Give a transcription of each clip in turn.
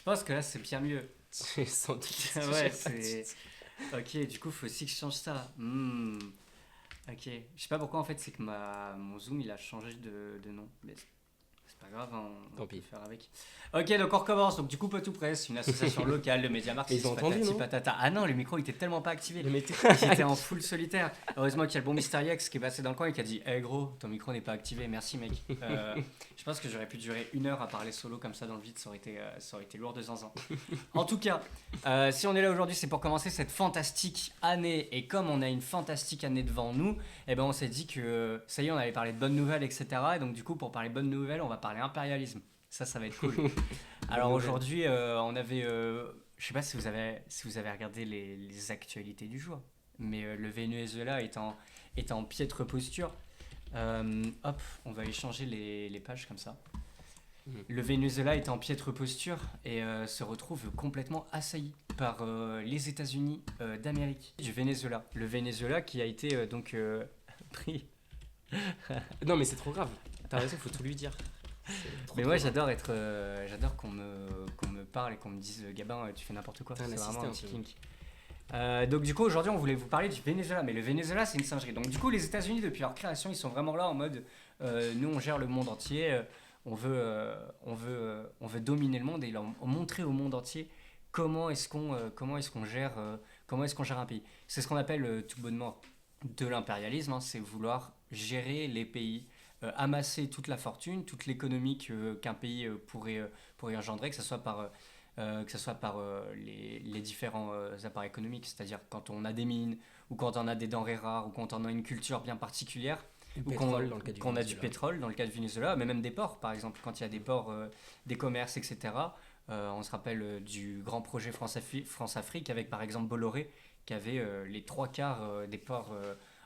Je pense que là, c'est bien mieux. Sans doute. Ouais, c'est... Ok, du coup, faut aussi que je change ça. Ok. Je sais pas pourquoi, en fait, c'est que mon Zoom, il a changé de nom. Mais c'est pas grave, hein, on Tant peut pis. faire avec. Ok, donc on recommence. Donc, du coup, Potou Presse, une association locale de médias Mais ils ont marxistes, entendu, patati non? patata. Ah non, le micro, il était tellement pas activé. Le météo. J'étais en full solitaire. Heureusement qu'il y a le bon Mister X qui est passé dans le coin et qui a dit hey gros, ton micro n'est pas activé, merci mec. Je pense que j'aurais pu durer 1 heure à parler solo comme ça dans le vide, ça aurait été lourd de zinzin. En tout cas, si on est là aujourd'hui, c'est pour commencer cette fantastique année. Et comme on a une fantastique année devant nous, eh ben on s'est dit que ça y est, on allait parler de bonnes nouvelles, etc. Et donc, du coup, pour parler de bonnes nouvelles, on va parler impérialisme. Ça va être cool. Alors aujourd'hui, on avait. Je sais pas si vous avez regardé les actualités du jour, mais le Venezuela est en piètre posture. Hop, on va échanger les pages comme ça. Le Venezuela est en piètre posture et se retrouve complètement assailli par les États-Unis d'Amérique du Venezuela. Le Venezuela qui a été pris. Non, mais c'est trop grave. T'as raison, faut tout lui dire. C'est trop, Mais trop moi grave. j'adore qu'on me parle et qu'on me dise Gabin, tu fais n'importe quoi. T'es un C'est vraiment assistant, un petit peu. kink. Donc du coup aujourd'hui on voulait vous parler du Venezuela, mais le Venezuela c'est une singerie. Donc du coup les États-Unis depuis leur création ils sont vraiment là en mode nous on gère le monde entier, on veut dominer le monde et leur montrer au monde entier comment est-ce qu'on gère un pays. C'est ce qu'on appelle tout bonnement de l'impérialisme, hein, c'est vouloir gérer les pays, amasser toute la fortune, toute l'économie qu'un pays pourrait engendrer, que ce soit par les différents appareils économiques, c'est-à-dire quand on a des mines, ou quand on a des denrées rares, ou quand on a une culture bien particulière, Le ou pétrole dans le cas du qu'on a du Venezuela. pétrole dans le cas du Venezuela, mais même des ports par exemple, quand il y a des ports, des commerces, etc. On se rappelle du grand projet France-Afrique avec par exemple Bolloré qui avait les trois quarts des ports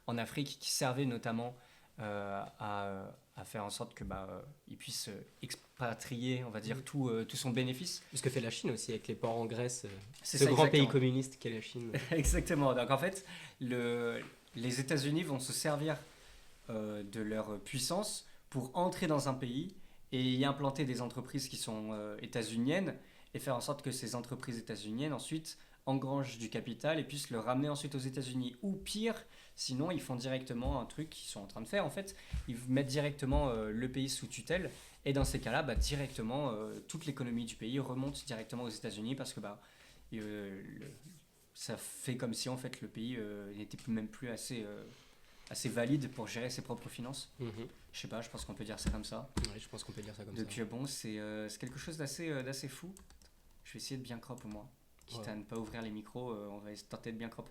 en Afrique qui servaient notamment à faire en sorte que il puisse expatrier, on va dire, Mhm. tout son bénéfice. Ce que fait la Chine aussi avec les ports en Grèce. C'est Ce ça grand pays exactement. communiste qu'est la Chine. Exactement. Donc en fait, les États-Unis vont se servir de leur puissance pour entrer dans un pays et y implanter des entreprises qui sont états-uniennes et faire en sorte que ces entreprises états-uniennes ensuite engrangent du capital et puissent le ramener ensuite aux États-Unis. Ou pire, sinon ils font directement un truc qu'ils sont en train de faire en fait. Ils mettent directement le pays sous tutelle et dans ces cas-là, directement toute l'économie du pays remonte directement aux États-Unis parce que le- ça fait comme si en fait le pays n'était même plus assez valide pour gérer ses propres finances. Mhm. Je sais pas, je pense qu'on peut dire ça comme ça. Ouais, je pense qu'on peut dire ça comme Donc ça. bon, c'est quelque chose d'assez fou. Je vais essayer de bien crop moi. Quitte Ouais. à ne pas ouvrir les micros, on va tenter de bien crop.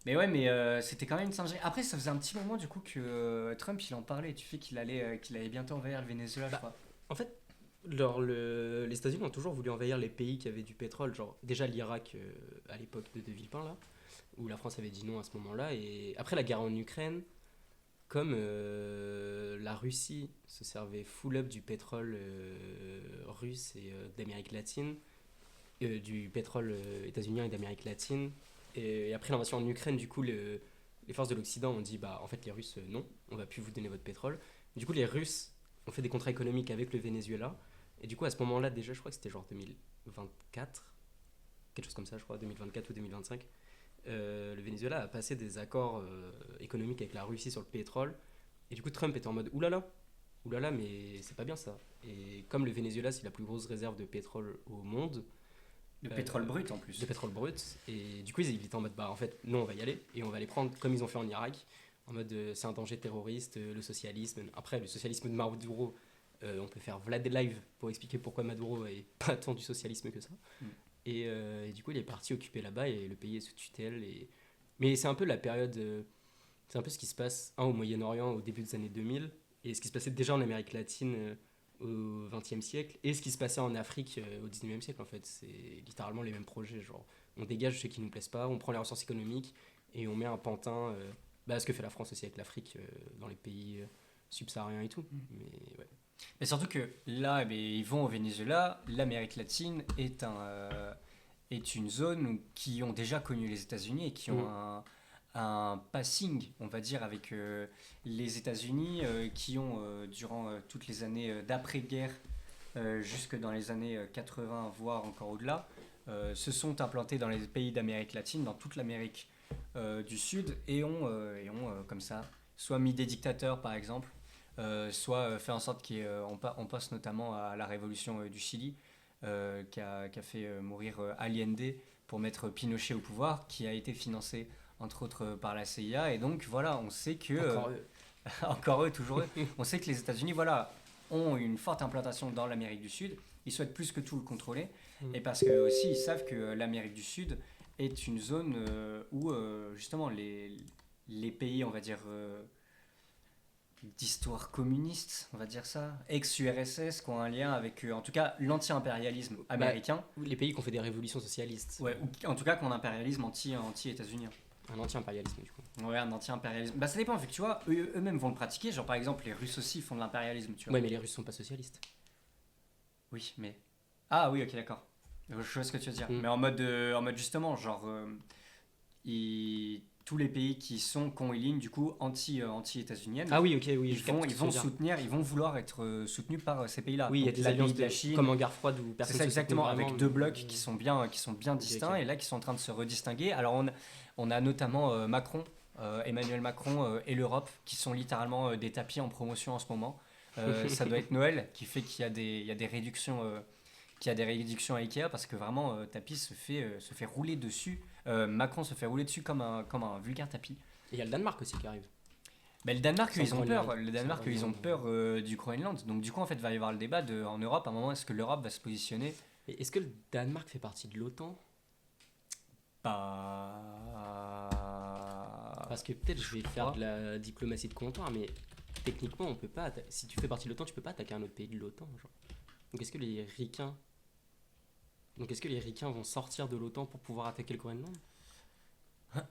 Mais ouais, mais c'était quand même une singerie. Après, ça faisait un petit moment du coup que Trump il en parlait. Tu fais qu'il allait bientôt envahir le Venezuela, je Bah, crois. en fait, les États-Unis ont toujours voulu envahir les pays qui avaient du pétrole, genre déjà l'Irak à l'époque de Villepin là, où la France avait dit non à ce moment-là, et après la guerre en Ukraine, comme la Russie se servait full up du pétrole russe et d'Amérique latine, du pétrole états-unien et d'Amérique latine, et après l'invasion en Ukraine, du coup les forces de l'Occident ont dit bah en fait les Russes non, on va plus vous donner votre pétrole. Du coup les Russes ont fait des contrats économiques avec le Venezuela, et du coup à ce moment-là déjà je crois que c'était genre 2024, quelque chose comme ça je crois, 2024 ou 2025, le Venezuela a passé des accords économiques avec la Russie sur le pétrole. Et du coup, Trump était en mode oulala, mais c'est pas bien ça. Et comme le Venezuela, c'est la plus grosse réserve de pétrole au monde, Le euh, pétrole brut en de plus. pétrole brut, et du coup, ils étaient en mode bah en fait, non, on va y aller et on va les prendre comme ils ont fait en Irak, en mode c'est un danger terroriste, le socialisme. Après, le socialisme de Maduro, on peut faire Vlad Live pour expliquer pourquoi Maduro est pas tant du socialisme que ça. Mm. Et du coup, il est parti occuper là-bas et le pays est sous tutelle. Mais c'est un peu la période. C'est un peu ce qui se passe au Moyen-Orient au début des années 2000 et ce qui se passait déjà en Amérique latine au XXe siècle et ce qui se passait en Afrique au XIXe siècle en fait. C'est littéralement les mêmes projets. Genre, on dégage ceux qui nous plaisent pas, on prend les ressources économiques et on met un pantin. Ce que fait la France aussi avec l'Afrique dans les pays subsahariens et tout. Mais ouais. Mais surtout que là, ils vont au Venezuela. L'Amérique latine est une zone qui ont déjà connu les États-Unis et qui ont Mm. un passing, on va dire, avec les États-Unis, qui ont, durant toutes les années d'après-guerre, jusque dans les années 80, voire encore au-delà, se sont implantés dans les pays d'Amérique latine, dans toute l'Amérique du Sud, et ont comme ça, soit mis des dictateurs par exemple, soit fait en sorte on passe notamment à la révolution du Chili, qui a fait mourir Allende pour mettre Pinochet au pouvoir, qui a été financé entre autres par la CIA. Et donc voilà, on sait que Encore eux. encore eux, toujours eux, on sait que les États-Unis, voilà, ont une forte implantation dans l'Amérique du Sud. Ils souhaitent plus que tout le contrôler, et parce que aussi ils savent que l'Amérique du Sud est une zone où justement les pays, on va dire d'histoire communiste, on va dire ça, ex-URSS, qui ont un lien avec, en tout cas, l'anti-impérialisme américain. Les pays qui ont fait des révolutions socialistes. Ouais, ou en tout cas, qui ont un impérialisme anti-états-unien. Un anti-impérialisme, du coup. Ouais, un anti-impérialisme. Bah, ça dépend, vu que tu vois, eux-mêmes vont le pratiquer. Genre, par exemple, les Russes aussi font de l'impérialisme, tu vois. Ouais, mais les Russes sont pas socialistes. Oui, mais. Ah oui, ok, d'accord. Je vois ce que tu veux dire. Mais en mode justement, genre, tous les pays qui ont une ligne du coup anti-états-unienne. Ah oui, ok, oui. Ils vont vouloir être soutenus par ces pays-là. Oui, il y a des alliances de la Chine, comme en guerre froide où personne. C'est ça exactement, vraiment, avec deux blocs qui sont bien distincts, et là qui sont en train de se redistinguer. Alors on a notamment Macron, Emmanuel Macron et l'Europe qui sont littéralement des tapis en promotion en ce moment. Ça doit être Noël qui fait qu'il y a des réductions. Qu'il y a des réductions à Ikea, parce que vraiment Tapi se fait rouler dessus. Macron se fait rouler dessus comme un vulgaire tapis. Et il y a le Danemark aussi qui arrive. Mais le Danemark, ils ont peur. Le Danemark, ils ont peur du Groenland. Donc du coup, en fait, va y avoir le débat en Europe. À un moment, est-ce que l'Europe va se positionner? Et est-ce que le Danemark fait partie de l'OTAN? Parce que peut-être je vais faire de la diplomatie de comptoir, mais techniquement, on peut pas. Si tu fais partie de l'OTAN, tu peux pas attaquer un autre pays de l'OTAN. Genre. Donc est-ce que les Ricains vont sortir de l'OTAN pour pouvoir attaquer le Groenland?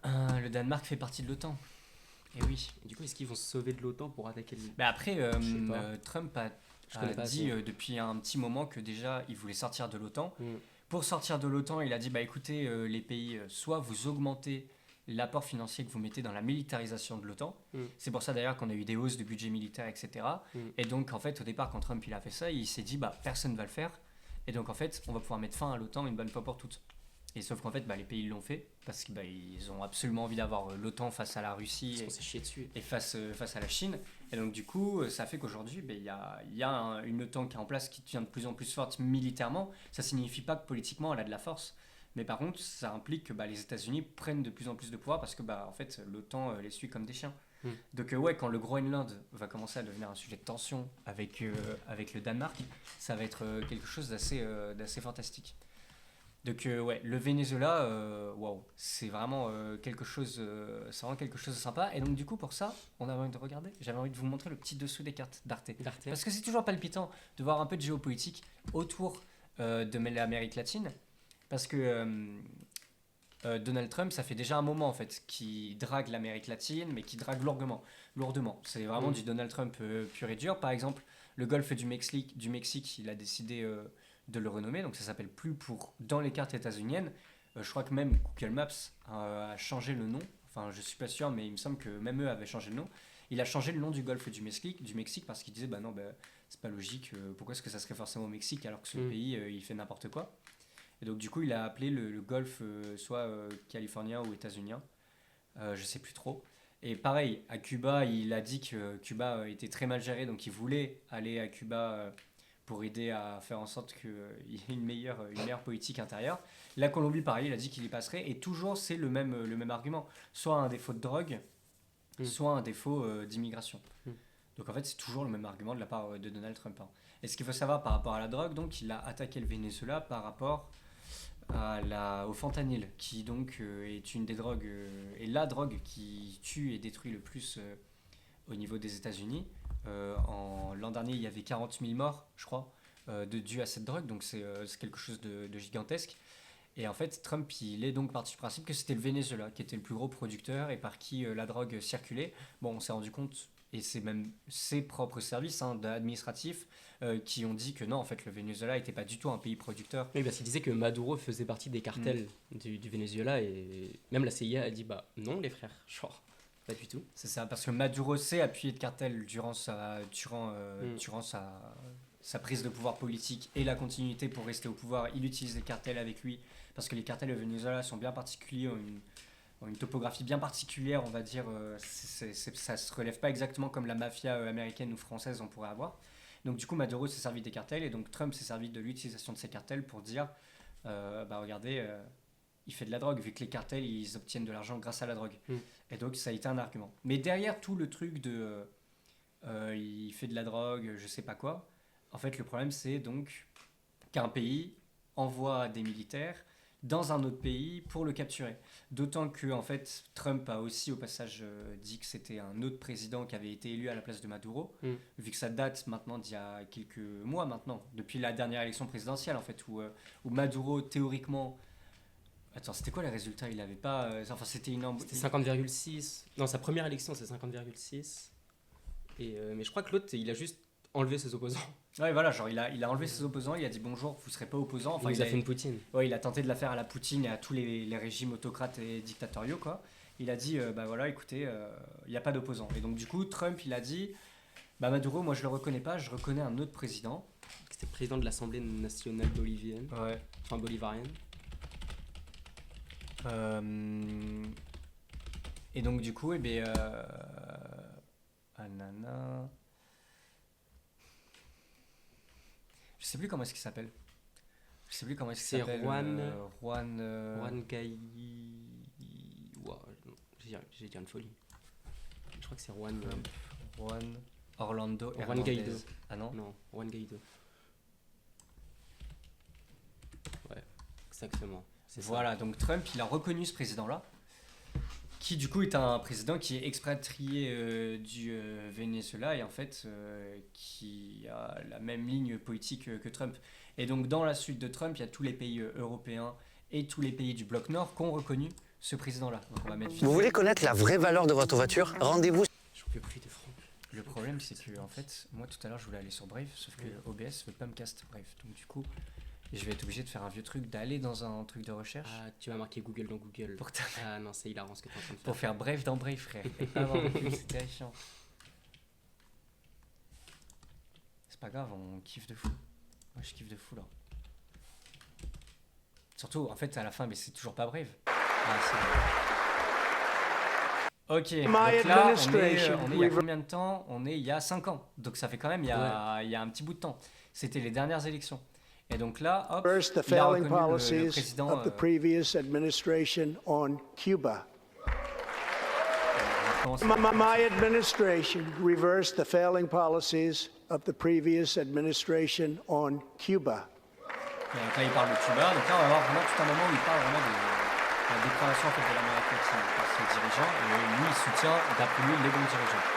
Le Danemark fait partie de l'OTAN. Et oui. Et du coup, est-ce qu'ils vont se sauver de l'OTAN pour attaquer le... Mais après, Trump a dit depuis un petit moment que déjà, il voulait sortir de l'OTAN. Pour sortir de l'OTAN, il a dit, bah écoutez, les pays, soit vous augmentez l'apport financier que vous mettez dans la militarisation de l'OTAN. C'est pour ça d'ailleurs qu'on a eu des hausses de budget militaire, etc. Et donc, en fait, au départ, quand Trump il a fait ça, il s'est dit, bah personne ne va le faire. Et donc en fait, on va pouvoir mettre fin à l'OTAN une bonne fois pour toutes. Et sauf qu'en fait, les pays l'ont fait parce qu'ils ont absolument envie d'avoir l'OTAN face à la Russie et face à la Chine. Et donc du coup, ça fait qu'aujourd'hui, il y a une OTAN qui est en place, qui devient de plus en plus forte militairement. Ça signifie pas que politiquement elle a de la force, mais par contre, ça implique que les États-Unis prennent de plus en plus de pouvoir parce que en fait, l'OTAN les suit comme des chiens. Donc quand le Groenland va commencer à devenir un sujet de tension avec le Danemark, ça va être quelque chose d'assez fantastique. Donc le Venezuela, waouh, c'est vraiment quelque chose de sympa. Et donc du coup pour ça, j'avais envie de vous montrer le petit dessous des cartes d'Arte. Parce que c'est toujours palpitant de voir un peu de géopolitique autour de l'Amérique latine, parce que Donald Trump, ça fait déjà un moment en fait qui drague l'Amérique latine, mais qui drague lourdement. C'est vraiment du Donald Trump pur et dur. Par exemple, le golfe du Mexique, il a décidé de le renommer, donc ça s'appelle plus dans les cartes états-uniennes. Je crois que même Google Maps a changé le nom. Enfin, je suis pas sûr, mais il me semble que même eux avaient changé le nom. Il a changé le nom du golfe du Mexique parce qu'il disait non, c'est pas logique. Pourquoi est-ce que ça serait forcément au Mexique alors que ce pays il fait n'importe quoi? Et donc du coup, il a appelé le golfe soit californien ou états-unien, je sais plus trop. Et pareil, à Cuba, il a dit que Cuba était très mal géré, donc il voulait aller à Cuba pour aider à faire en sorte qu'il y ait une meilleure politique intérieure. La Colombie, pareil, il a dit qu'il y passerait, et toujours c'est le même argument. Soit un défaut de drogue, soit un défaut d'immigration. Donc en fait, c'est toujours le même argument de la part de Donald Trump. Et ce qu'il faut savoir par rapport à la drogue, donc il a attaqué le Venezuela par rapport au fentanyl, qui donc est une des drogues, et la drogue qui tue et détruit le plus au niveau des États-Unis. L'an dernier, il y avait 40 000 morts, je crois, dû à cette drogue, donc c'est quelque chose de gigantesque. Et en fait, Trump, il est donc parti du principe que c'était le Venezuela qui était le plus gros producteur et par qui la drogue circulait. Bon, on s'est rendu compte, et c'est même ses propres services administratifs qui ont dit que non, en fait, le Venezuela n'était pas du tout un pays producteur. Oui, parce qu'il disait que Maduro faisait partie des cartels du Venezuela, et même la CIA a dit non, les frères, genre, pas du tout. C'est ça, parce que Maduro s'est appuyé de cartel durant sa sa prise de pouvoir politique et la continuité pour rester au pouvoir, il utilise les cartels avec lui, parce que les cartels au Venezuela sont bien particuliers, ont une topographie bien particulière, on va dire, ça se relève pas exactement comme la mafia américaine ou française on pourrait avoir. Donc du coup Maduro s'est servi des cartels et donc Trump s'est servi de l'utilisation de ces cartels pour dire, regardez, il fait de la drogue, vu que les cartels ils obtiennent de l'argent grâce à la drogue. Et donc ça a été un argument. Mais derrière tout le truc de il fait de la drogue, je sais pas quoi, en fait le problème c'est donc qu'un pays envoie des militaires dans un autre pays pour le capturer. D'autant que en fait, Trump a aussi au passage dit que c'était un autre président qui avait été élu à la place de Maduro, vu que ça date maintenant d'il y a quelques mois maintenant, depuis la dernière élection présidentielle en fait, où Maduro théoriquement... Attends, c'était quoi les résultats? Il avait pas... enfin, c'était une... C'était 50,6. Non, sa première élection, c'est 50,6. Mais je crois que l'autre, il a juste enlevé ses opposants. Ouais, voilà, genre il a enlevé ses opposants, il a dit bonjour, vous serez pas opposants. Enfin, il a fait une Poutine. Ouais, il a tenté de la faire à la Poutine et à tous les régimes autocrates et dictatoriaux, quoi. Il a dit, bah voilà, écoutez, il n'y a pas d'opposants. Et donc, du coup, Trump, il a dit, bah Maduro, moi je le reconnais pas, je reconnais un autre président. C'était président de l'Assemblée nationale bolivienne. Ouais. Enfin, bolivarienne. Et donc, du coup, Anana... Je sais plus comment est-ce qu'il s'appelle. C'est Juan... Juan Gai... Wow, j'ai dit une folie. Je crois que c'est Juan... Juan Orlando Juan Guaido. Ah non? Non, Juan Guaido. Ouais, exactement. Voilà, donc Trump, il a reconnu ce président-là, qui du coup est un président qui est expatrié du Venezuela et en fait qui a la même ligne politique que Trump. Et donc dans la suite de Trump, il y a tous les pays européens et tous les pays du bloc nord qui ont reconnu ce président-là. Donc on va mettre... Vous voulez connaître la vraie valeur de votre voiture? Rendez-vous. Je peux plus de Franck. Le problème c'est que en fait, moi tout à l'heure je voulais aller sur Brave, sauf que OBS veut pas me cast Brave. Donc du coup, je vais être obligé de faire un vieux truc, d'aller dans un truc de recherche. Ah, tu vas marquer Google dans Google. Ah non, c'est hilarant ce que tu es en train de faire. Pour faire Brave dans Brave, frère. Et pas avoir de pub, c'est terrifiant. C'est pas grave, on kiffe de fou. Moi je kiffe de fou là. Surtout, en fait, à la fin, mais c'est toujours pas Brave. Ah, ok, donc là, on est il y a combien de temps? On est il y a 5 ans. Donc ça fait quand même il y a un petit bout de temps. C'était les dernières élections. Et donc là, hop, First, the il a failing reconnu le policies président. of the previous administration on Cuba. My administration reversed the failing policies of the previous administration on Cuba. Et donc là, il parle de Cuba. Donc là, on va avoir vraiment tout un moment où il parle vraiment de la déclaration en fait, de l'Amérique latine par ses dirigeants. Et lui, il soutient, d'après lui, les bons dirigeants.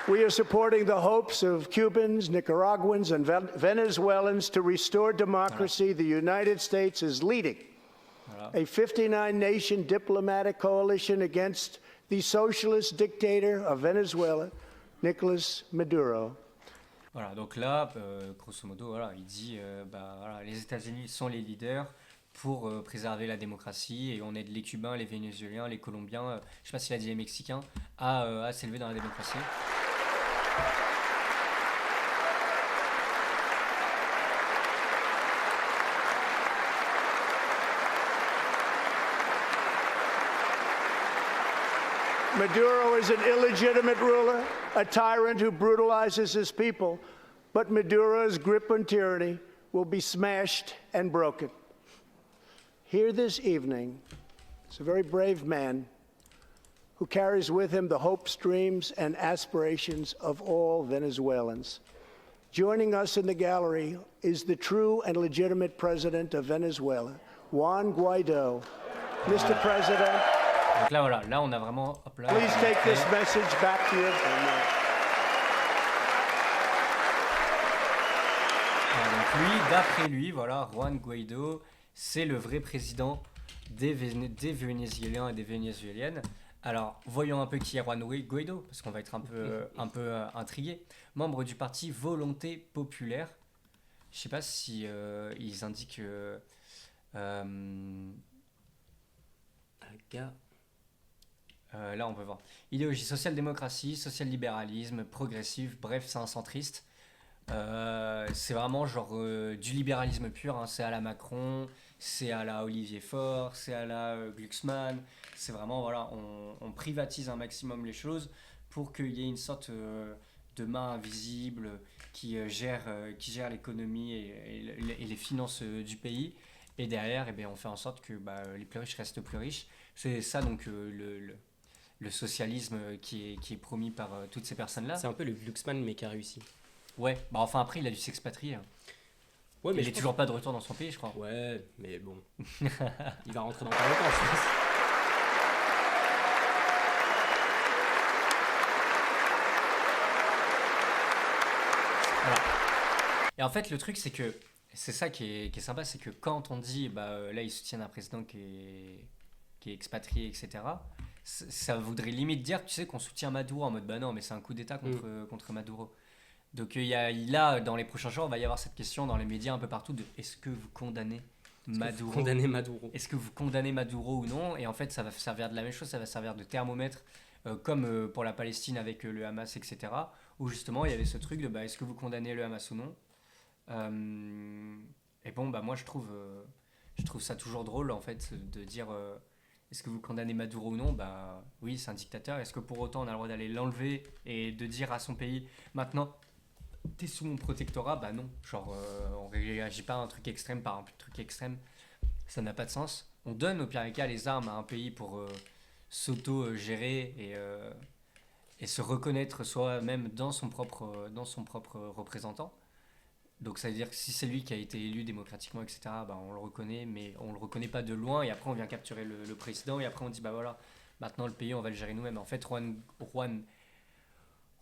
We are supporting the hopes of Cubans, Nicaraguans, and Venezuelans to restore democracy. The United States is leading a 59-nation diplomatic coalition against the socialist dictator of Venezuela, Nicolas Maduro. Voilà, donc là, grosso modo, voilà, il dit voilà, les États-Unis sont les leaders pour préserver la démocratie et on aide les Cubains, les Vénézuéliens, les Colombiens, je ne sais pas s'il a dit les Mexicains, à s'élever dans la démocratie. Maduro is an illegitimate ruler, a tyrant who brutalizes his people, but Maduro's grip on tyranny will be smashed and broken. Here this evening is a very brave man who carries with him the hopes, dreams, and aspirations of all Venezuelans. Joining us in the gallery is the true and legitimate president of Venezuela, Juan Guaido. Mr. President, donc là, voilà, là on a vraiment... Hop là, please take this message back to you. Donc lui, d'après lui, voilà, Juan Guaido, c'est le vrai président des Vénézuéliens et des Vénézuéliennes. Alors, voyons un peu qui est Juan Guaido, parce qu'on va être un peu intrigué. Membre du parti Volonté Populaire. Je sais pas si ils indiquent... Là, on peut voir. Idéologie social-démocratie, social-libéralisme, progressif, bref, c'est un centriste. C'est vraiment genre du libéralisme pur, hein. C'est à la Macron, c'est à la Olivier Faure, c'est à la Glucksmann. C'est vraiment, voilà, on privatise un maximum les choses pour qu'il y ait une sorte de main invisible qui gère l'économie et les finances du pays. Et derrière, eh bien, on fait en sorte que les plus riches restent plus riches. C'est ça donc le socialisme qui est promis par toutes ces personnes-là. C'est un peu le Glucksmann, mais qui a réussi. Ouais, enfin après, il a dû s'expatrier, hein. Ouais, mais Il est toujours pas de retour dans son pays, je crois. Ouais, mais bon. Il va rentrer dans pas longtemps, je pense. Voilà. Et en fait, le truc, c'est que c'est ça qui est sympa, c'est que quand on dit, là, ils soutiennent un président qui est expatrié, etc., ça voudrait limite dire, tu sais, qu'on soutient Maduro en mode, non, mais c'est un coup d'État contre Maduro. Donc là, dans les prochains jours, il va y avoir cette question dans les médias un peu partout de est-ce que vous condamnez Maduro ? Condamner Maduro. Est-ce que vous condamnez Maduro ou non ? Et en fait, ça va servir de la même chose, ça va servir de thermomètre, comme pour la Palestine avec le Hamas, etc., où justement, il y avait ce truc de est-ce que vous condamnez le Hamas ou non ? Et bon, moi, je trouve ça toujours drôle, en fait, de dire est-ce que vous condamnez Maduro ou non ? Oui, c'est un dictateur. Est-ce que pour autant, on a le droit d'aller l'enlever et de dire à son pays maintenant, t'es sous mon protectorat ? Non. Genre, on réagit pas à un truc extrême par un truc extrême. Ça n'a pas de sens. On donne au pire des cas les armes à un pays pour s'auto-gérer et se reconnaître soi-même dans son propre représentant. Donc ça veut dire que si c'est lui qui a été élu démocratiquement, etc., on le reconnaît, mais on le reconnaît pas de loin, et après on vient capturer le président, et après on dit voilà, maintenant le pays on va le gérer nous-mêmes. En fait, Juan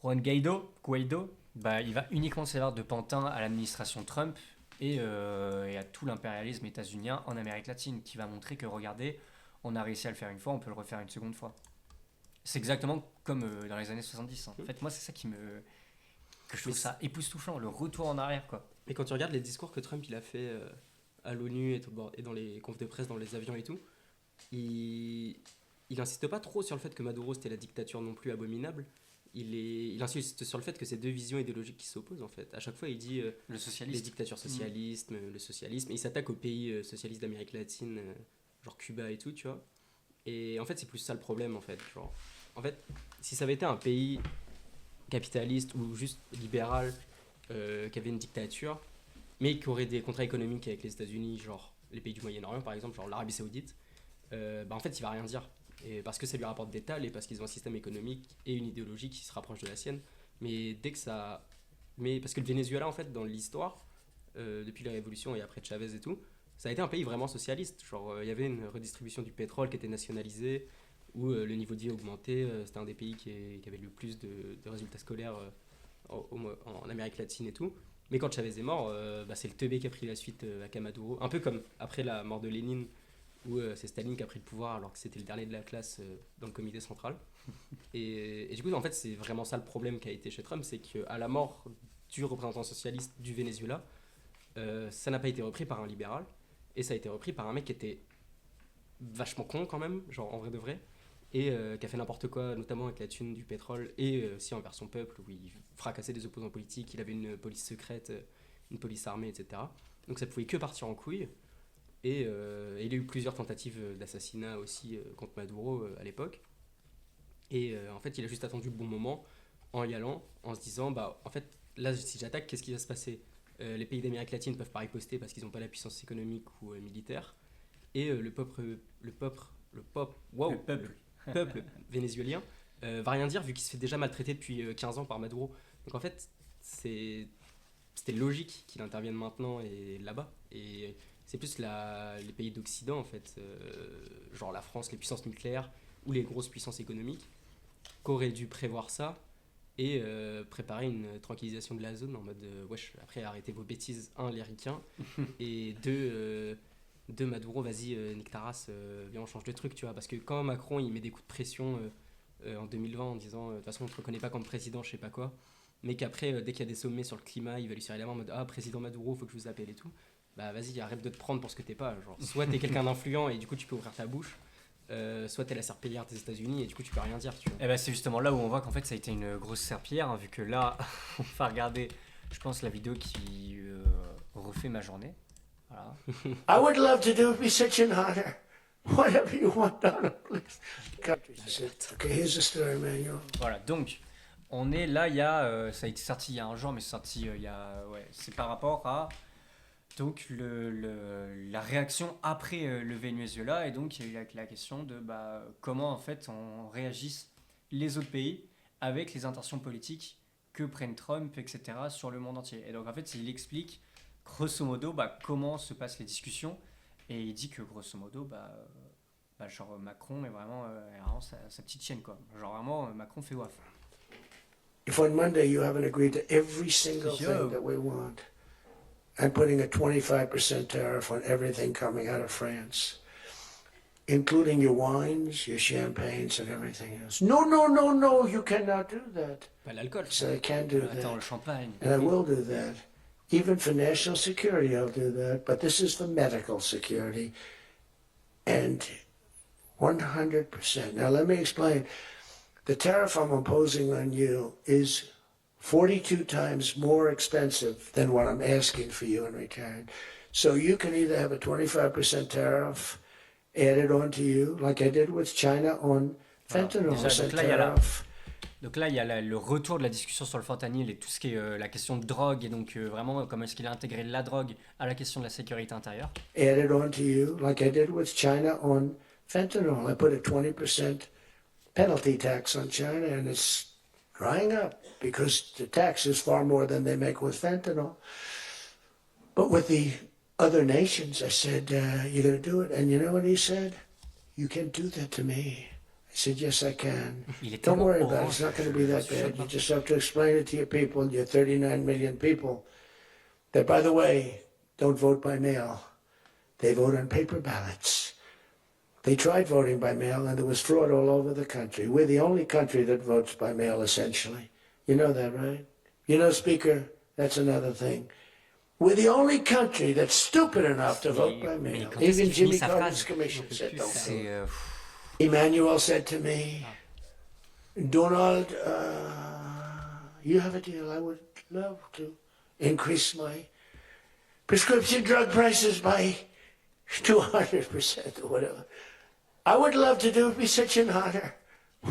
Guaido, il va uniquement servir de pantin à l'administration Trump et à tout l'impérialisme états-unien en Amérique latine, qui va montrer que regardez, on a réussi à le faire une fois, on peut le refaire une seconde fois. C'est exactement comme dans les années 70. En fait, moi c'est ça que je trouve ça époustouflant, le retour en arrière, quoi. Mais quand tu regardes les discours que Trump il a fait à l'ONU et dans les confs de presse, dans les avions et tout, il insiste pas trop sur le fait que Maduro c'était la dictature non plus abominable. Il insiste sur le fait que c'est deux visions idéologiques qui s'opposent, en fait. À chaque fois il dit le socialisme, les dictatures socialistes, le socialisme, et il s'attaque aux pays socialistes d'Amérique latine, genre Cuba et tout, tu vois. Et en fait c'est plus ça le problème, en fait. Genre, en fait, si ça avait été un pays capitaliste ou juste libéral qui avait une dictature, mais qui aurait des contrats économiques avec les États-Unis, genre les pays du Moyen-Orient par exemple, genre l'Arabie Saoudite, en fait il va rien dire. Et parce que ça lui rapporte des tales et parce qu'ils ont un système économique et une idéologie qui se rapproche de la sienne. Mais dès que ça. Mais parce que le Venezuela, en fait, dans l'histoire, depuis la révolution et après Chavez et tout, ça a été un pays vraiment socialiste. Genre, il y avait une redistribution du pétrole qui était nationalisée, où le niveau de vie augmentait. C'était un des pays qui avait le plus de résultats scolaires en Amérique latine et tout. Mais quand Chavez est mort, c'est le teubé qui a pris la suite à Maduro. Un peu comme après la mort de Lénine, où c'est Staline qui a pris le pouvoir alors que c'était le dernier de la classe dans le comité central. Et du coup, en fait, c'est vraiment ça le problème qui a été chez Trump, c'est qu'à la mort du représentant socialiste du Venezuela, ça n'a pas été repris par un libéral, et ça a été repris par un mec qui était vachement con quand même, genre en vrai de vrai, et qui a fait n'importe quoi, notamment avec la thune du pétrole, et aussi envers son peuple, où il fracassait des opposants politiques, il avait une police secrète, une police armée, etc. Donc ça pouvait que partir en couille. Et il y a eu plusieurs tentatives d'assassinat aussi contre Maduro à l'époque. Et en fait, il a juste attendu le bon moment en y allant, en se disant, en fait, là, si j'attaque, qu'est-ce qui va se passer ? Les pays d'Amérique latine ne peuvent pas riposter parce qu'ils n'ont pas la puissance économique ou militaire. Et le peuple vénézuélien va rien dire vu qu'il se fait déjà maltraiter depuis 15 ans par Maduro. Donc en fait, c'était logique qu'il intervienne maintenant et là-bas. Et c'est plus les pays d'Occident, en fait, genre la France, les puissances nucléaires ou les grosses puissances économiques, qu'auraient dû prévoir ça et préparer une tranquillisation de la zone en mode wesh, après arrêtez vos bêtises, les ricains, et deux Maduro, vas-y, nique ta race, viens on change de truc, tu vois. Parce que quand Macron il met des coups de pression en 2020 en disant de toute façon on te reconnaît pas comme président, je sais pas quoi, mais qu'après, dès qu'il y a des sommets sur le climat, il va lui serrer la main en mode président Maduro, faut que je vous appelle et tout. Vas-y, arrête de te prendre pour ce que t'es pas. Genre, soit t'es quelqu'un d'influent et du coup tu peux ouvrir ta bouche, soit t'es la serpillière des États-Unis et du coup tu peux rien dire, tu vois. Et ben c'est justement là où on voit qu'en fait ça a été une grosse serpillière, hein, vu que là, on va regarder, je pense, la vidéo qui refait ma journée. Voilà. I would love to do it, be such an honor. Whatever you want, Donald, please. Okay, here's the story, Manuel. Voilà, donc on est là, il y a, ça a été sorti il y a un jour, mais c'est sorti il y a, ouais, c'est par rapport à donc la réaction après le Venezuela, et donc il y a eu la question de comment en fait on réagisse les autres pays avec les intentions politiques que prennent Trump, etc. sur le monde entier. Et donc en fait il explique grosso modo comment se passent les discussions, et il dit que grosso modo genre Macron est vraiment sa petite chienne, quoi. Genre vraiment Macron fait waf. If on Monday you haven't agreed to every single Yo. thing that we want, and putting a 25% tariff on everything coming out of France, including your wines, your champagnes, and everything else. No, no, no, no, you cannot do that. Bah, l'alcool. So I can do Attends, that, le champagne. and I will do that. Even for national security, I'll do that. But this is for medical security, and 100%. Now let me explain. The tariff I'm imposing on you is 42 times more expensive than what I'm asking for you in return. So you can either have a 25% tariff added on to you, like I did with China on fentanyl. Déjà, donc là, il y a tariff. Donc là, il y a le retour de la discussion sur le fentanyl et tout ce qui est la question de drogue, et donc vraiment comment est-ce qu'il a intégré la drogue à la question de la sécurité intérieure. Added on to you, like I did with China on fentanyl. I put a 20% penalty tax on China, and it's drying up because the tax is far more than they make with fentanyl. But with the other nations, I said, you're going to do it. And you know what he said? You can't do that to me. I said, yes, I can. Il est Don't tellement worry about it. orange, It's not going to je- be that je- bad. You just have to explain it to your people, your 39 million people, that, by the way, don't vote by mail. They vote on paper ballots. They tried voting by mail, and there was fraud all over the country. We're the only country that votes by mail, essentially. You know that, right? You know, Speaker, that's another thing. We're the only country that's stupid enough to vote by Mais mail. quand est-ce Even qu'il finit Jimmy sa Carter's phrase? commission said don't do C'est it. pff, Emmanuel said to me, Donald, you have a deal. I would love to increase my prescription drug prices by 200% or whatever. I would love to do it. Be such an honor.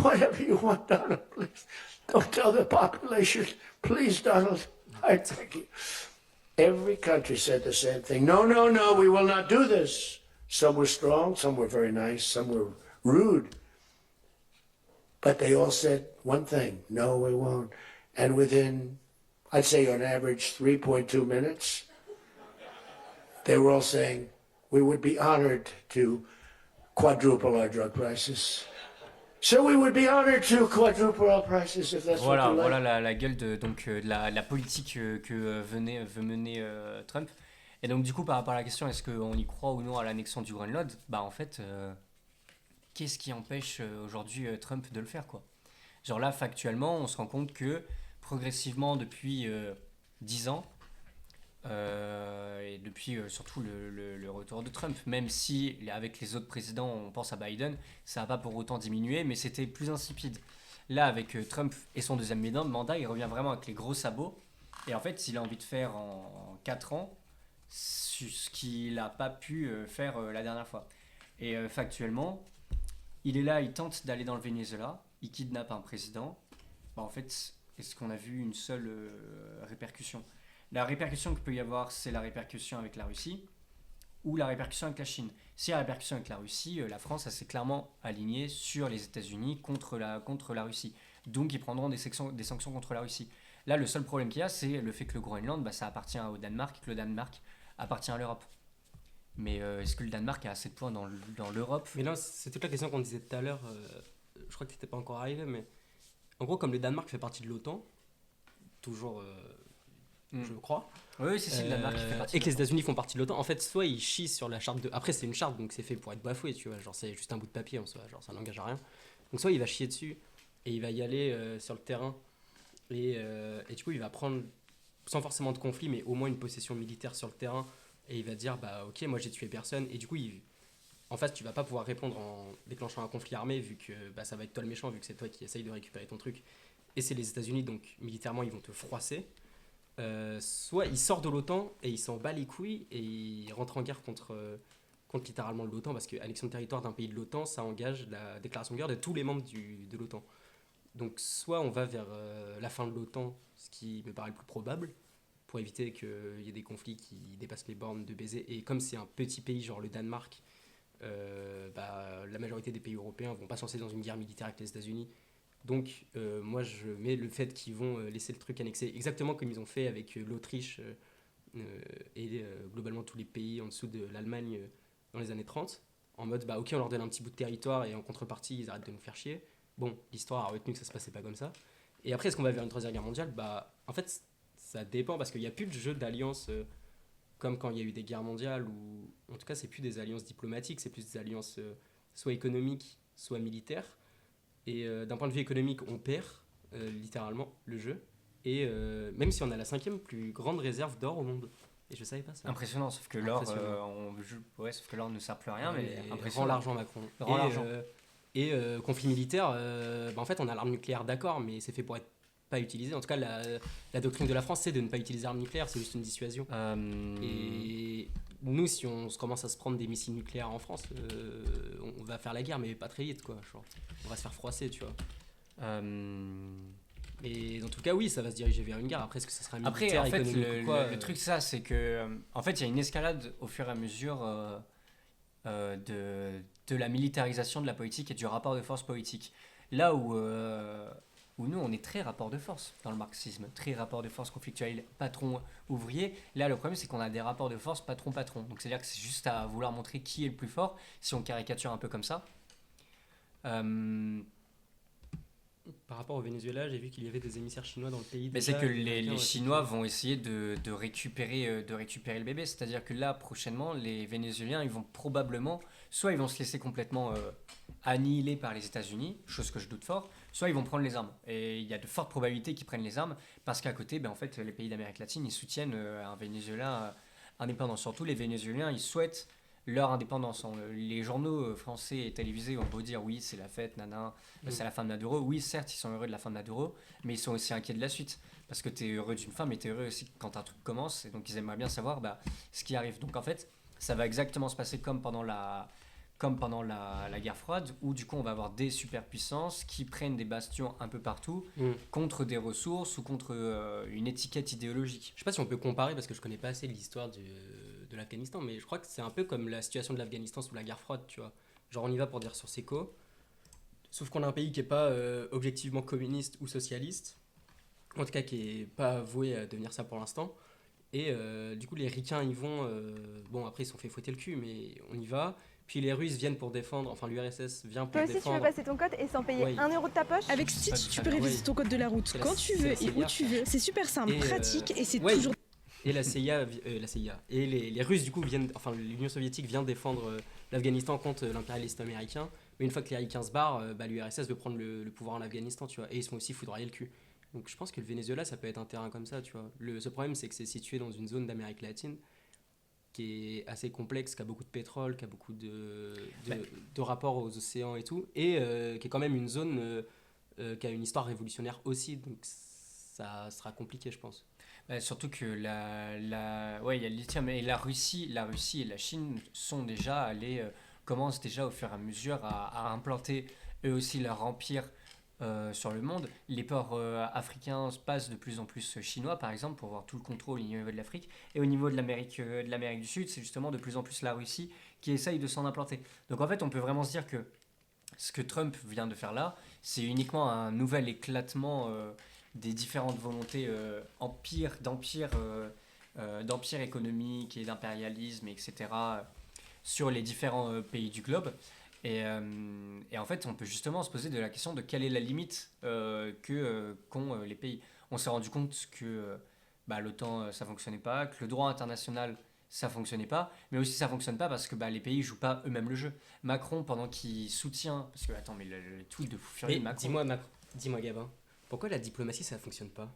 Whatever you want, Donald, please. Don't tell the population. Please, Donald. I thank you. Every country said the same thing. No, no, no, we will not do this. Some were strong, some were very nice, some were rude. But they all said one thing, no, we won't. And within, I'd say on average, 3.2 minutes, they were all saying, we would be honored to quadruple our drug prices. So we would be honored to quadruple our prices if that's voilà, what you like. voilà la gueule de la politique que veut mener Trump. Et donc du coup, par rapport à la question, est-ce qu'on y croit ou non à l'annexion du Groenland, en fait, qu'est-ce qui empêche aujourd'hui Trump de le faire, quoi? Genre là, factuellement, on se rend compte que progressivement, depuis 10 ans, et depuis surtout le retour de Trump, même si avec les autres présidents, on pense à Biden, ça n'a pas pour autant diminué, mais c'était plus insipide. Là, avec Trump et son deuxième mandat, il revient vraiment avec les gros sabots, et en fait, il a envie de faire en 4 ans ce qu'il n'a pas pu faire la dernière fois. Et factuellement, il est là, il tente d'aller dans le Venezuela, il kidnappe un président. En fait, est-ce qu'on a vu une seule répercussion? La répercussion qu'il peut y avoir, c'est la répercussion avec la Russie ou la répercussion avec la Chine. Si la répercussion avec la Russie, la France s'est clairement alignée sur les États-Unis contre la Russie. Donc ils prendront des sanctions contre la Russie. Là, le seul problème qu'il y a, c'est le fait que le Groenland, ça appartient au Danemark, et que le Danemark appartient à l'Europe. Mais est-ce que le Danemark a assez de points dans l'Europe? Mais là, c'est toute la question qu'on disait tout à l'heure. Je crois que t'étais pas encore arrivé, mais en gros, comme le Danemark fait partie de l'OTAN, toujours, je crois. Oui, c'est le Danemark qui fait partie. Et que les États-Unis font partie de l'OTAN. En fait, soit ils chient sur la charte de. Après, c'est une charte, donc c'est fait pour être bafoué, tu vois. Genre, c'est juste un bout de papier en soi, genre ça n'engage à rien. Donc, soit il va chier dessus et il va y aller sur le terrain. Et du coup, il va prendre, sans forcément de conflit, mais au moins une possession militaire sur le terrain. Et il va dire, ok, moi j'ai tué personne. Et du coup, en face, tu vas pas pouvoir répondre en déclenchant un conflit armé, vu que ça va être toi le méchant, vu que c'est toi qui essaye de récupérer ton truc. Et c'est les États-Unis, donc militairement, ils vont te froisser. Soit il sort de l'OTAN et il s'en bat les couilles et il rentre en guerre contre littéralement l'OTAN, parce que annexion de territoire d'un pays de l'OTAN, ça engage la déclaration de guerre de tous les membres de l'OTAN. Donc soit on va vers la fin de l'OTAN, ce qui me paraît le plus probable, pour éviter qu'il y ait des conflits qui dépassent les bornes de baiser. Et comme c'est un petit pays, genre le Danemark, la majorité des pays européens vont pas se lancer dans une guerre militaire avec les États-Unis. Donc moi je mets le fait qu'ils vont laisser le truc annexé exactement comme ils ont fait avec l'Autriche et globalement tous les pays en dessous de l'Allemagne dans les années 30, en mode ok, on leur donne un petit bout de territoire et en contrepartie ils arrêtent de nous faire chier. Bon, l'histoire a retenu que ça se passait pas comme ça. Et après, est-ce qu'on va vers une troisième guerre mondiale? En fait, ça dépend, parce qu'il n'y a plus de jeu d'alliance comme quand il y a eu des guerres mondiales, ou en tout cas c'est plus des alliances diplomatiques, c'est plus des alliances soit économiques, soit militaires. Et d'un point de vue économique, on perd littéralement le jeu. Et même si on a la 5e plus grande réserve d'or au monde. Et je savais pas ça. Impressionnant, sauf que l'or, sauf que l'or ne sert plus à rien, mais impressionnant. Rend l'argent Macron. Rend l'argent. Conflit militaire, en fait on a l'arme nucléaire, d'accord, mais c'est fait pour être pas utilisé. En tout cas, la doctrine de la France, c'est de ne pas utiliser l'arme nucléaire, c'est juste une dissuasion. Et nous, si on commence à se prendre des missiles nucléaires en France, on va faire la guerre, mais pas très vite, quoi. Genre, on va se faire froisser, tu vois. Et en tout cas, oui, ça va se diriger vers une guerre. Après, est-ce que ça sera militaire, après, en fait, économique ou quoi, le truc, c'est que, en fait, il y a une escalade au fur et à mesure de la militarisation de la politique et du rapport de force politique. Là où nous, on est très rapport de force dans le marxisme, très rapport de force conflictuel patron-ouvrier. Là, le problème, c'est qu'on a des rapports de force patron-patron. Donc, c'est-à-dire que c'est juste à vouloir montrer qui est le plus fort, si on caricature un peu comme ça. Par rapport au Venezuela, j'ai vu qu'il y avait des émissaires chinois dans le pays. Mais c'est que les Chinois vont essayer de récupérer le bébé. C'est-à-dire que là, prochainement, les Vénézuéliens, ils vont probablement, soit ils vont se laisser complètement annihiler par les États-Unis, chose que je doute fort, soit ils vont prendre les armes. Et il y a de fortes probabilités qu'ils prennent les armes, parce qu'à côté, en fait, les pays d'Amérique latine, ils soutiennent un Venezuela indépendant. Surtout les Vénézuéliens, ils souhaitent leur indépendance. Les journaux français et télévisés ont beau dire oui, c'est la fête, c'est la fin de Maduro. Oui, certes, ils sont heureux de la fin de Maduro, mais ils sont aussi inquiets de la suite. Parce que tu es heureux d'une fin, mais tu es heureux aussi quand un truc commence. Et donc, ils aimeraient bien savoir ce qui arrive. Donc, en fait, ça va exactement se passer comme pendant la guerre froide, où du coup, on va avoir des superpuissances qui prennent des bastions un peu partout contre des ressources ou contre une étiquette idéologique. Je sais pas si on peut comparer, parce que je connais pas assez l'histoire de l'Afghanistan, mais je crois que c'est un peu comme la situation de l'Afghanistan sous la guerre froide, tu vois. Genre on y va pour dire sur ses co, sauf qu'on a un pays qui est pas objectivement communiste ou socialiste, en tout cas qui est pas voué à devenir ça pour l'instant. Et du coup les ricains y vont, après ils se sont fait fouetter le cul, mais on y va. Puis les Russes viennent pour défendre, enfin l'URSS vient pour défendre. Toi aussi tu veux passer ton code et sans payer 1 euro de ta poche? Avec Stitch, tu peux réviser ton code de la route quand tu veux et où tu veux. C'est super simple, pratique et c'est toujours... Et la CIA et les Russes du coup viennent, enfin l'Union soviétique vient défendre l'Afghanistan contre l'impérialisme américain. Mais une fois que les Américains se barrent, l'URSS veut prendre le pouvoir en Afghanistan, tu vois. Et ils se font aussi foudroyer le cul. Donc je pense que le Venezuela, ça peut être un terrain comme ça, tu vois. Ce problème, c'est que c'est situé dans une zone d'Amérique latine qui est assez complexe, qui a beaucoup de pétrole, qui a beaucoup de rapports aux océans et tout, et qui est quand même une zone qui a une histoire révolutionnaire aussi. Donc ça sera compliqué, je pense. Surtout que il y a le lithium, et la Russie et la Chine commencent déjà au fur et à mesure à implanter eux aussi leur empire sur le monde. Les ports africains passent de plus en plus chinois, par exemple, pour avoir tout le contrôle au niveau de l'Afrique. Et au niveau de l'Amérique du Sud, c'est justement de plus en plus la Russie qui essaye de s'en implanter. Donc en fait, on peut vraiment se dire que ce que Trump vient de faire là, c'est uniquement un nouvel éclatement des différentes volontés d'empire économique et d'impérialisme, etc., sur les différents pays du globe. Et en fait, on peut justement se poser de la question de quelle est la limite qu'ont les pays. On s'est rendu compte que l'OTAN, ça ne fonctionnait pas, que le droit international, ça ne fonctionnait pas, mais aussi ça ne fonctionne pas parce que les pays ne jouent pas eux-mêmes le jeu. Macron, pendant qu'il soutient... Parce que, attends, mais le tweet de fou furieux de Macron... Dis-moi Gabin, pourquoi la diplomatie, ça ne fonctionne pas ?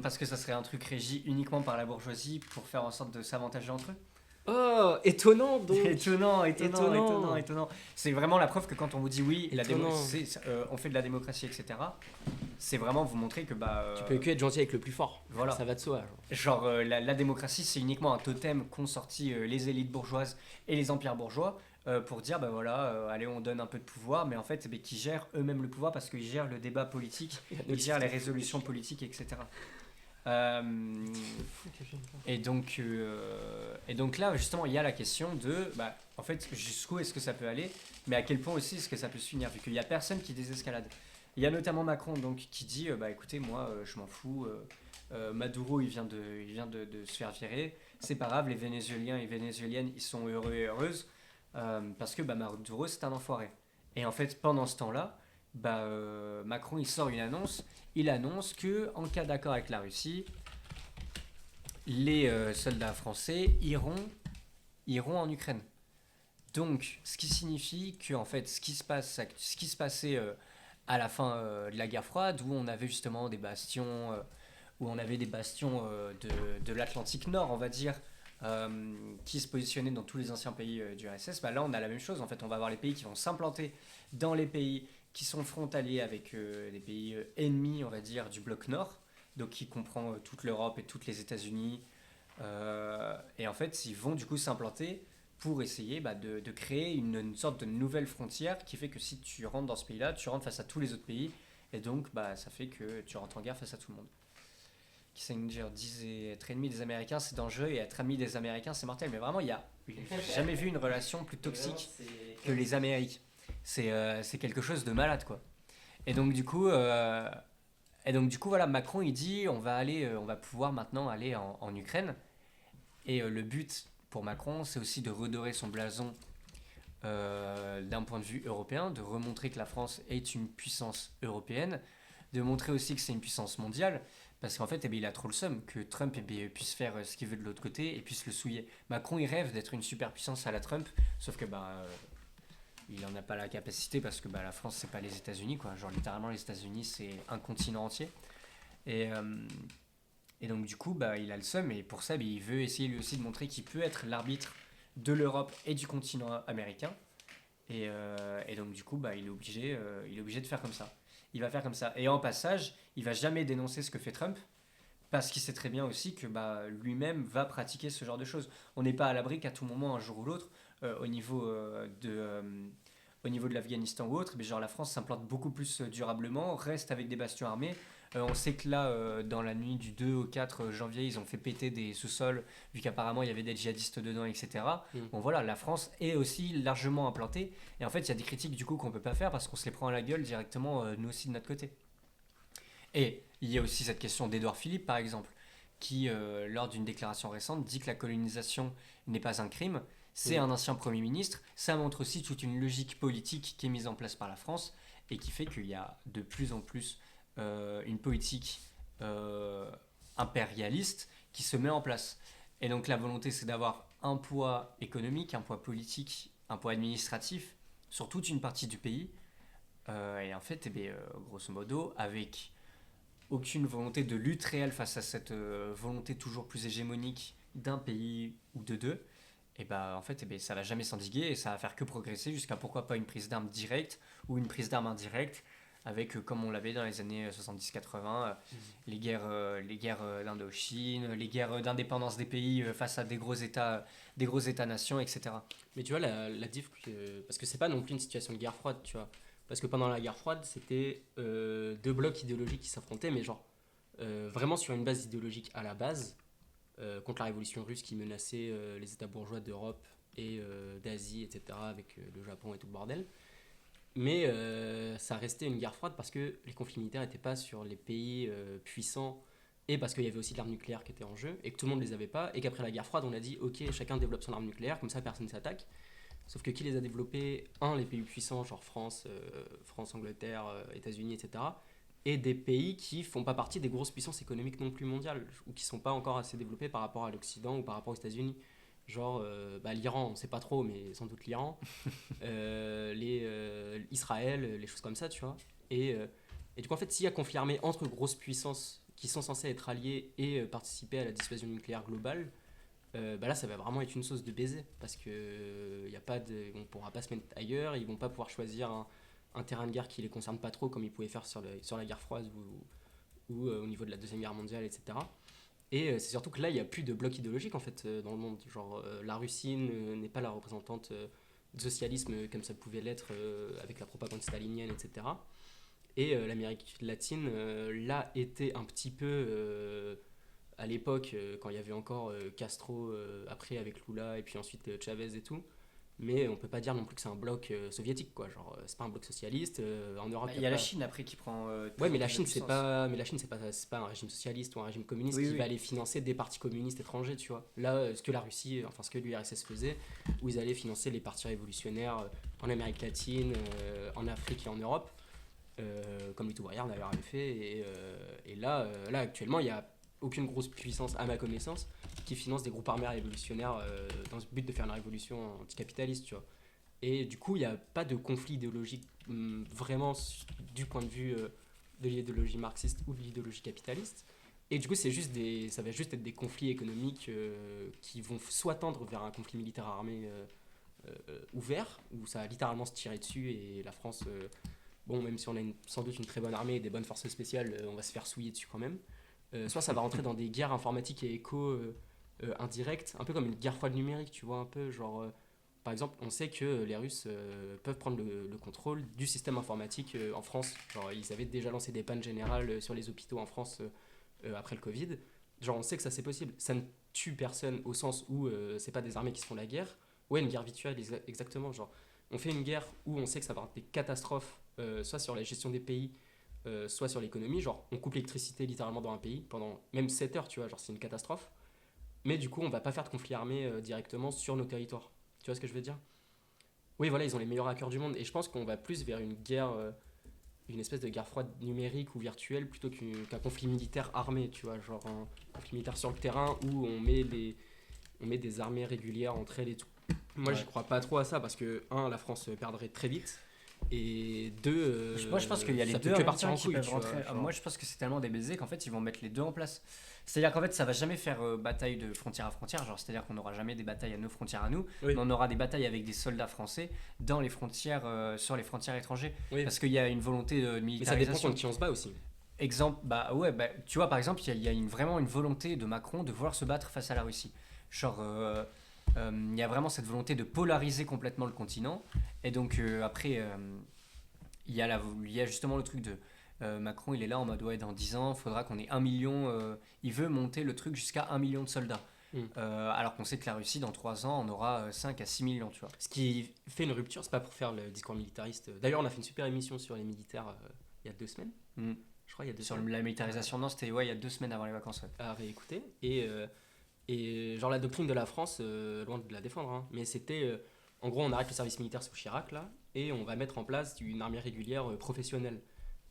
Parce que ça serait un truc régi uniquement par la bourgeoisie pour faire en sorte de s'avantager entre eux. Oh, étonnant donc. Étonnant. C'est vraiment la preuve que quand on vous dit oui, on fait de la démocratie, etc. C'est vraiment vous montrer que tu peux que être gentil avec le plus fort. Voilà. Ça va de soi. Genre la démocratie, c'est uniquement un totem qu'ont sorti les élites bourgeoises et les empires bourgeois pour dire allez, on donne un peu de pouvoir, mais en fait, qui gèrent eux-mêmes le pouvoir parce qu'ils gèrent le débat politique, ils gèrent les résolutions politiques, etc. Et donc là, justement, il y a la question de, en fait, jusqu'où est-ce que ça peut aller, mais à quel point aussi est-ce que ça peut se finir, vu qu'il n'y a personne qui désescalade. Il y a notamment Macron donc, qui dit, écoutez, moi, je m'en fous, Maduro, il vient de se faire virer, c'est pas grave, les Vénézuéliens et Vénézuéliennes, ils sont heureux et heureuses, parce que Maduro, c'est un enfoiré. Et en fait, pendant ce temps-là, Macron, il sort une annonce. Il annonce que, en cas d'accord avec la Russie, les soldats français iront en Ukraine. Donc, ce qui signifie que, en fait, ce qui se passait à la fin de la guerre froide, où on avait justement des bastions, de l'Atlantique Nord, on va dire, qui se positionnaient dans tous les anciens pays du RSS, là, on a la même chose. En fait, on va avoir les pays qui vont s'implanter dans les pays qui sont frontaliers avec des pays ennemis, on va dire, du bloc nord, donc qui comprend toute l'Europe et toutes les États-Unis. Et en fait, ils vont du coup s'implanter pour essayer de créer une sorte de nouvelle frontière qui fait que si tu rentres dans ce pays-là, tu rentres face à tous les autres pays, et donc ça fait que tu rentres en guerre face à tout le monde. Kissinger disait être ennemi des Américains, c'est dangereux, et être ami des Américains, c'est mortel. Mais vraiment, j'ai jamais vu une relation plus toxique que les Amériques. C'est quelque chose de malade, quoi. Et donc du coup voilà, Macron il dit on va pouvoir maintenant aller en Ukraine, et le but pour Macron c'est aussi de redorer son blason d'un point de vue européen, de remontrer que la France est une puissance européenne, de montrer aussi que c'est une puissance mondiale, parce qu'en fait il a trop le seum que Trump puisse faire ce qu'il veut de l'autre côté et puisse le souiller. Macron il rêve d'être une superpuissance à la Trump, sauf que il n'en a pas la capacité, parce que la France c'est pas les États-Unis, quoi. Genre littéralement les États-Unis c'est un continent entier, et donc du coup il a le seum, et pour ça il veut essayer lui aussi de montrer qu'il peut être l'arbitre de l'Europe et du continent américain, et donc du coup il est obligé de faire comme ça. Il va faire comme ça, et en passage il va jamais dénoncer ce que fait Trump, parce qu'il sait très bien aussi que lui-même va pratiquer ce genre de choses. On n'est pas à l'abri qu'à tout moment, un jour ou l'autre, au niveau de l'Afghanistan ou autre, mais genre la France s'implante beaucoup plus durablement, reste avec des bastions armés. On sait que là, dans la nuit du 2 au 4 janvier, ils ont fait péter des sous-sols, vu qu'apparemment il y avait des djihadistes dedans, etc. Bon voilà, la France est aussi largement implantée, et en fait il y a des critiques du coup qu'on peut pas faire, parce qu'on se les prend à la gueule directement, nous aussi de notre côté. Et il y a aussi cette question d'Édouard Philippe, par exemple, qui, lors d'une déclaration récente, dit que la colonisation n'est pas un crime. C'est un ancien Premier ministre. Ça montre aussi toute une logique politique qui est mise en place par la France, et qui fait qu'il y a de plus en plus une politique impérialiste qui se met en place. Et donc la volonté, c'est d'avoir un poids économique, un poids politique, un poids administratif sur toute une partie du pays. Et en fait, grosso modo, avec aucune volonté de lutte réelle face à cette volonté toujours plus hégémonique d'un pays ou de deux, et en fait ça va jamais s'endiguer, et ça va faire que progresser jusqu'à pourquoi pas une prise d'armes directe ou une prise d'armes indirecte, avec comme on l'avait dans les années 70-80, les guerres d'Indochine, les guerres d'indépendance des pays face à des gros états-nations, etc. Mais tu vois la diff, parce que c'est pas non plus une situation de guerre froide, tu vois. Parce que pendant la guerre froide, c'était deux blocs idéologiques qui s'affrontaient, mais genre vraiment sur une base idéologique à la base, contre la révolution russe qui menaçait les États bourgeois d'Europe et d'Asie, etc., avec le Japon et tout le bordel. Mais ça restait une guerre froide parce que les conflits militaires n'étaient pas sur les pays puissants, et parce qu'il y avait aussi de l'arme nucléaire qui était en jeu, et que tout le monde ne les avait pas, et qu'après la guerre froide, on a dit « Ok, chacun développe son arme nucléaire, comme ça personne ne s'attaque ». Sauf que qui les a développés? Les pays puissants, genre France, Angleterre, États-Unis, etc. Et des pays qui font pas partie des grosses puissances économiques non plus mondiales, ou qui sont pas encore assez développés par rapport à l'Occident ou par rapport aux États-Unis. Genre l'Iran, on sait pas trop, mais sans doute l'Iran. Israël, les choses comme ça, tu vois. Et du coup, en fait, s'il y a conflit armé entre grosses puissances qui sont censées être alliées et participer à la dissuasion nucléaire globale, là ça va vraiment être une sauce de baiser parce que on pourra pas se mettre ailleurs, ils vont pas pouvoir choisir un terrain de guerre qui les concerne pas trop comme ils pouvaient faire sur la guerre froide ou au niveau de la Deuxième Guerre mondiale, etc. Et c'est surtout que là il y a plus de bloc idéologique en fait dans le monde, genre la Russie n'est pas la représentante du socialisme comme ça pouvait l'être avec la propagande stalinienne, etc. Et l'Amérique latine là était un petit peu à l'époque quand il y avait encore Castro après avec Lula et puis ensuite Chavez et tout, mais on peut pas dire non plus que c'est un bloc soviétique quoi, genre c'est pas un bloc socialiste en Europe. Il y a la Chine après qui prend ouais, mais la Chine c'est pas un régime socialiste ou un régime communiste qui va aller financer des partis communistes étrangers, tu vois. Là ce que la Russie, enfin ce que l'URSS faisait, où ils allaient financer les partis révolutionnaires en Amérique latine, en Afrique et en Europe, comme les Toubrières d'ailleurs avait fait, et là actuellement il y a aucune grosse puissance à ma connaissance qui finance des groupes armés révolutionnaires dans le but de faire une révolution anticapitaliste, tu vois. Et du coup il n'y a pas de conflit idéologique vraiment du point de vue de l'idéologie marxiste ou de l'idéologie capitaliste, et du coup ça va juste être des conflits économiques qui vont soit tendre vers un conflit militaire armé ouvert où ça va littéralement se tirer dessus, et la France bon, même si on a sans doute une très bonne armée et des bonnes forces spéciales, on va se faire souiller dessus quand même. Soit ça va rentrer dans des guerres informatiques et indirectes, un peu comme une guerre froide numérique, tu vois, un peu genre... par exemple, on sait que les Russes peuvent prendre le contrôle du système informatique en France. Genre, ils avaient déjà lancé des pannes générales sur les hôpitaux en France après le Covid. Genre, on sait que ça c'est possible. Ça ne tue personne au sens où c'est pas des armées qui se font la guerre. Ouais, une guerre virtuelle, exactement. Genre, on fait une guerre où on sait que ça va avoir des catastrophes, soit sur la gestion des pays, soit sur l'économie. Genre, on coupe l'électricité littéralement dans un pays pendant même 7 heures, tu vois, genre c'est une catastrophe. Mais du coup, on va pas faire de conflit armé directement sur nos territoires. Tu vois ce que je veux dire ? Oui, voilà, ils ont les meilleurs hackers du monde. Et je pense qu'on va plus vers une guerre, une espèce de guerre froide numérique ou virtuelle plutôt qu'un conflit militaire armé, tu vois. Genre un conflit militaire sur le terrain où on met des armées régulières entre elles et tout. Moi, j'y crois pas trop à ça parce que, la France perdrait très vite. Et deux, moi je pense qu'il y a les deux que partir en qui couille, peuvent rentrer. Moi je pense que c'est tellement des baisers qu'en fait ils vont mettre les deux en place. C'est-à-dire qu'en fait ça va jamais faire bataille de frontière à frontière, genre c'est-à-dire qu'on n'aura jamais des batailles à nos frontières à nous, mais on aura des batailles avec des soldats français dans les frontières, sur les frontières étrangères, parce qu'il y a une volonté de militarisation. Mais ça dépend contre qui on se bat aussi. Exemple, tu vois par exemple il y a vraiment une volonté de Macron de vouloir se battre face à la Russie. Genre il y a vraiment cette volonté de polariser complètement le continent, et donc après il y a justement le truc de Macron, il est là en mode ouais, dans 10 ans il faudra qu'on ait 1 million, il veut monter le truc jusqu'à 1 million de soldats, alors qu'on sait que la Russie dans 3 ans on aura 5 à 6 millions, tu vois. Ce qui fait une rupture, c'est pas pour faire le discours militariste. D'ailleurs on a fait une super émission sur les militaires il y a 2 semaines, je crois il y a 2 semaines. Sur la militarisation, non c'était il y a 2 semaines avant les vacances, à réécouter. Et genre la doctrine de la France, loin de la défendre, hein, mais c'était en gros on arrête le service militaire sous Chirac là, et on va mettre en place une armée régulière professionnelle,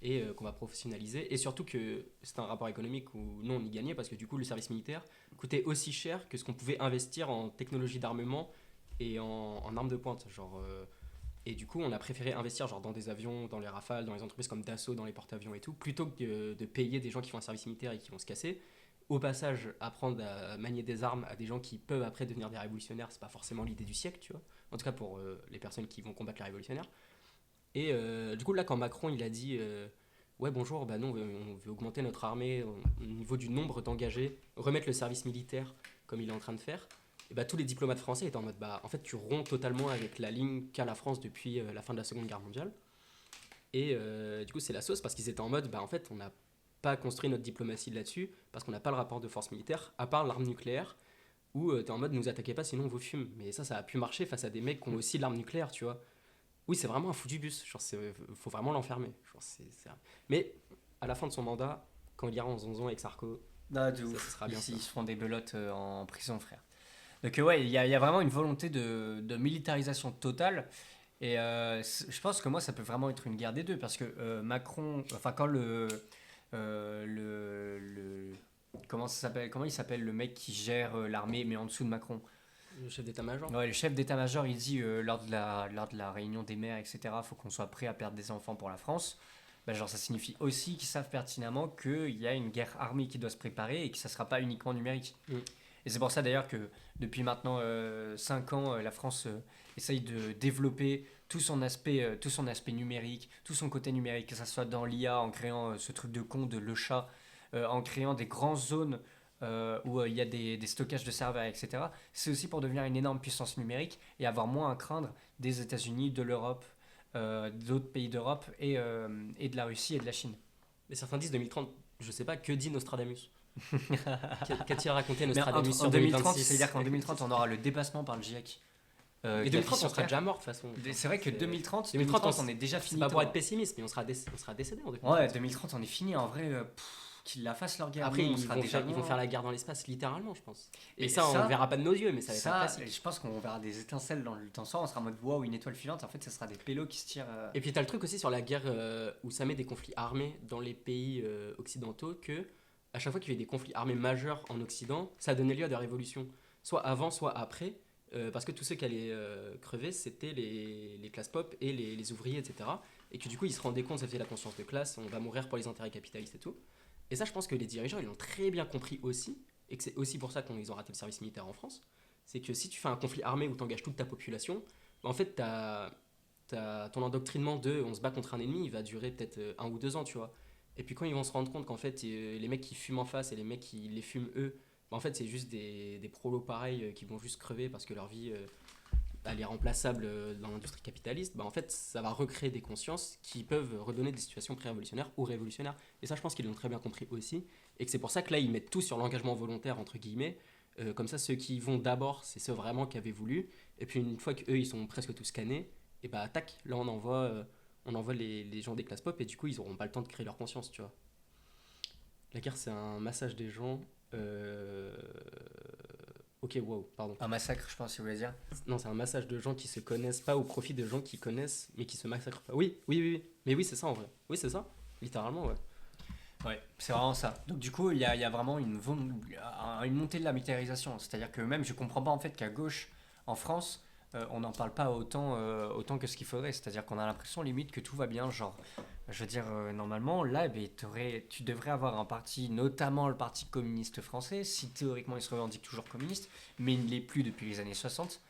et qu'on va professionnaliser, et surtout que c'était un rapport économique où nous on y gagnait parce que du coup le service militaire coûtait aussi cher que ce qu'on pouvait investir en technologie d'armement et en armes de pointe, genre et du coup on a préféré investir genre dans des avions, dans les Rafales, dans les entreprises comme Dassault, dans les porte-avions et tout, plutôt que de payer des gens qui font un service militaire et qui vont se casser. Au passage, apprendre à manier des armes à des gens qui peuvent après devenir des révolutionnaires, c'est pas forcément l'idée du siècle, tu vois. En tout cas pour les personnes qui vont combattre les révolutionnaires. Et du coup là quand Macron il a dit ouais bonjour, bah non, on veut augmenter notre armée au niveau du nombre d'engagés, remettre le service militaire comme il est en train de faire, et bah tous les diplomates français étaient en mode bah en fait tu romps totalement avec la ligne qu'a la France depuis la fin de la Seconde Guerre mondiale. Et du coup c'est la sauce parce qu'ils étaient en mode bah en fait on a pas construit notre diplomatie là-dessus parce qu'on n'a pas le rapport de force militaire à part l'arme nucléaire où t'es en mode nous attaquez pas sinon on vous fume, mais ça a pu marcher face à des mecs qui ont aussi l'arme nucléaire, tu vois. Oui, c'est vraiment un fou du bus, genre faut vraiment l'enfermer, genre, mais à la fin de son mandat quand il ira en zonzon avec Sarko, ça sera bien. Ils se font des belotes en prison, frère. Donc ouais, il y a vraiment une volonté de militarisation totale. Et je pense que moi ça peut vraiment être une guerre des deux, parce que Macron, enfin quand comment il s'appelle le mec qui gère l'armée mais en dessous de Macron, le chef d'état-major. Ouais, le chef d'état-major, il dit lors de la réunion des maires, etc., faut qu'on soit prêt à perdre des enfants pour la France. Bah, genre ça signifie aussi qu'ils savent pertinemment qu'il y a une guerre armée qui doit se préparer et que ça sera pas uniquement numérique. Et c'est pour ça d'ailleurs que depuis maintenant 5 ans, la France essaye de développer tout son aspect numérique, tout son côté numérique, que ce soit dans l'IA, en créant ce truc de con de Le Chat, en créant des grandes zones où il y a des stockages de serveurs, etc. C'est aussi pour devenir une énorme puissance numérique et avoir moins à craindre des États-Unis, de l'Europe, d'autres pays d'Europe et de la Russie et de la Chine. Mais certains disent 2030, je sais pas, que dit Nostradamus? Qu'a-t-il raconté Nostradamus En sur 2030, 2026? c'est-à-dire qu'en 2030, on aura le dépassement par le GIEC. Et 2030, on sera déjà mort de toute façon. C'est vrai que 2030, on est déjà fini. C'est pas pour être pessimiste, mais on sera décédé en 2030. Ouais, 2030, on est fini. En vrai, qu'ils la fassent leur guerre. Après, nous, ils vont faire la guerre dans l'espace, littéralement, je pense. Et ça, on le verra pas de nos yeux, mais ça va être classique. Je pense qu'on verra des étincelles dans le temps. On sera en mode waouh, une étoile filante. En fait, ce sera des pélos qui se tirent. Et puis, t'as le truc aussi sur la guerre où ça met des conflits armés dans les pays occidentaux que. À chaque fois qu'il y a eu des conflits armés majeurs en Occident, ça a donné lieu à des révolutions, soit avant, soit après, parce que tous ceux qui allaient crever, c'était les classes pop et les ouvriers, etc. Et que du coup, ils se rendaient compte, ça faisait la conscience de classe, on va mourir pour les intérêts capitalistes et tout. Et ça, je pense que les dirigeants, ils l'ont très bien compris aussi, et que c'est aussi pour ça qu'ils ont raté le service militaire en France. C'est que si tu fais un conflit armé où tu engages toute ta population, en fait, ton endoctrinement de on se bat contre un ennemi, il va durer peut-être 1 ou 2 ans, tu vois. Et puis quand ils vont se rendre compte qu'en fait, les mecs qui fument en face et les mecs qui les fument eux, en fait, c'est juste des prolos pareils qui vont juste crever parce que leur vie elle est remplaçable dans l'industrie capitaliste. En fait, ça va recréer des consciences qui peuvent redonner des situations pré-révolutionnaires ou révolutionnaires. Et ça, je pense qu'ils l'ont très bien compris aussi. Et que c'est pour ça que là, ils mettent tout sur l'engagement volontaire, entre guillemets. Comme ça, ceux qui vont d'abord, c'est ceux vraiment qui avaient voulu. Et puis une fois qu'eux, ils sont presque tous scannés, et bah tac, là on envoie les gens des classes pop et du coup ils n'auront pas le temps de créer leur conscience, tu vois. La guerre, c'est un massage des gens. Ok, wow, pardon. Un massacre, je pense, si vous voulez dire. Non, c'est un massage de gens qui se connaissent pas au profit de gens qui connaissent mais qui se massacrent pas. Oui. Mais oui, c'est ça en vrai. Oui, c'est ça. Littéralement, ouais. Ouais, c'est vraiment ça. Donc du coup, il y a vraiment une montée de la militarisation. C'est-à-dire que même, je comprends pas en fait qu'à gauche, en France, on n'en parle pas autant que ce qu'il faudrait. C'est-à-dire qu'on a l'impression limite que tout va bien. Genre, je veux dire, normalement, là, tu devrais avoir un parti, notamment le Parti communiste français, si théoriquement il se revendique toujours communiste, mais il ne l'est plus depuis les années 60,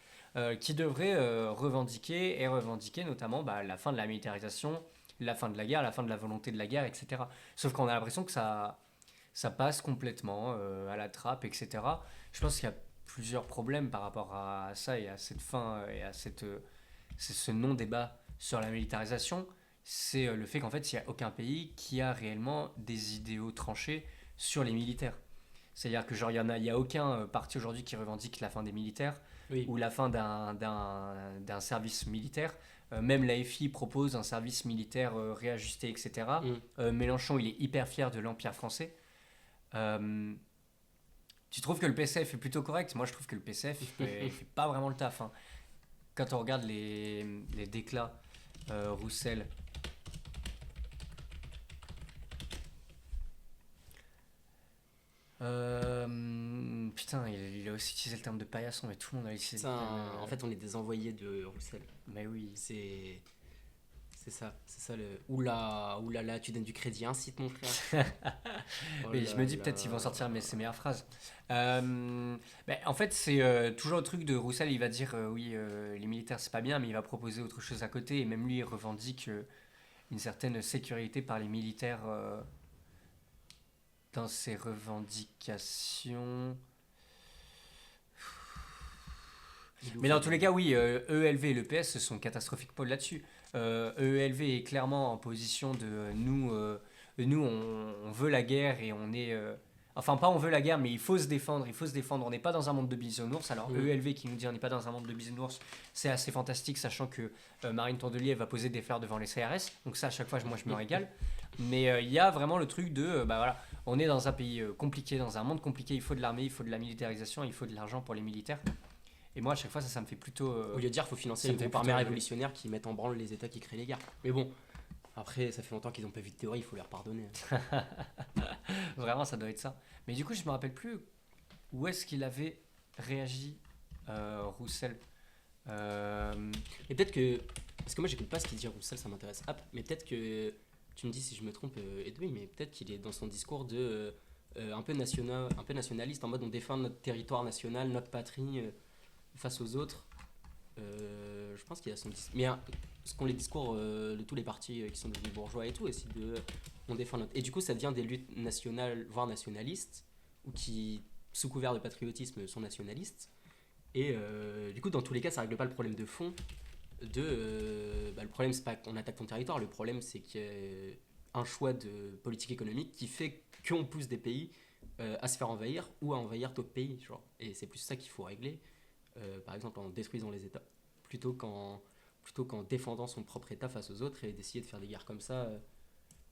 qui devrait revendiquer notamment la fin de la militarisation, la fin de la guerre, la fin de la volonté de la guerre, etc. Sauf qu'on a l'impression que ça passe complètement à la trappe, etc. Je pense qu'il y a plusieurs problèmes par rapport à ça et à cette fin et à ce non-débat sur la militarisation. C'est le fait qu'en fait, il n'y a aucun pays qui a réellement des idéaux tranchés sur les militaires. C'est-à-dire que genre, il y a aucun parti aujourd'hui qui revendique la fin des militaires ou la fin d'un service militaire. Même l'AFI propose un service militaire réajusté, etc. Mélenchon, il est hyper fier de l'Empire français. Tu trouves que le PCF est plutôt correct? Moi, je trouve que le PCF, il fait pas vraiment le taf. Hein. Quand on regarde les déclats, Roussel... putain, il a aussi utilisé le terme de paillasson, mais tout le monde a utilisé le terme... En fait, on est des envoyés de Roussel. Mais oui. C'est ça le... Oulala, tu donnes du crédit, incite mon frère. Mais je me dis peut-être qu'ils vont sortir ses meilleures phrases. En fait, c'est toujours le truc de Roussel, il va dire oui, les militaires c'est pas bien, mais il va proposer autre chose à côté, et même lui il revendique une certaine sécurité par les militaires dans ses revendications. Mais dans tous les cas, oui, EELV et l'EPS sont catastrophiques là-dessus. EELV est clairement en position de nous, on veut la guerre et on est... Enfin, pas on veut la guerre, mais il faut se défendre. On n'est pas dans un monde de bisounours. Alors, EELV qui nous dit on n'est pas dans un monde de bisounours, c'est assez fantastique, sachant que Marine Tondelier va poser des fleurs devant les CRS. Donc ça, à chaque fois, moi, je me régale. Mais il y a vraiment le truc de... voilà, on est dans un pays compliqué, dans un monde compliqué, il faut de l'armée, il faut de la militarisation, il faut de l'argent pour les militaires. Et moi, à chaque fois, ça me fait plutôt... Au lieu de dire qu'il faut financer les groupes armés révolutionnaires qui mettent en branle les États qui créent les guerres. Mais bon, après, ça fait longtemps qu'ils n'ont pas vu de théorie, il faut leur pardonner. Vraiment, ça doit être ça. Mais du coup, je me rappelle plus où est-ce qu'il avait réagi, Roussel. Et peut-être que... Parce que moi, j'écoute pas ce qu'il dit Roussel, ça m'intéresse. Mais peut-être que... Tu me dis si je me trompe, Edoui, mais peut-être qu'il est dans son discours de... un peu nationaliste, en mode on défend notre territoire national, notre patrie face aux autres. Je pense qu'il y a son discours. Mais ce qu'ont les discours de tous les partis qui sont devenus bourgeois et tout, aussi on défend notre. Et du coup, ça devient des luttes nationales, voire nationalistes, ou qui, sous couvert de patriotisme, sont nationalistes. Et du coup, dans tous les cas, ça règle pas le problème de fond. Le problème, c'est pas qu'on attaque ton territoire, le problème, c'est qu'il y a un choix de politique économique qui fait qu'on pousse des pays à se faire envahir ou à envahir d'autres pays. Genre. Et c'est plus ça qu'il faut régler. Par exemple en détruisant les États, plutôt qu'en défendant son propre État face aux autres et d'essayer de faire des guerres comme ça.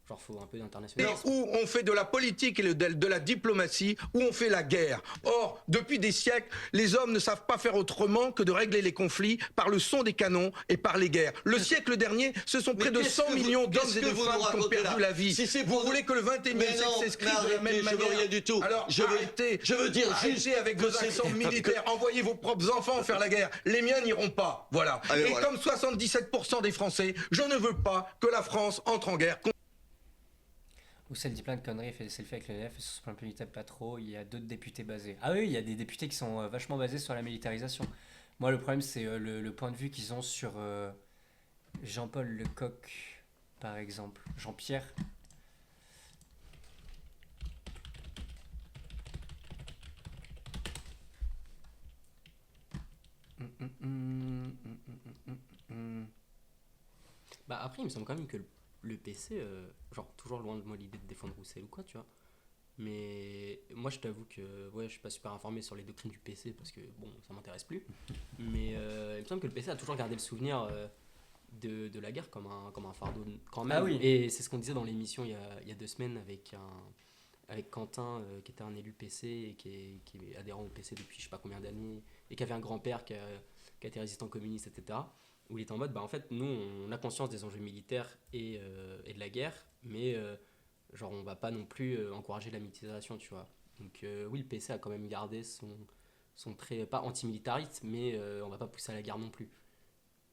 Genre, faut un peu d'international. Où on fait de la politique et de la diplomatie, où on fait la guerre. Or, depuis des siècles, les hommes ne savent pas faire autrement que de régler les conflits par le son des canons et par les guerres. Le siècle dernier, ce sont près de 100 millions d'hommes et de femmes qui ont perdu la vie. Vous voulez que le 21e siècle s'escrive de la même manière? Je veux rien du tout. Alors, je veux dire, juste avec vos accents militaires, envoyez vos propres enfants faire la guerre. Les miens n'iront pas. Voilà. Allez, et voilà. comme 77% des Français, je ne veux pas que la France entre en guerre. Roussel dit plein de conneries, fait des selfies avec le LF, et sur ce plan militaire pas trop, il y a d'autres députés basés. Ah oui, il y a des députés qui sont vachement basés sur la militarisation. Moi, le problème, c'est le point de vue qu'ils ont sur Jean-Paul Lecoq, par exemple. Jean-Pierre. Bah après, il me semble quand même que le PC, genre toujours loin de moi l'idée de défendre Roussel ou quoi, tu vois. Mais moi je t'avoue que je suis pas super informé sur les doctrines du PC parce que bon, ça m'intéresse plus. Mais il me semble que le PC a toujours gardé le souvenir de la guerre comme un fardeau quand même. Ah oui. Et c'est ce qu'on disait dans l'émission il y a 2 semaines avec Quentin qui était un élu PC et qui est adhérent au PC depuis je sais pas combien d'années et qui avait un grand-père qui a été résistant communiste, etc. Où il est en mode, en fait, nous, on a conscience des enjeux militaires et de la guerre, mais genre, on va pas non plus encourager la militarisation, tu vois. Donc, oui, le PC a quand même gardé son trait, pas antimilitariste, mais on va pas pousser à la guerre non plus.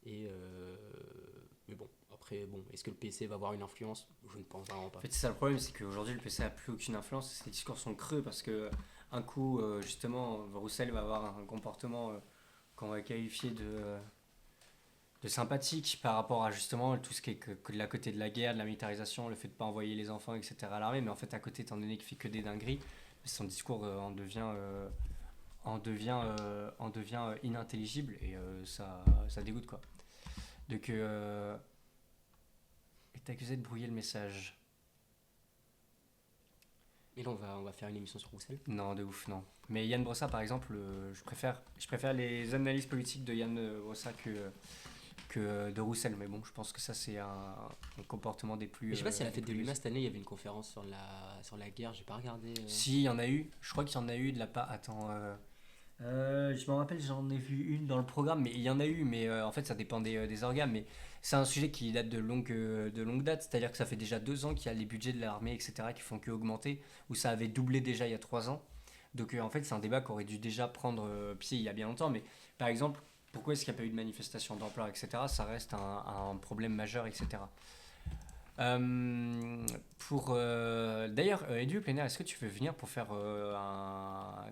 Et, mais bon, après, est-ce que le PC va avoir une influence? Je ne pense vraiment pas. En fait, c'est ça le problème, c'est qu'aujourd'hui, le PC a plus aucune influence, ces discours sont creux parce que, un coup, justement, Roussel va avoir un comportement qu'on va qualifier de sympathique par rapport à justement tout ce qui est que de la côté de la guerre, de la militarisation, le fait de ne pas envoyer les enfants, etc. à l'armée, mais en fait à côté, étant donné qu'il fait que des dingueries, son discours en devient inintelligible et ça dégoûte quoi. Donc, est accusé de brouiller le message. Et là on va faire une émission sur Roussel. Non, de ouf, non. Mais Yann Brossard par exemple, je préfère les analyses politiques de Yann Brossard que de Roussel, mais bon, je pense que ça c'est un comportement des plus. Mais je sais pas si à la fête de l'UMA cette année il y avait une conférence sur la guerre, j'ai pas regardé. Si, il y en a eu, je crois qu'il y en a eu de la part. Attends, je me rappelle, j'en ai vu une dans le programme, mais il y en a eu, mais en fait ça dépend des organes, mais c'est un sujet qui date de longue date, c'est-à-dire que ça fait déjà 2 ans qu'il y a les budgets de l'armée, etc., qui font que augmenter, où ça avait doublé déjà il y a 3 ans. Donc en fait c'est un débat qui aurait dû déjà prendre pied il y a bien longtemps, mais par exemple, pourquoi est-ce qu'il n'y a pas eu de manifestation d'ampleur, etc. Ça reste un problème majeur, etc. D'ailleurs, Edu Plénaire, est-ce que tu veux venir pour faire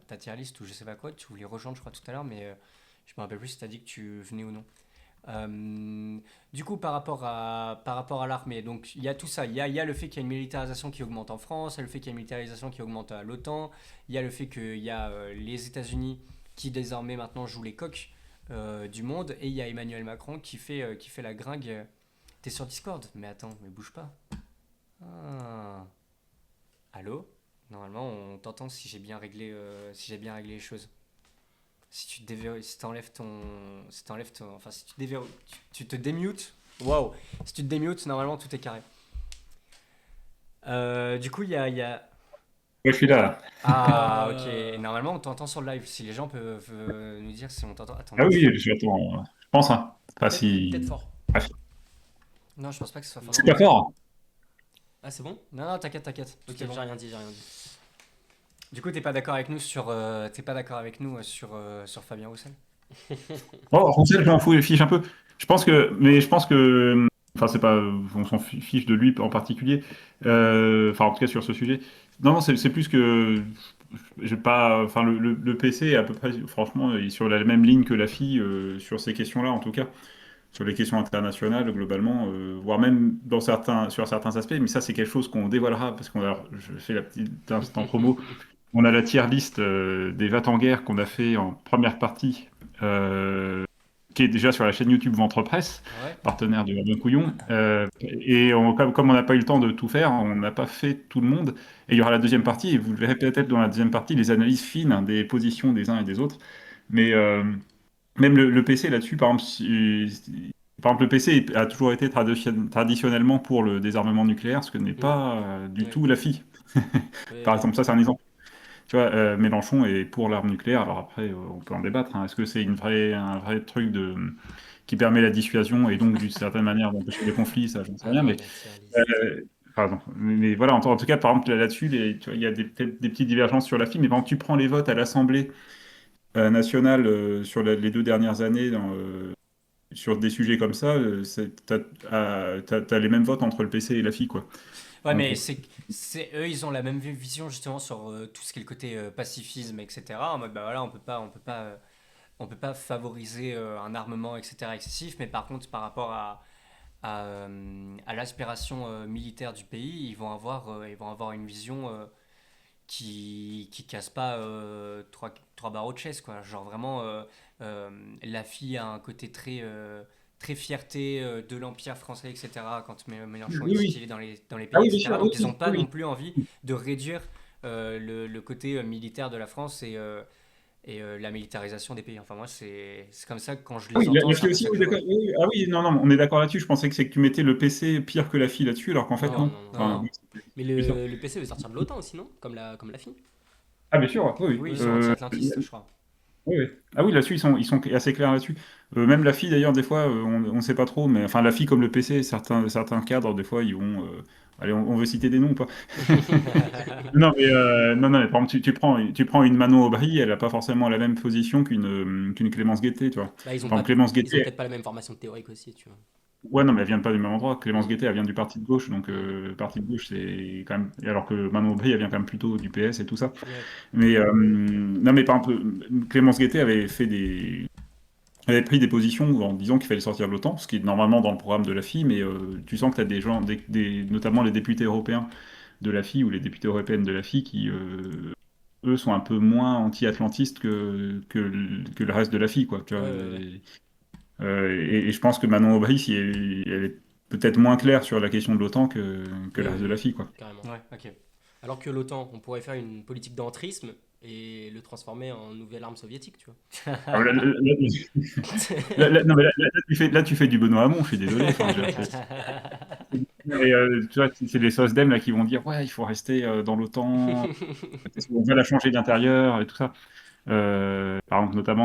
ta tier list ou je sais pas quoi? Tu voulais rejoindre, je crois, tout à l'heure, mais je me rappelle plus si tu as dit que tu venais ou non. Du coup, par rapport à l'armée, donc il y a tout ça. Il y a le fait qu'il y a une militarisation qui augmente en France, il y a le fait qu'il y a une militarisation qui augmente à l'OTAN, il y a le fait qu'il y a les États-Unis qui désormais maintenant jouent les coqs du monde, et il y a Emmanuel Macron qui fait la gringue. T'es sur Discord? Mais attends, mais bouge pas. Ah. Allô? Normalement on t'entend si j'ai bien réglé les choses. Si tu t'enlèves enfin si tu déverrouilles, tu te démutes. Waouh. Si tu te démutes, normalement tout est carré. Du coup il y a... Oui, je suis là. Ah ok, normalement on t'entend sur le live. Si les gens peuvent nous dire si on t'entend. Attends, Ah oui, je t'entends. Je pense, hein. Pas si. Peut-être fort. Bref. Non, je pense pas que ce soit fort. C'est pas fort. Ah c'est bon? Non, t'inquiète. Ok, Bon. j'ai rien dit. Du coup, t'es pas d'accord avec nous sur Fabien Roussel? Oh, Roussel, je m'en fous, je fiche un peu. Je pense que Enfin, c'est pas, on s'en fiche de lui en particulier. Enfin, en tout cas sur ce sujet. Non, non, c'est plus que j'ai pas. Enfin, le PC est à peu près, franchement, il est sur la même ligne que la fille sur ces questions-là, en tout cas, sur les questions internationales globalement, voire même sur certains aspects. Mais ça, c'est quelque chose qu'on dévoilera parce je fais la petite instant promo. On a la tier list des Vat en guerre qu'on a fait en première partie. Qui est déjà sur la chaîne YouTube Ventre Presse, Ouais. partenaire de Robin Couillon. Et comme on n'a pas eu le temps de tout faire, on n'a pas fait tout le monde. Et il y aura la deuxième partie, et vous le verrez peut-être dans la deuxième partie, les analyses fines des positions des uns et des autres. Mais même le PC là-dessus, par exemple, le PC a toujours été traditionnellement pour le désarmement nucléaire, ce que n'est pas du Oui. tout la FI. Oui, Par exemple, ça c'est un exemple. Tu vois, Mélenchon est pour l'arme nucléaire. Alors après, on peut en débattre, hein. Est-ce que c'est un vrai truc qui permet la dissuasion et donc d'une certaine manière d'empêcher les conflits? Ça, j'en sais Ah rien. non, Mais, la tier list. pardon. Mais voilà, en tout cas, par exemple, là-dessus, tu vois, il y a peut-être des petites divergences sur la FI. Mais par exemple, tu prends les votes à l'Assemblée nationale sur les 2 dernières années sur des sujets comme ça, t'as les mêmes votes entre le PC et la FI, quoi. Ouais, Donc, mais eux, ils ont la même vision justement sur tout ce qui est le côté pacifisme, etc. En mode, bah voilà, on peut pas favoriser un armement, etc. excessif, mais par contre, par rapport à l'aspiration militaire du pays, ils vont avoir une vision qui casse pas trois barreaux de chaise, quoi. Genre vraiment, la fille a un côté très fierté de l'Empire français, etc. Quand Mélenchon oui, il est dans les ah pays, oui, bien etc. sûr, Donc ils oui, n'ont pas oui, non oui. plus envie de réduire le côté militaire de la France et la militarisation des pays. Enfin moi, c'est comme ça que quand je Ah les oui, entends, la c'est un fille peu aussi, ça que oui, je vois. d'accord. Oui, oui. Ah oui, non, non, on est d'accord là-dessus. Je pensais que c'est que tu mettais le PC pire que la fille là-dessus, alors qu'en fait, Non, non. non, non. Non, Enfin, non. Mais oui, ça. le PC veut sortir de l'OTAN aussi, non? Comme la fille. Ah, bien sûr, oui, oui. Oui, ils Ouais, sont ouais. anti-atlantistes, je crois. Oui, oui. Ah oui, là-dessus, ils sont assez clairs là-dessus. Même la fille, d'ailleurs, des fois, on ne sait pas trop, mais enfin, la fille comme le PC, certains cadres, des fois, ils vont. Allez, on veut citer des noms ou pas? Non, mais, non, non, mais par exemple, tu prends une Manon Aubry, elle n'a pas forcément la même position qu'une Clémence Guettet, tu vois. Bah, Par exemple, Clémence ils ont Guettet, peut-être pas la même formation théorique aussi, tu vois. ouais, non, mais elle vient pas du même endroit. Clémence Mm, Guettet, elle vient du parti de gauche, donc mm. le parti de gauche, c'est quand même. Alors que Manon Aubry, elle vient quand même plutôt du PS et tout ça. Ouais. Mais non, mais par exemple, Clémence Guettet avait pris des positions en disant qu'il fallait sortir de l'OTAN, ce qui est normalement dans le programme de la FI, mais tu sens que tu as des gens, notamment les députés européens de la FI ou les députés européennes de la FI, qui, eux, sont un peu moins anti-atlantistes que le reste de la FI, quoi. Tu vois, Ouais, ouais, ouais. et je pense que Manon Aubry, si elle est peut-être moins claire sur la question de l'OTAN que Oui, le oui, reste de oui, la FI, quoi. carrément. Ouais, ok. Alors que l'OTAN, on pourrait faire une politique d'entrisme et le transformer en nouvelle arme soviétique, tu vois. Ah, non, mais là, tu fais du Benoît Hamon, je suis désolé. Enfin, tu vois, c'est les SOSDEM là qui vont dire ouais, il faut rester dans l'OTAN, on va la changer d'intérieur et tout ça. Par exemple, notamment,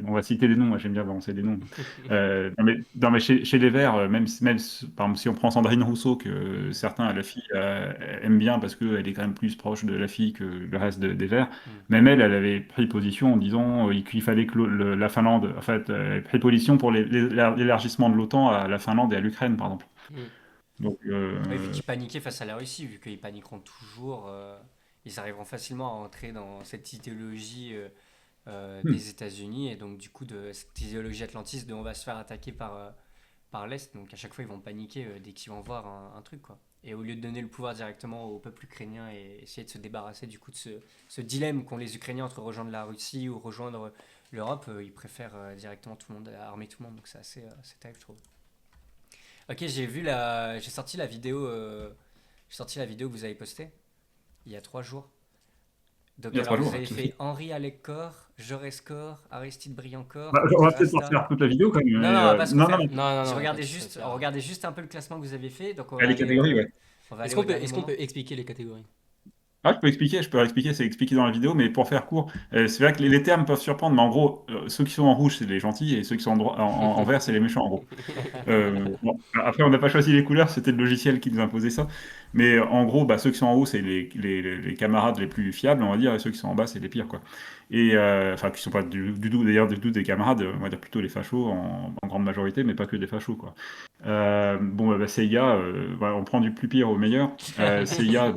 on va citer des noms, moi j'aime bien balancer des noms. Non, mais chez les Verts, par exemple, si on prend Sandrine Rousseau, que certains à la fille aiment bien parce qu'elle est quand même plus proche de la fille que le reste des Verts, Mm. même elle avait pris position en disant qu'il fallait que la Finlande, en fait, elle avait pris position pour l'élargissement de l'OTAN à la Finlande et à l'Ukraine, par exemple. Mm. Donc, Oui, vu qu'ils paniquaient face à la Russie, vu qu'ils paniqueront toujours, ils arriveront facilement à entrer dans cette idéologie hmm. des États-Unis et donc du coup de cette idéologie atlantiste de on va se faire attaquer par l'Est. Donc à chaque fois ils vont paniquer dès qu'ils vont voir un truc, quoi. Et au lieu de donner le pouvoir directement au peuple ukrainien et essayer de se débarrasser du coup de ce dilemme qu'ont les Ukrainiens entre rejoindre la Russie ou rejoindre l'Europe, ils préfèrent directement tout le monde, armer tout le monde. Donc c'est assez terrible, je trouve. Ok, j'ai sorti la vidéo que vous avez postée il y a 3 jours. Donc Il y a 3 alors jours, vous avez tout à fait fait. Henri Alecor, Jorescor, Aristide Briançor, Bah, on va peut-être pas Rasta. faire toute la vidéo quand même, Non, mais non, on va pas se non, non, refaire. mais Non, non, Je non, on va pas regardais se juste, faire. regardez juste un peu le classement que vous avez fait. Donc les catégories, ouais. on va aller Est-ce au qu'on peut, dernier est-ce qu'on moment. peut expliquer les catégories? Ah, je peux expliquer, c'est expliqué dans la vidéo, mais pour faire court, c'est vrai que les termes peuvent surprendre, mais en gros, ceux qui sont en rouge, c'est les gentils, et ceux qui sont en vert, c'est les méchants, en gros. Bon, après, on n'a pas choisi les couleurs, c'était le logiciel qui nous imposait ça. Mais en gros, bah, ceux qui sont en haut, c'est les camarades les plus fiables, on va dire, et ceux qui sont en bas, c'est les pires, quoi. Et enfin, qui sont pas du tout, d'ailleurs, du tout des camarades, on va dire plutôt les fachos en grande majorité, mais pas que des fachos, quoi. Bon, bah, CIA, voilà, on prend du plus pire au meilleur. CIA,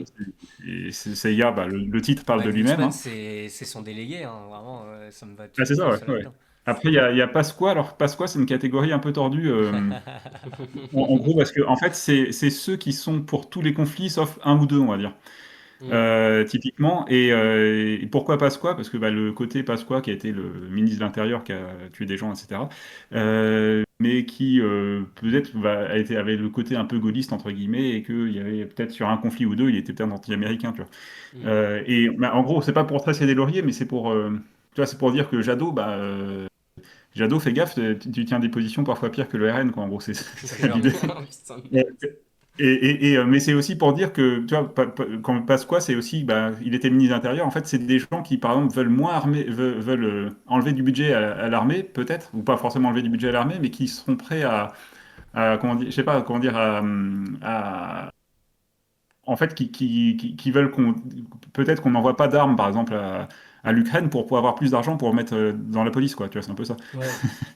CIA, bah, le titre parle Bah, de lui-même. Glucksmann, Hein. c'est son délégué, hein, vraiment, ça me va Ah, c'est tout ça, ouais. seul Ouais. là-dedans. Après, il y a Pasqua. Alors, Pasqua, c'est une catégorie un peu tordue. En gros, parce que en fait, c'est ceux qui sont pour tous les conflits, sauf un ou deux, on va dire. Typiquement. Et pourquoi Pasqua? Parce que bah, le côté Pasqua, qui a été le ministre de l'Intérieur, qui a tué des gens, etc., mais qui peut-être avait le côté un peu gaulliste, entre guillemets, et qu'il y avait peut-être sur un conflit ou deux, il était peut-être anti-américain, tu vois. Et bah, en gros, c'est pas pour tracer des lauriers, mais c'est pour, tu vois, c'est pour dire que Jadot, bah, Jadot, fais gaffe, tu tiens des positions parfois pires que le RN, quoi. En gros, c'est ça l'idée. Mais c'est aussi pour dire que, tu vois, quand Pasqua, c'est aussi, bah, il était ministre de l'Intérieur. En fait, c'est des gens qui, par exemple, veulent moins veulent enlever du budget à l'armée, peut-être, ou pas forcément enlever du budget à l'armée, mais qui seront prêts comment dire, je sais pas, comment dire, en fait, qui veulent peut-être qu'on n'envoie pas d'armes, par exemple, à l'Ukraine pour pouvoir avoir plus d'argent pour mettre dans la police, quoi. Tu vois, c'est un peu ça. Ouais,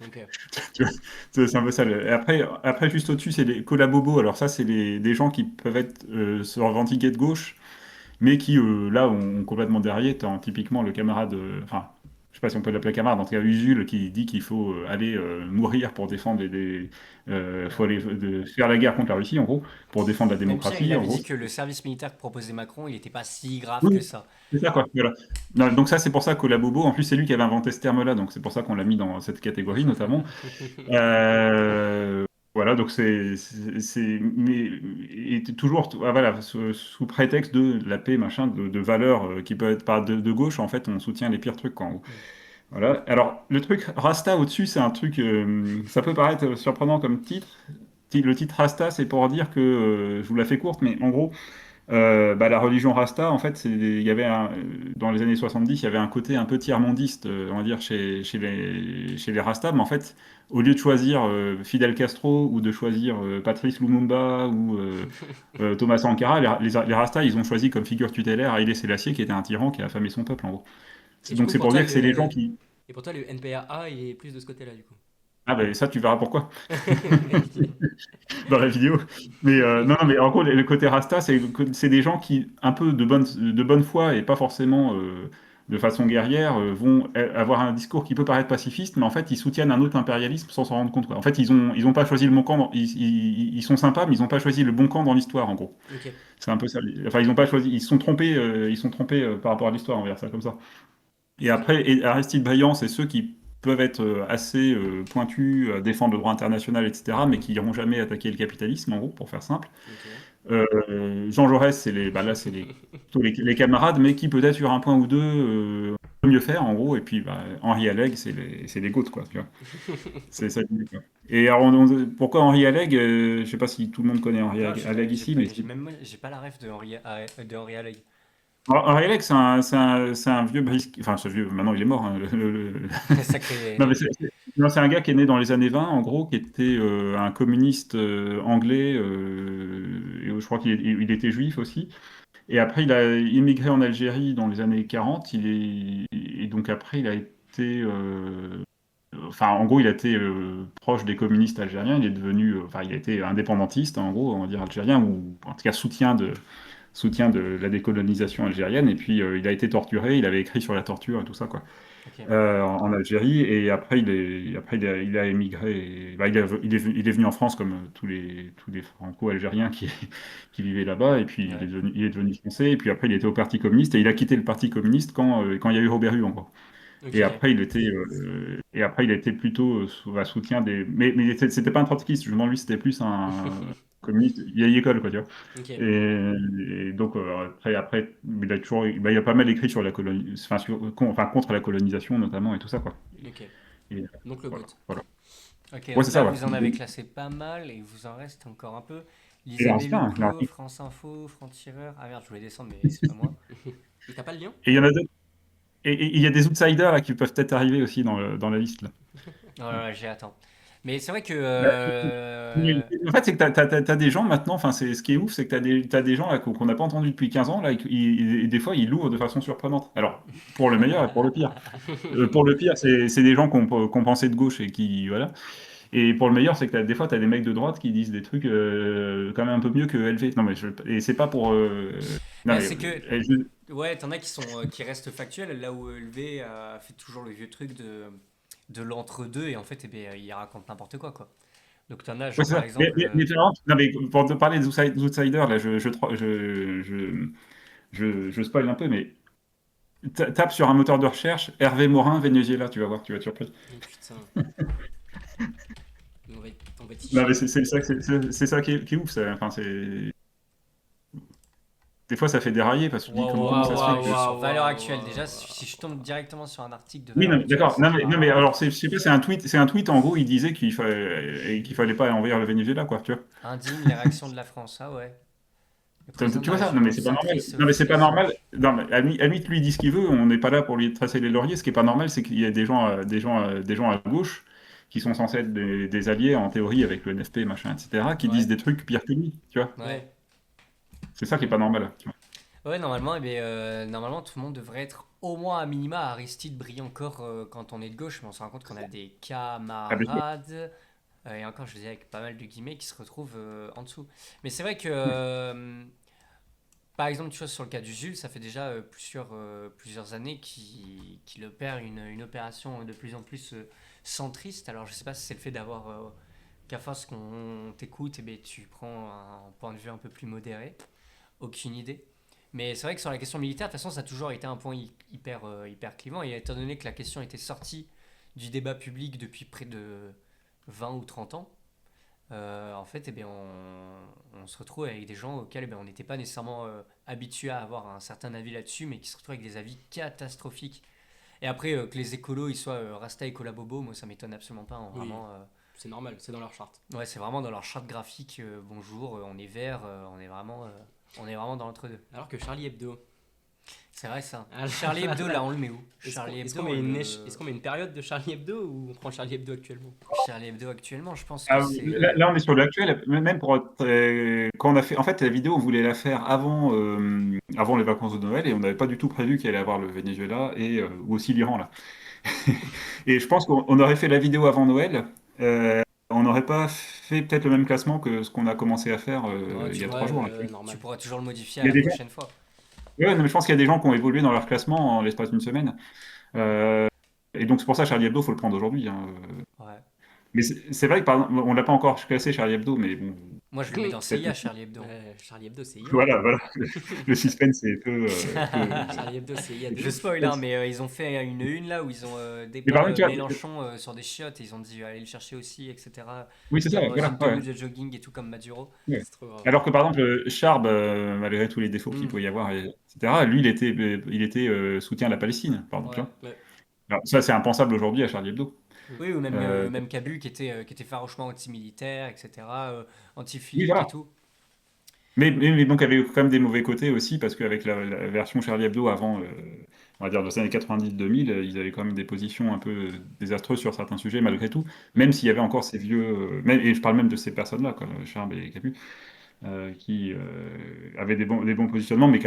ok. Tu vois, c'est un peu ça. Et après, juste au-dessus, c'est les collabobos. Alors ça, c'est des gens qui peuvent être se revendiquer de gauche, mais qui, là, ont complètement derrière. Typiquement, le camarade, enfin, je sais pas si on peut l'appeler camarade, en tout cas, Usul, qui dit qu'il faut aller mourir pour défendre faut aller faire la guerre contre la Russie, en gros, pour défendre la Même Pierre, il démocratie, en avait gros. dit que le service militaire que proposait Macron, il n'était pas si grave que Oui, ça. c'est ça, quoi. Voilà. Non, donc ça, c'est pour ça que la bobo, en plus, c'est lui qui avait inventé ce terme-là, donc c'est pour ça qu'on l'a mis dans cette catégorie, notamment. Voilà, donc mais et toujours, voilà, sous prétexte de la paix, machin, de valeurs qui peuvent être pas de gauche, en fait, on soutient les pires trucs, quoi, en gros. Voilà. Alors, le truc Rasta au-dessus, c'est un truc, ça peut paraître surprenant comme titre. Le titre Rasta, c'est pour dire que, je vous la fais courte, mais en gros, bah, la religion Rasta, en fait, il y avait dans les années 70, il y avait un côté un peu tiers-mondiste, on va dire, chez les Rasta, mais en fait, au lieu de choisir Fidel Castro ou de choisir Patrice Lumumba ou Thomas Sankara, les Rasta, ils ont choisi comme figure tutélaire Haïlé Sélassié, qui était un tyran qui a affamé son peuple, en gros. Et du Donc coup, c'est pour pour toi, dire que c'est les gens qui... et pour toi, le NPA, il est plus de ce côté-là, du coup. Ah ben ça, tu verras pourquoi. Dans la vidéo. Mais non, non, mais en gros, le côté Rasta, c'est des gens qui, un peu de bonne foi et pas forcément de façon guerrière, vont avoir un discours qui peut paraître pacifiste, mais en fait, ils soutiennent un autre impérialisme sans s'en rendre compte, quoi. En fait, ils ont pas choisi le bon camp. Ils sont sympas, mais ils ont pas choisi le bon camp dans l'histoire, en gros. Ok. C'est un peu ça. Enfin, ils ont pas choisi. Ils sont trompés par rapport à l'histoire, on va dire ça comme ça. Et après, Aristide Briand, c'est ceux qui peuvent être assez pointus, défendre le droit international, etc., mais qui n'iront jamais attaquer le capitalisme, en gros, pour faire simple. Jean Jaurès, là, c'est plutôt les camarades, mais qui peut-être sur un point ou deux peut mieux faire, en gros. Et puis, bah, Henri Alleg, c'est les GOAT, quoi. Tu vois. C'est ça l'idée, quoi. Et alors, pourquoi Henri Alleg je sais pas si tout le monde connaît Henri Alleg ici, mais J'ai pas la ref de Henri Alleg. Henri Alleg, c'est un vieux brisque. Enfin, ce vieux, maintenant il est mort. Hein, Sacré. Non, mais c'est un gars qui est né dans les années 20, en gros, qui était un communiste anglais, et je crois qu'il était juif aussi. Et après, il a immigré en Algérie dans les années 40. Et donc après, il a été. Enfin, en gros, il a été proche des communistes algériens. Il est devenu. Enfin, il a été indépendantiste, en gros, on va dire algérien, ou en tout cas soutien de la décolonisation algérienne. Et puis, il a été torturé. Il avait écrit sur la torture et tout ça, quoi. Ok. En Algérie, et après il a émigré, bah, il est venu en France comme tous les franco-algériens qui vivaient là-bas, et puis Ouais. il est devenu français, et puis après il était au Parti communiste, et il a quitté le Parti communiste quand il y a eu Robert Hue, en gros. Ok. Et après il était plutôt à soutien des... Mais c'était pas un trotskiste, je me demande, lui c'était plus un communiste vieille école, quoi, tu vois. Ok. Et donc après, il a toujours, bah, il a pas mal écrit sur la contre la colonisation notamment et tout ça, quoi. Ok. Et, Donc le voilà, GOAT. voilà. Ok, Ouais, donc c'est là, ça, ouais. vous en avez classé pas mal et il vous en reste encore un peu. Et Isabelle Lartigue, Hugo, France Info, Franc-Tireur. Ah merde, je voulais descendre, mais c'est pas moi. Et t'as pas le lien? Et il y en a d'autres. Et il y a des outsiders là qui peuvent peut-être arriver aussi dans la liste là. Oh là là, attends. Mais c'est vrai que. En fait, c'est que t'as des gens maintenant, enfin, ce qui est ouf, c'est que t'as des gens là, qu'on n'a pas entendu depuis 15 ans, là, et des fois, ils l'ouvrent de façon surprenante. Alors, pour le meilleur et pour le pire. Pour le pire, c'est des gens qu'on pensait de gauche et qui, voilà. Et pour le meilleur, c'est que des fois, t'as des mecs de droite qui disent des trucs quand même un peu mieux que LV. Non, mais et c'est pas pour. Non, Bah, mais, c'est que. Ouais, t'en as qui restent factuels, là où LV a fait toujours le vieux truc de l'entre-deux, et en fait, eh ben, il raconte n'importe quoi. Donc t'en as, ouais, genre c'est par ça. exemple. Non, mais pour te parler des outsiders, là, je spoil un peu, mais tape sur un moteur de recherche Hervé Morin, Venezuela, tu vas voir, tu vas être surpris. Oh, putain. On va être Non, fiché, mais là. c'est ça qui est ouf. Enfin, des fois, ça fait dérailler parce que tu dis comment ça se fait Je suis que. sur Valeurs Actuelles. Déjà, si je tombe directement sur un article de Oui, Valeurs non, Actuelles, d'accord. c'est Non, mais pas. alors, je sais pas, c'est un tweet, en gros, il disait qu'il fallait pas envahir le Venezuela, quoi, tu vois. Indigne les réactions de la France. Ah ouais. Le président de Tu la vois ça? Non, mais République c'est pas normal. triste Non, mais c'est pas office. normal. Non, mais à la limite, lui, il dit ce qu'il veut. On n'est pas là pour lui tracer les lauriers. Ce qui est pas normal, c'est qu'il y a des gens à gauche qui sont censés être des alliés, en théorie, avec le NFP, machin, etc., qui disent Ouais. des trucs pires que lui, tu vois. Ouais. C'est ça qui est pas normal, tu vois. Ouais, normalement, normalement, tout le monde devrait être au moins à minima. Aristide brille encore quand on est de gauche, mais on se rend compte qu'on a des Ah, bien sûr. camarades, et encore, je le dis avec pas mal de guillemets, qui se retrouvent en dessous. Mais c'est vrai que, par exemple, tu vois, sur le cas du Jules, ça fait déjà plusieurs années qu'il opère une opération de plus en plus centriste. Alors, je sais pas si c'est le fait d'avoir, qu'à force qu'on t'écoute, et ben, tu prends un point de vue un peu plus modéré. Aucune idée. Mais c'est vrai que sur la question militaire, de toute façon, ça a toujours été un point hyper clivant. Et étant donné que la question était sortie du débat public depuis près de 20 ou 30 ans, en fait, eh bien, on se retrouve avec des gens auxquels on n'était pas nécessairement habitués à avoir un certain avis là-dessus, mais qui se retrouvent avec des avis catastrophiques. Et après, que les écolos, ils soient Rasta et Colabobo, moi, ça m'étonne absolument pas. Hein, Oui. vraiment, C'est normal, c'est dans leur charte. ouais, c'est vraiment dans leur charte graphique. Bonjour, on est vert, on est vraiment dans l'entre-deux. Alors que Charlie Hebdo. C'est vrai ça. Ah, Charlie Hebdo, là, on le met où? Est-ce Charlie qu'on Hebdo, met est-ce qu'on met une période de Charlie Hebdo ou on prend Charlie Hebdo actuellement? Charlie Hebdo actuellement, je pense que Ah, c'est. là, on est sur l'actuel. Même pour quand on a fait, en fait, la vidéo, on voulait la faire avant les vacances de Noël et on n'avait pas du tout prévu qu'il allait avoir le Venezuela ou aussi l'Iran là. Et je pense qu'on aurait fait la vidéo avant Noël. On n'aurait pas fait peut-être le même classement que ce qu'on a commencé à faire Ouais, il y a Ouais, 3 jours là. tu pourras toujours le modifier Il à y a la des gens. prochaine fois. Ouais, non, mais je pense qu'il y a des gens qui ont évolué dans leur classement en l'espace d'une semaine. Euh, et donc c'est pour ça Charlie Hebdo, faut le prendre aujourd'hui, hein. Ouais. Mais c'est vrai que par exemple, on l'a pas encore classé Charlie Hebdo, mais bon, Moi, je le mets dans CIA, Charlie Hebdo. Charlie Hebdo, c'est IA. voilà. Le suspense est Charlie Hebdo, c'est IA de Je ouf. spoil, hein, mais ils ont fait une là où ils ont Mais par dépeint contre, tu vois, Mélenchon sur des chiottes, et ils ont dit allez le chercher aussi, etc. oui, c'est ça, Dans voilà. une Ouais. tenue de jogging et tout comme Maduro. Ouais. C'est trop grave. Alors que par exemple, Charb, malgré tous les défauts qu'il Mm. pouvait y avoir, etc., lui, il était soutien à la Palestine, par exemple. Tu Ouais. vois. Ouais. Alors, ça, c'est impensable aujourd'hui à Charlie Hebdo. Oui, ou Euh, même Cabu qui était farouchement anti-militaire, etc. oui, Anti-flic et voilà. tout. Mais donc, il y avait quand même des mauvais côtés aussi, parce qu'avec la version Charlie Hebdo avant, on va dire, dans les années 90-2000, ils avaient quand même des positions un peu désastreuses sur certains sujets, malgré tout, même s'il y avait encore ces vieux. Et je parle même de ces personnes-là, quoi, Charb et Capu, qui avaient des bons positionnements, mais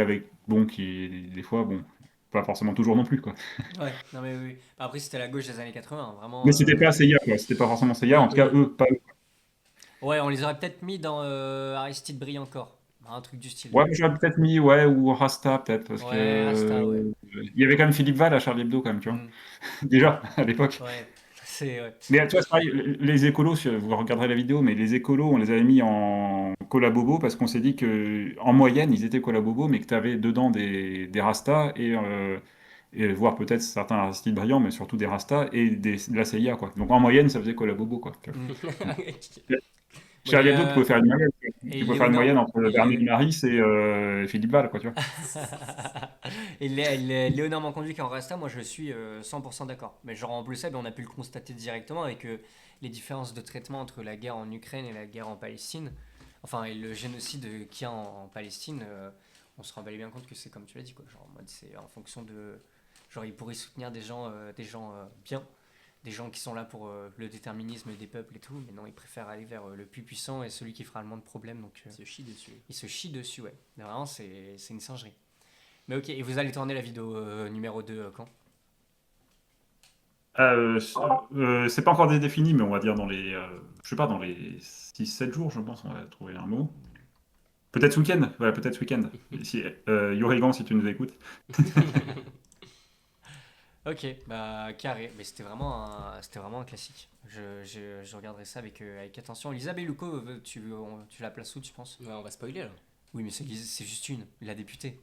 qui, des fois, bon, pas forcément toujours non plus, quoi. Ouais, non mais oui. Après, c'était la gauche des années 80, vraiment. Mais c'était pas CIA, quoi. C'était pas forcément CIA, en Oui. tout cas, eux, pas eux. Ouais, on les aurait peut-être mis dans Aristide brille encore. Un truc du style. Ouais, mais j'aurais peut-être mis, ouais, ou Rasta, peut-être, parce que Ouais, Rasta, ouais. il y avait quand même Philippe Val à Charlie Hebdo, quand même, tu vois. Mm. Déjà, à l'époque. Ouais, c'est. Ouais. Mais tu vois, c'est pareil, les écolos, vous regarderez la vidéo, mais les écolos, on les avait mis en collabobo parce qu'on s'est dit que en moyenne, ils étaient collabobo, mais que tu avais dedans des rastas et voire peut-être certains Aristides brillants, mais surtout des rastas et de la CIA, quoi. Donc en moyenne, ça faisait collabobo, quoi. Tu vois. Mm. Bon, Charlie Hebdo, tu pouvais faire une moyenne. et Tu pouvais faire une moyenne entre et Bernard Maris et Philippe Val, quoi, tu vois. et Léonard Manconduit en Rasta, moi je suis 100% d'accord. Mais genre en plus ça, ben, on a pu le constater directement avec les différences de traitement entre la guerre en Ukraine et la guerre en Palestine. Enfin, et le génocide qu'il y a en Palestine, on se rend bel et bien compte que c'est comme tu l'as dit, quoi. Genre en mode c'est en fonction de. Genre ils pourraient soutenir des gens bien, des gens qui sont là pour le déterminisme des peuples et tout, mais non, ils préfèrent aller vers le plus puissant et celui qui fera le moins de problèmes. Donc, Ils se chient dessus. Ils se chient dessus, ouais. Mais vraiment, c'est une singerie. Mais ok, et vous allez tourner la vidéo numéro 2 quand? C'est pas encore défini, mais on va dire dans les, je sais pas, dans les 6-7 jours, je pense, on va trouver un mot. Peut-être ce week-end, voilà, peut-être ce week-end. Si, Yorigan, si tu nous écoutes. Ok, bah carré, mais c'était vraiment un classique. Je regarderai ça avec attention. Lisa Bellucco, tu la places où, tu penses? Ouais, on va spoiler là. Oui, mais c'est juste une, la députée.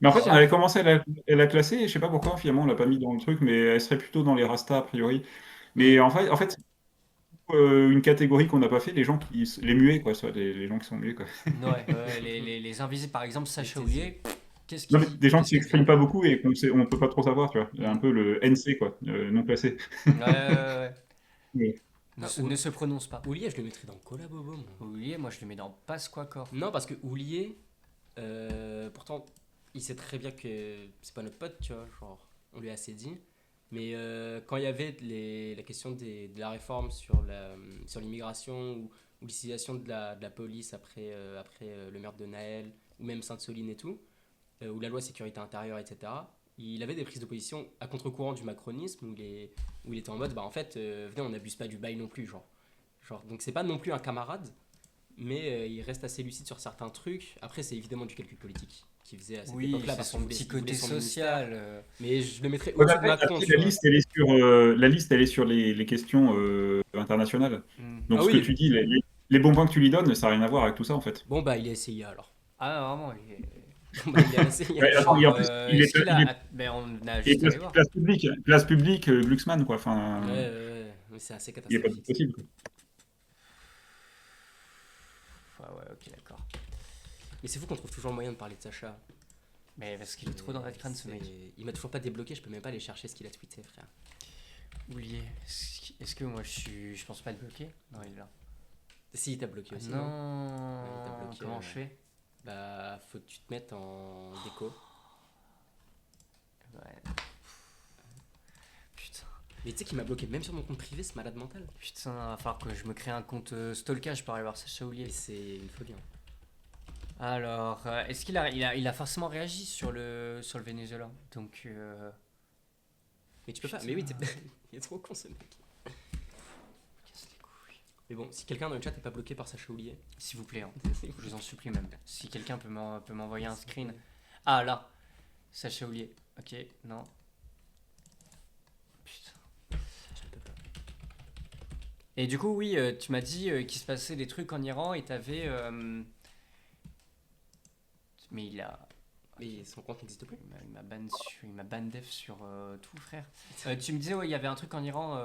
Mais en fait, on avait commencé à la classer, je sais pas pourquoi, finalement, on l'a pas mis dans le truc, mais elle serait plutôt dans les Rasta, a priori. Mais en fait une catégorie qu'on n'a pas fait, les muets, quoi, les gens qui sont muets, quoi. Ouais, les invisibles, par exemple, Sacha Les Houlier, qu'est-ce Non, mais qu'il des gens qu'est-ce qui qu'il s'expriment fait? pas beaucoup et on peut pas trop savoir, tu vois. Un peu le NC, quoi, non classé. Ouais. Mais- Ne se prononce pas. Houlier, je le mettrais dans Collabo, moi. Houlier, moi je le mets dans Pasquacor. Non, parce que Houlier, pourtant, il sait très bien que c'est pas notre pote, tu vois, genre, on lui a assez dit. Mais quand il y avait la question de la réforme sur l'immigration ou l'utilisation de la police après le meurtre de Naël, ou même Sainte-Soline et tout, ou la loi sécurité intérieure, etc., il avait des prises de position à contre-courant du macronisme où il était en mode, bah en fait, venez, on n'abuse pas du bail non plus, genre. Donc c'est pas non plus un camarade, mais il reste assez lucide sur certains trucs. Après, c'est évidemment du calcul politique qui faisait à cette Oui, époque-là, c'est parce son qu'il voulait- petit il voulait côté son social. ministère. Mais je le mettrais Ouais, au-dessus de après, Macron, tu la vois. liste, elle est sur les questions internationales. Donc Ah ce que oui. tu dis, les bons points que tu lui donnes, ça n'a rien à voir avec tout ça, en fait. Bon, bah, il est CIA alors. Ah, vraiment, Bon, bah, il est à la CIA. Ouais, attends, et en plus, il est, est-ce qu'il il est, a. Ben, on a il est juste allé voir. place publique, Glucksmann, quoi. Enfin, Ouais, mais c'est assez il est pas catastrophique. possible, quoi. Ouais, ok, d'accord. Mais c'est fou qu'on trouve toujours le moyen de parler de Sacha. Mais parce qu'il est trop dans Red Crane, ce mec. Il m'a toujours pas débloqué, je peux même pas aller chercher ce qu'il a tweeté, frère. Oublié. Est-ce que moi je pense pas être bloqué? Non, il est là. Si, il t'a bloqué aussi. Non. Ouais, il t'a bloqué, Comment je fais? Bah, faut que tu te mettes en déco. Ouais. Putain. Mais tu sais qu'il m'a bloqué même sur mon compte privé, ce malade mental. Putain, va falloir que je me crée un compte stalkage pour aller voir Sacha Houlier. Et c'est une folie. Hein. Alors, est-ce qu'il a forcément réagi sur le Venezuela? Donc, Mais tu peux pas. Putain. Mais oui, il est trop con ce mec. casse les couilles. Mais bon, si quelqu'un dans le chat n'est pas bloqué par Sacha Houlier, S'il vous plaît, hein. Je vous en supplie même. Si quelqu'un peut m'envoyer un screen. Ah là, Sacha Houlier. Ok, non. Putain. je ne peux pas. Et du coup, oui, tu m'as dit qu'il se passait des trucs en Iran et t'avais. Mais Mais son compte n'existe plus. il m'a ban def sur tout, frère. Tu me disais, ouais, il y avait un truc en Iran,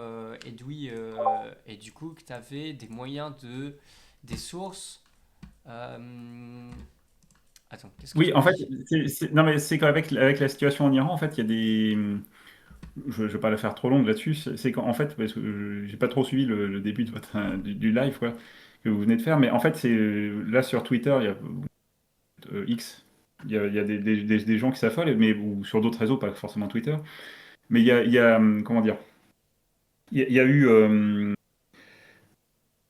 Edoui, et du coup, que t'avais des moyens des sources. Attends, qu'est-ce que Oui, tu en m'as fait, dit? non, mais c'est qu'avec la situation en Iran, en fait, il y a des. Je ne vais pas la faire trop longue là-dessus. C'est qu'en fait, parce que j'ai pas trop suivi le début de du live, quoi, que vous venez de faire, mais en fait, c'est là sur Twitter, il y a X, il y a des gens qui s'affolent, mais ou sur d'autres réseaux, pas forcément Twitter, mais il y a comment dire, il y a eu.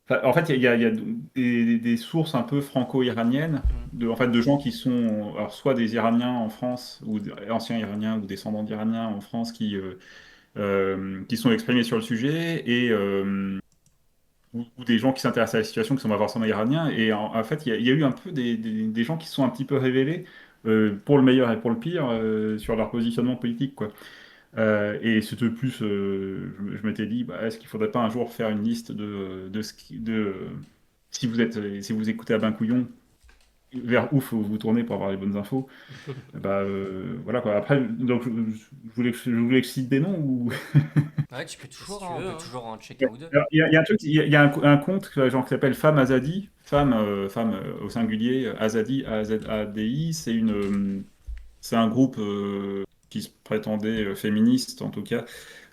Enfin, en fait, il y a des sources un peu franco-iraniennes, en fait, de gens qui sont alors, soit des Iraniens en France, ou anciens Iraniens ou descendants d'Iraniens en France qui sont exprimés sur le sujet, ou des gens qui s'intéressent à la situation, qui sont pas forcément iraniens. Et en fait, il y a eu un peu des gens qui se sont un petit peu révélés, pour le meilleur et pour le pire, sur leur positionnement politique, quoi. Et c'était plus, je m'étais dit, bah, est-ce qu'il faudrait pas un jour faire une liste si vous écoutez à Couillon, vers où faut vous tourner pour avoir les bonnes infos. Bah voilà quoi. Après, donc je voulais que je cite des noms ou. Ouais, tu peux toujours, Si tu hein, on veux, peut hein. toujours en checker un ou deux. Alors, il y a un truc, il y a un compte genre, qui s'appelle Femme Azadi, femme au singulier, Azadi, A-Z-A-D-I. C'est un groupe qui se prétendait féministe, en tout cas,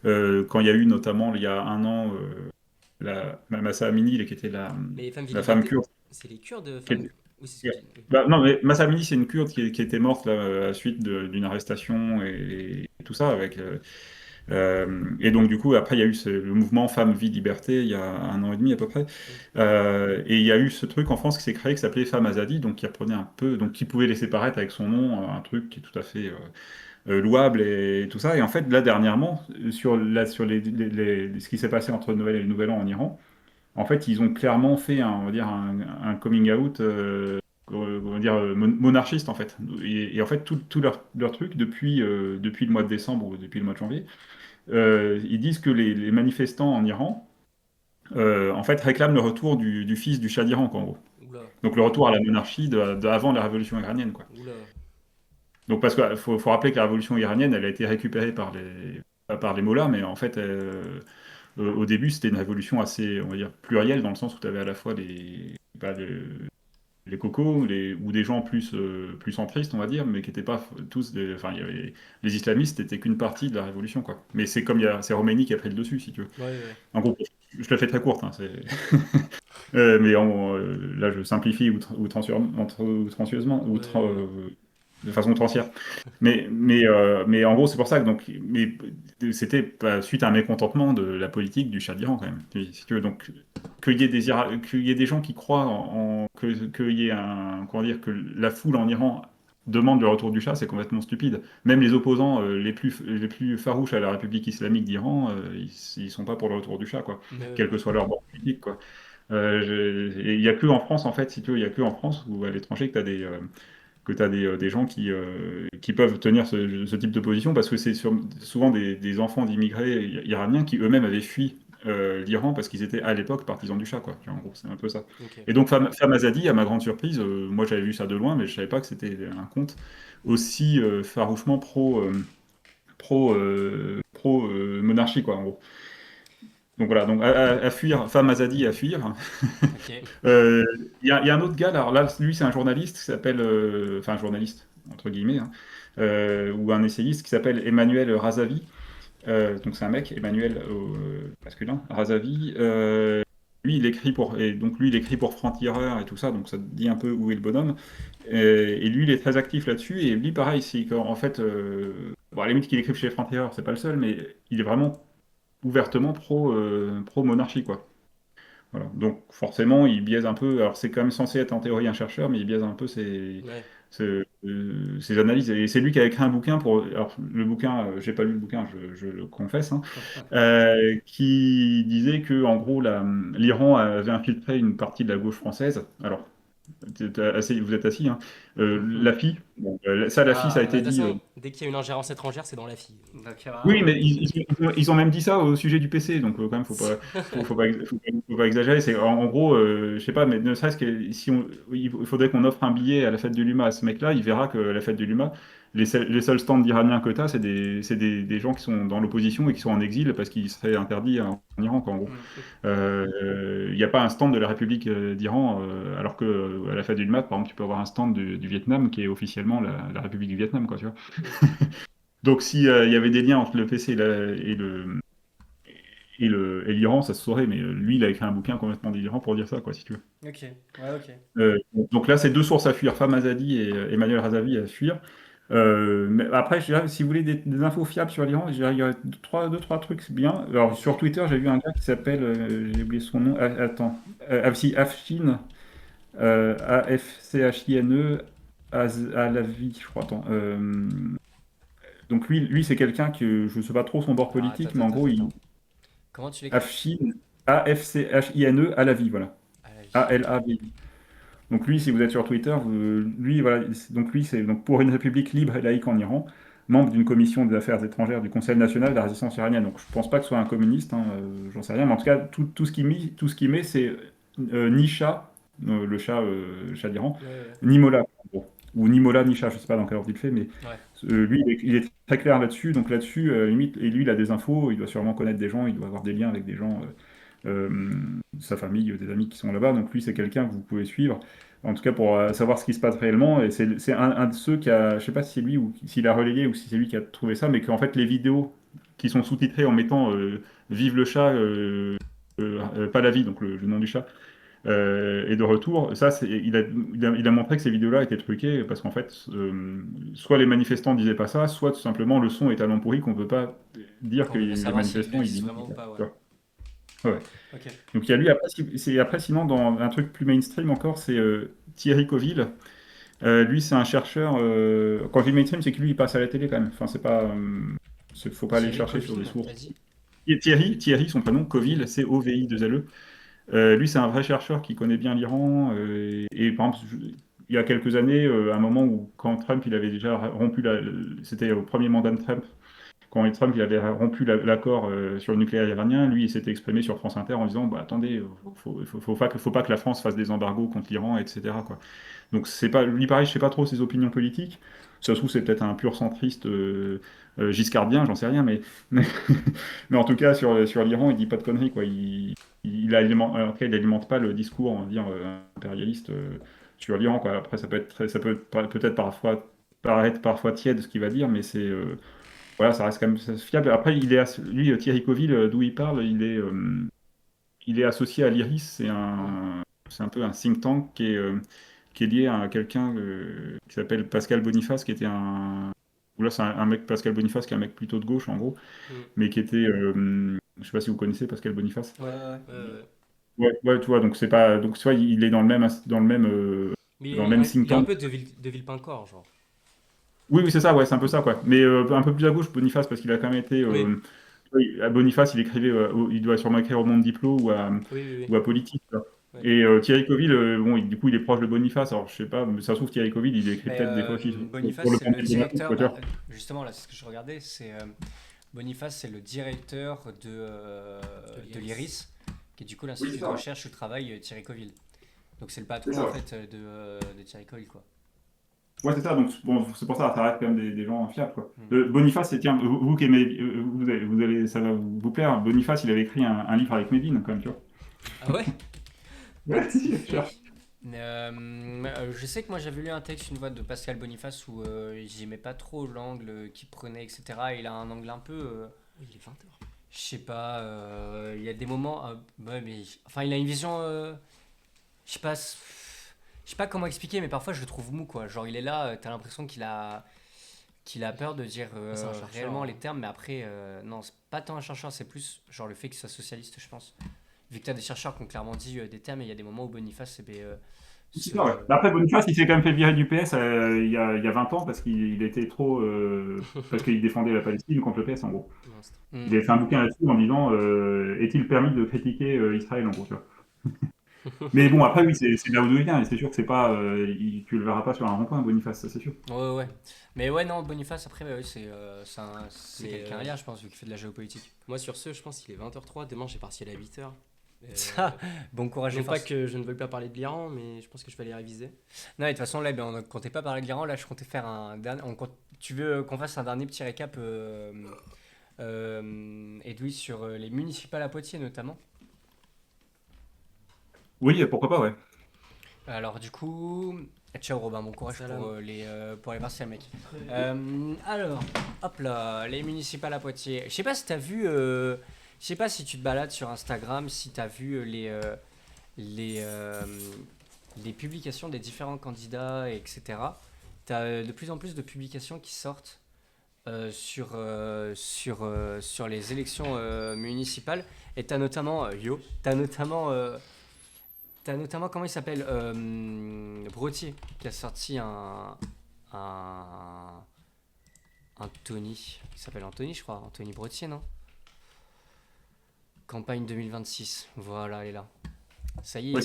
quand il y a eu notamment, il y a un an, Mahsa Amini, qui était Mais les femmes la femme vilipendées, kurde. c'est les Kurdes qui femmes. était- Oui, c'est ce que tu dis. Bah, non, mais Mahsa Amini, c'est une kurde qui était morte là, à la suite d'une arrestation et tout ça, avec Et donc, du coup, après, il y a eu le mouvement Femmes, Vie, Liberté, il y a 1 an et demi à peu près. Et il y a eu ce truc en France qui s'est créé, qui s'appelait Femmes Azadi, donc qui reprenait un peu, donc qui pouvait laisser paraître avec son nom un truc qui est tout à fait louable et tout ça. Et en fait, là, dernièrement, sur ce qui s'est passé entre Noël et le Nouvel An en Iran, en fait, ils ont clairement fait on va dire un coming out, on va dire, monarchiste, en fait. Et en fait, tout leur truc, depuis le mois de décembre ou depuis le mois de janvier, ils disent que les manifestants en Iran, en fait, réclament le retour du fils du Shah d'Iran, quoi, en gros. Oula, Donc le retour à la monarchie d'avant la révolution iranienne, quoi. oula. Donc parce qu'il faut rappeler que la révolution iranienne, elle a été récupérée pas par les mollahs, mais en fait, au début, c'était une révolution assez, on va dire, plurielle, dans le sens où tu avais à la fois les cocos, ou des gens plus centristes, on va dire, mais qui n'étaient pas tous enfin, les islamistes n'étaient qu'une partie de la révolution, quoi. Mais c'est comme c'est Khomeini qui a pris le dessus, si tu veux. Ouais, ouais. En gros, je la fais très courte, hein, mais là, je simplifie outrancieusement, de façon outrancière. Mais en gros, c'est pour ça que c'était suite à un mécontentement de la politique du Shah d'Iran, quand même. Si tu veux, donc qu'il y ait des gens qui croient qu'il y ait comment dire, que la foule en Iran demande le retour du Shah, c'est complètement stupide. Même les opposants les plus farouches à la République islamique d'Iran, ils sont pas pour le retour du Shah, quoi. Quel que soit leur bord politique, quoi. Il n'y a que en France, en fait, si tu veux, il y a que en France ou à l'étranger que tu as des gens qui peuvent tenir ce type de position, parce que c'est souvent des enfants d'immigrés iraniens qui eux-mêmes avaient fui l'Iran parce qu'ils étaient à l'époque partisans du Shah, quoi. En gros, c'est un peu ça. Ok. Et donc Femme Azadi, à ma grande surprise, moi j'avais vu ça de loin, mais je savais pas que c'était un compte aussi farouchement pro monarchie, quoi, en gros. Donc voilà, donc à fuir, Femme Azadi à fuir. Ok. Il y a un autre gars, là, alors là, lui, c'est un journaliste qui s'appelle, enfin, un journaliste, entre guillemets, hein, ou un essayiste qui s'appelle Emmanuel Razavi. Donc, c'est un mec, Emmanuel masculin, Razavi. Lui, il écrit pour Franc-Tireur et tout ça, donc ça te dit un peu où est le bonhomme. Et lui, il est très actif là-dessus. Et lui, pareil, c'est qu'en fait, bon, à la limite qu'il écrive chez Franc-Tireur, c'est pas le seul, mais il est vraiment ouvertement pro-monarchie, quoi. Voilà. Donc forcément, il biaise un peu. Alors c'est quand même censé être en théorie un chercheur, mais il biaise un peu Ouais. ses analyses. Et c'est lui qui a écrit un bouquin pour. Alors le bouquin, j'ai pas lu le bouquin, je le confesse, hein, qui disait que en gros l'Iran avait infiltré une partie de la gauche française. Alors vous êtes assis, hein. La fille, bon, la fille, ça a Ah, bah, été de toute dit. façon, dès qu'il y a une ingérence étrangère, c'est dans la fille. Donc, Oui, mais ils ont même dit ça au sujet du PC, donc quand même, faut pas exagérer. C'est en gros, je sais pas, mais ne serait-ce que si il faudrait qu'on offre un billet à la fête de l'UMA à ce mec-là, il verra que à la fête de l'UMA, les seuls stands d'Iraniens que t'as, c'est des gens qui sont dans l'opposition et qui sont en exil parce qu'ils seraient interdits en Iran, quoi, en gros. Il n'y a pas un stand de la République d'Iran, alors que à la fête de l'UMA, par exemple, tu peux avoir un stand du Vietnam qui est officiellement la République du Vietnam, quoi, tu vois. Donc, si il y avait des liens entre le PC et l'Iran, ça se saurait. Mais lui, il a écrit un bouquin complètement délirant pour dire ça, quoi, si tu veux. Ok, ouais, ok. Donc là, c'est deux sources à fuir, Femme Azadi et Emmanuel Razavi à fuir. Mais après, je dirais, si vous voulez des infos fiables sur l'Iran, je dirais, il y a deux, trois trucs bien. Alors, sur Twitter, j'ai vu un gars qui s'appelle, j'ai oublié son nom, attends, si, Afshin, Afchine, Alavi, je crois, attends. Donc lui c'est quelqu'un que je ne sais pas trop son bord Alors, politique, mais en gros, comment tu l'écris? Afshin, Afchine, Alavi, voilà. Ah, la vie. Alavi. Donc lui, si vous êtes sur Twitter, lui, voilà, donc lui, c'est donc pour une république libre et laïque en Iran, membre d'une commission des affaires étrangères du Conseil national de la résistance iranienne. Donc je pense pas que ce soit un communiste, hein, j'en sais rien, mais en tout cas, tout ce qu'il met, c'est ni Shah, le Shah d'Iran, Ouais, ouais. ni Mollah, en gros. Ou ni Mollah, ni Shah, je sais pas dans quel ordre il le fait, mais Ouais. lui, il est très clair là-dessus. Donc là-dessus, limite, et lui, il a des infos, il doit sûrement connaître des gens, il doit avoir des liens avec des gens, sa famille, des amis qui sont là-bas. Donc lui, c'est quelqu'un que vous pouvez suivre, en tout cas pour savoir ce qui se passe réellement. Et c'est un de ceux qui a, je sais pas si c'est lui ou s'il a relayé ou si c'est lui qui a trouvé ça, mais qu'en fait, les vidéos qui sont sous-titrées en mettant Vive le chat, pas la vie, donc le nom du chat, est de retour. Ça, il a montré que ces vidéos-là étaient truquées parce qu'en fait, soit les manifestants disaient pas ça, soit tout simplement le son est tellement pourri qu'on peut pas dire que les manifestants ils disent vraiment pas, ouais. Ouais. Ok. Donc il y a lui, après sinon, dans un truc plus mainstream encore, c'est Thierry Coville. Lui, c'est un chercheur. Quand je dis mainstream, c'est que lui, il passe à la télé quand même. Enfin, c'est pas. Faut pas aller Thierry chercher Coville, sur des t'as sources. dit Et Thierry, son prénom, Coville, C-O-V-I-2-L-E. Lui, c'est un vrai chercheur qui connaît bien l'Iran. Et par exemple, il y a quelques années, à un moment où, quand Trump, il avait déjà rompu c'était au premier mandat de Trump, quand Trump il avait rompu l'accord sur le nucléaire iranien, lui, il s'était exprimé sur France Inter en disant, bah, attendez, faut pas que la France fasse des embargos contre l'Iran, etc., quoi. Donc, c'est pas, lui, pareil, je sais pas trop ses opinions politiques. Ça se trouve, c'est peut-être un pur centriste giscardien, j'en sais rien, mais, mais en tout cas, sur l'Iran, il dit pas de conneries, quoi. Il alimente pas le discours, on va dire, impérialiste sur l'Iran, quoi. Après, ça peut peut-être parfois paraître parfois tiède ce qu'il va dire, mais c'est voilà, ça reste quand même fiable. Après, lui, Thierry Coville, d'où il parle, il est associé à l'IRIS, c'est un peu un think tank qui est lié à quelqu'un qui s'appelle Pascal Boniface, qui était là, c'est un mec, Pascal Boniface, qui est un mec plutôt de gauche, en gros, mais qui était, je sais pas si vous connaissez Pascal Boniface. Ouais, tu vois, donc c'est pas, donc tu vois, il est dans le même Mais dans le même think il est un tank. peu de Villepincourt, genre. Oui, c'est ça, ouais, c'est un peu ça, quoi. Mais un peu plus à gauche, Boniface, parce qu'il a quand même été. Oui. À Boniface, il écrivait, il doit sûrement écrire au Monde Diplo Oui. ou à Politique, quoi. Ouais. Et Thierry Coville, bon, du coup, il est proche de Boniface. Alors, je sais pas, mais ça se trouve, Thierry Coville, il écrit peut-être des fois aussi Boniface, pour le c'est le compte directeur. Twitter. Justement, là, c'est ce que je regardais. Boniface, c'est le directeur de l'IRIS, qui est du coup l'Institut de recherche où travaille Thierry Coville. Donc, c'est le patron, en fait, de Thierry Coville, quoi. Ouais, c'est ça, donc bon, c'est pour ça, ça reste quand même des gens fiables, quoi. Boniface, tiens, vous qui aimez, ça va vous plaire, Boniface, il avait écrit un livre avec Médine, quand même, tu vois. Ah ouais? Ouais, je sais que moi j'avais lu un texte une fois de Pascal Boniface où j'aimais pas trop l'angle qu'il prenait, etc. Il a un angle un peu. Il est 20h. Je sais pas, il y a des moments. Ouais, mais. Enfin, il a une vision. Je sais pas comment expliquer, mais parfois je le trouve mou, quoi. Genre, il est là, t'as l'impression qu'il a peur de dire réellement les termes, mais après, non, c'est pas tant un chercheur, c'est plus genre le fait qu'il soit socialiste, je pense. Vu que t'as des chercheurs qui ont clairement dit des termes, et il y a des moments où Boniface, ouais. Après, Boniface, il s'est quand même fait virer du PS il y a 20 ans parce qu'il était trop. Parce qu'il défendait la Palestine contre le PS, en gros. Il avait fait un bouquin là-dessus en disant est-il permis de critiquer Israël, en gros, tu vois. Mais bon, après, oui, c'est là où il vient, et c'est sûr que c'est pas. Tu le verras pas sur un rond-point, Boniface, ça c'est sûr. Ouais. Mais ouais, non, Boniface, après, c'est quelqu'un à lire, je pense, vu qu'il fait de la géopolitique. Moi, sur ce, je pense qu'il est 20h03. Demain, j'ai partiel à 8h. Bon courage. Non pas que je ne veuille pas parler de l'Iran, mais je pense que je vais aller réviser. Non, et de toute façon, là, on ne comptait pas parler de l'Iran. Là, je comptais faire un dernier. Tu veux qu'on fasse un dernier petit récap, Edoui, sur les municipales à Poitiers, notamment? Oui, pourquoi pas, ouais. Alors, du coup. Ciao, Robin, bon courage pour les partiels, mec. Alors, hop là, les municipales à Poitiers. Je sais pas si t'as vu. Je sais pas si tu te balades sur Instagram, si tu as vu les publications des différents candidats, etc. Tu as de plus en plus de publications qui sortent sur les élections municipales. Et tu as notamment, comment il s'appelle, Brottier, qui a sorti un Tony. Il s'appelle Anthony, je crois. Anthony Brottier, non? Campagne 2026, voilà, elle est là. Ça y est,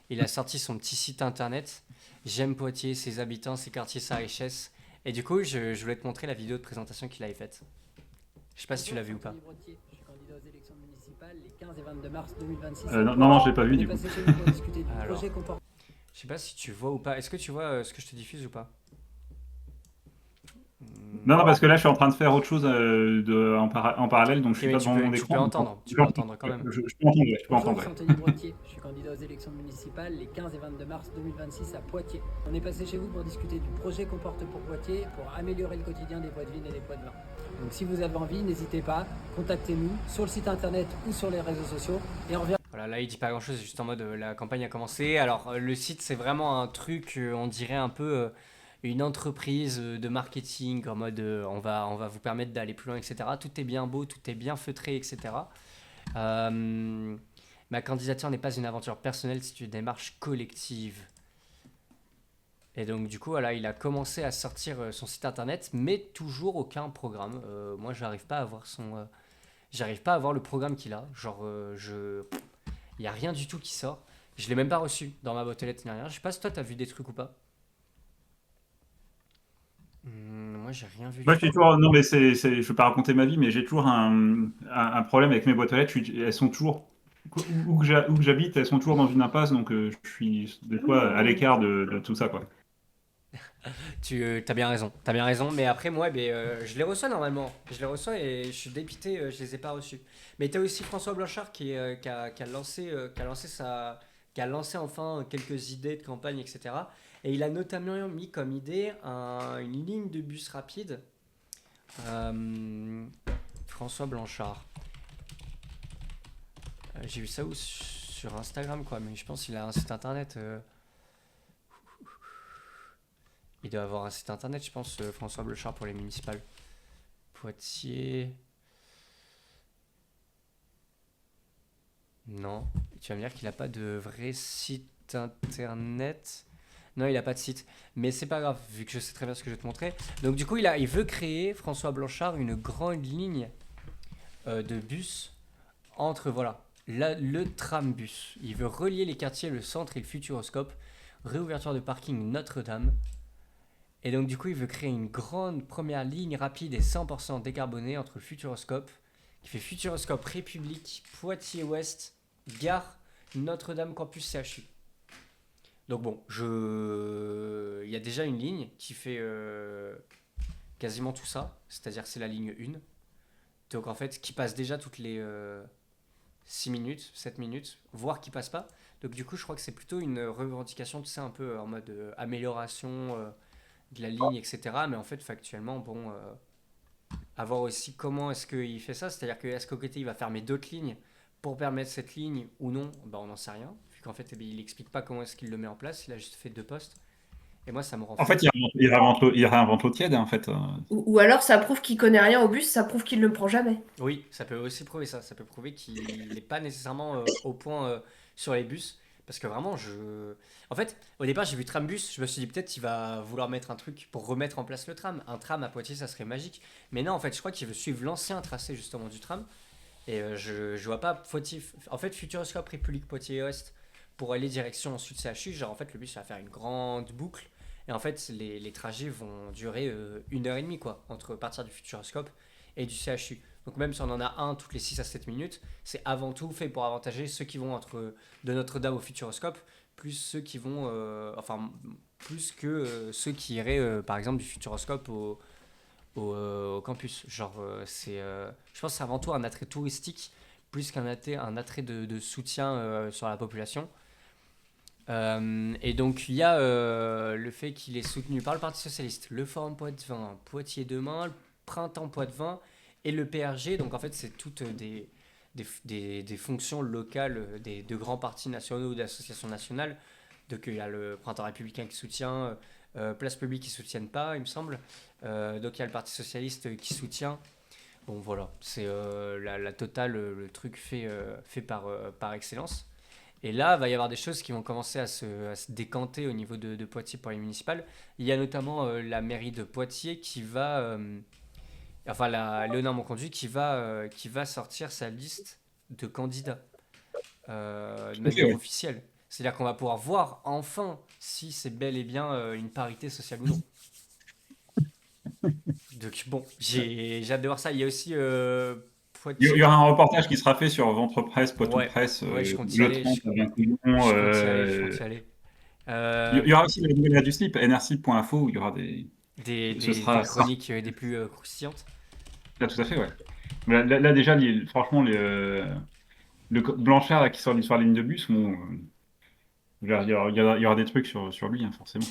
il a sorti son petit site internet. J'aime Poitiers, ses habitants, ses quartiers, sa richesse. Et du coup, je voulais te montrer la vidéo de présentation qu'il avait faite. Je sais pas si tu l'as vu ou pas. Je suis candidat aux élections municipales les 15 et 22 mars 2026. Non, je l'ai pas vu du coup. Alors, je sais pas si tu vois ou pas. Est-ce que tu vois ce que je te diffuse ou pas? Non, parce que là, je suis en train de faire autre chose en parallèle, donc je suis pas devant mon écran. Tu peux entendre quand même. Je peux entendre. Je suis Anthony Brottier. Je suis candidat aux élections municipales les 15 et 22 mars 2026 à Poitiers. On est passé chez vous pour discuter du projet qu'on porte pour Poitiers, pour améliorer le quotidien des Poitevines et des Poitevins. Donc si vous avez envie, n'hésitez pas, contactez-nous sur le site internet ou sur les réseaux sociaux et on revient. Voilà, là, il dit pas grand-chose, juste en mode la campagne a commencé. Alors, le site, c'est vraiment un truc, on dirait un peu une entreprise de marketing, en mode on va vous permettre d'aller plus loin, etc. Tout est bien beau, tout est bien feutré, etc. Ma candidature n'est pas une aventure personnelle, c'est une démarche collective. Et donc, du coup, voilà, il a commencé à sortir son site internet, mais toujours aucun programme. Moi, j'arrive pas à voir j'arrive pas à voir le programme qu'il a. Genre, il y a rien du tout qui sort. Je l'ai même pas reçu dans ma boîte aux lettres ni rien. Je sais pas si toi, t'as vu des trucs ou pas. Moi, j'ai rien vu. Moi, j'ai toujours, non, mais je veux pas raconter ma vie, mais j'ai toujours un problème avec mes boîtes aux lettres. Elles sont toujours, où que j'habite, elles sont toujours dans une impasse, donc je suis des fois à l'écart de tout ça, quoi. T'as bien raison, t'as bien raison. Mais après, moi, je les reçois normalement. Je les reçois et je suis dépité, je les ai pas reçus. Mais t'as aussi François Blanchard qui a lancé enfin quelques idées de campagne, etc. Et il a notamment mis comme idée une ligne de bus rapide. François Blanchard. J'ai vu ça sur Instagram, quoi. Mais je pense qu'il a un site internet. Il doit avoir un site internet, je pense, François Blanchard pour les municipales. Poitiers. Non. Tu vas me dire qu'il n'a pas de vrai site internet. Non, il n'a pas de site. Mais c'est pas grave, vu que je sais très bien ce que je vais te montrer. Donc, du coup, il veut créer, François Blanchard, une grande ligne de bus entre, voilà, le trambus. Il veut relier les quartiers, le centre et le Futuroscope. Réouverture de parking Notre-Dame. Et donc, du coup, il veut créer une grande première ligne rapide et 100% décarbonée entre le Futuroscope, qui fait Futuroscope République, Poitiers-Ouest, Gare, Notre-Dame, Campus CHU. Donc bon, il y a déjà une ligne qui fait quasiment tout ça, c'est-à-dire que c'est la ligne 1. Donc en fait, qui passe déjà toutes les 6 minutes, 7 minutes, voire qui passe pas. Donc du coup, je crois que c'est plutôt une revendication, tu sais, un peu en mode amélioration de la ligne, etc. Mais en fait, factuellement, bon, à voir aussi comment est-ce qu'il fait ça. C'est-à-dire que est-ce qu'au côté, il va fermer d'autres lignes pour permettre cette ligne ou non, ben, on n'en sait rien. Vu qu'en fait, il explique pas comment est-ce qu'il le met en place. Il a juste fait 2 postes. Et moi, ça me rend En fou. fait, il réinvente l'eau tiède, en fait. Ou alors ça prouve qu'il connaît rien au bus, ça prouve qu'il ne le prend jamais. Oui, ça peut aussi prouver ça. Ça peut prouver qu'il n'est pas nécessairement au point sur les bus. Parce que vraiment, en fait, au départ, j'ai vu Trambus. Je me suis dit peut-être qu'il va vouloir mettre un truc pour remettre en place le tram. Un tram à Poitiers, ça serait magique. Mais non, en fait, je crois qu'il veut suivre l'ancien tracé justement du tram. Et je vois pas Poitiers. En fait, Futuroscope République Poitiers-Ouest pour aller direction Sud CHU. Genre, en fait, le bus va faire une grande boucle. Et en fait, les trajets vont durer 1h30, quoi, entre partir du Futuroscope et du CHU. Donc même si on en a un toutes les 6 à 7 minutes, c'est avant tout fait pour avantager ceux qui vont de Notre-Dame au Futuroscope, plus ceux qui vont, plus que ceux qui iraient, par exemple, du Futuroscope au campus. Genre, je pense que c'est avant tout un attrait touristique, plus qu'un attrait de soutien sur la population. Et donc il y a le fait qu'il est soutenu par le Parti Socialiste, le Forum Poitvin, Poitiers Demain, le Printemps Poitvin et le PRG. Donc en fait c'est toutes des fonctions locales de grands partis nationaux ou d'associations nationales. Donc il y a le Printemps Républicain qui soutient, Place Publique qui ne soutiennent pas, il me semble. Donc il y a le Parti Socialiste qui soutient. Bon voilà, c'est la totale, le truc fait par excellence. Et là, il va y avoir des choses qui vont commencer à se décanter au niveau de Poitiers pour les municipales. Il y a notamment la mairie de Poitiers qui va... Léonard Monconduit qui va sortir sa liste de candidats de manière officielle. C'est-à-dire qu'on va pouvoir voir enfin si c'est bel et bien une parité sociale ou non. Donc bon, j'ai hâte de voir ça. Il y a aussi... Il y aura un reportage qui sera fait sur Ventre Presse, Poitou Presse, je compte y le aller, 30 à 20 je compte y aller. Il y aura aussi la nouvelle du slip, nrslip.info, où il y aura des chroniques des plus croustillantes. Là, tout à fait, ouais. Là déjà, franchement, le Blanchard là, qui sort l'histoire de ligne de bus, bon, il y aura des trucs sur lui, hein, forcément.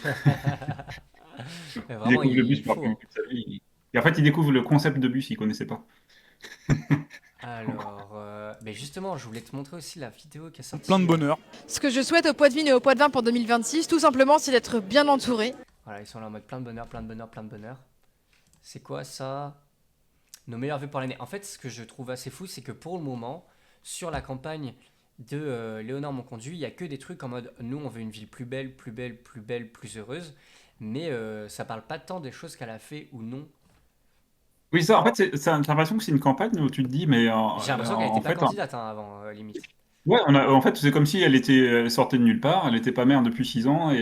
Vraiment, il découvre le bus pour la première fois de sa vie. Et en fait, il découvre le concept de bus qu'il ne connaissait pas. Alors, mais justement, je voulais te montrer aussi la vidéo qui est sortie. Plein de bonheur. Ce que je souhaite aux Poitvin et aux Poitvins pour 2026, tout simplement, c'est d'être bien entourés. Voilà, ils sont là en mode plein de bonheur, plein de bonheur, plein de bonheur. C'est quoi ça? Nos meilleurs vœux pour l'année. En fait, ce que je trouve assez fou, c'est que pour le moment, sur la campagne de Léonard Monconduit, il n'y a que des trucs en mode nous, on veut une ville plus belle, plus belle, plus belle, plus heureuse. Mais ça parle pas tant des choses qu'elle a fait ou non. Oui, ça, en fait, t'as l'impression que c'est une campagne où tu te dis, mais J'ai l'impression qu'elle en n'était pas fait, candidate avant, limite. ouais, en fait, c'est comme si elle sortait de nulle part, elle était pas maire depuis 6 ans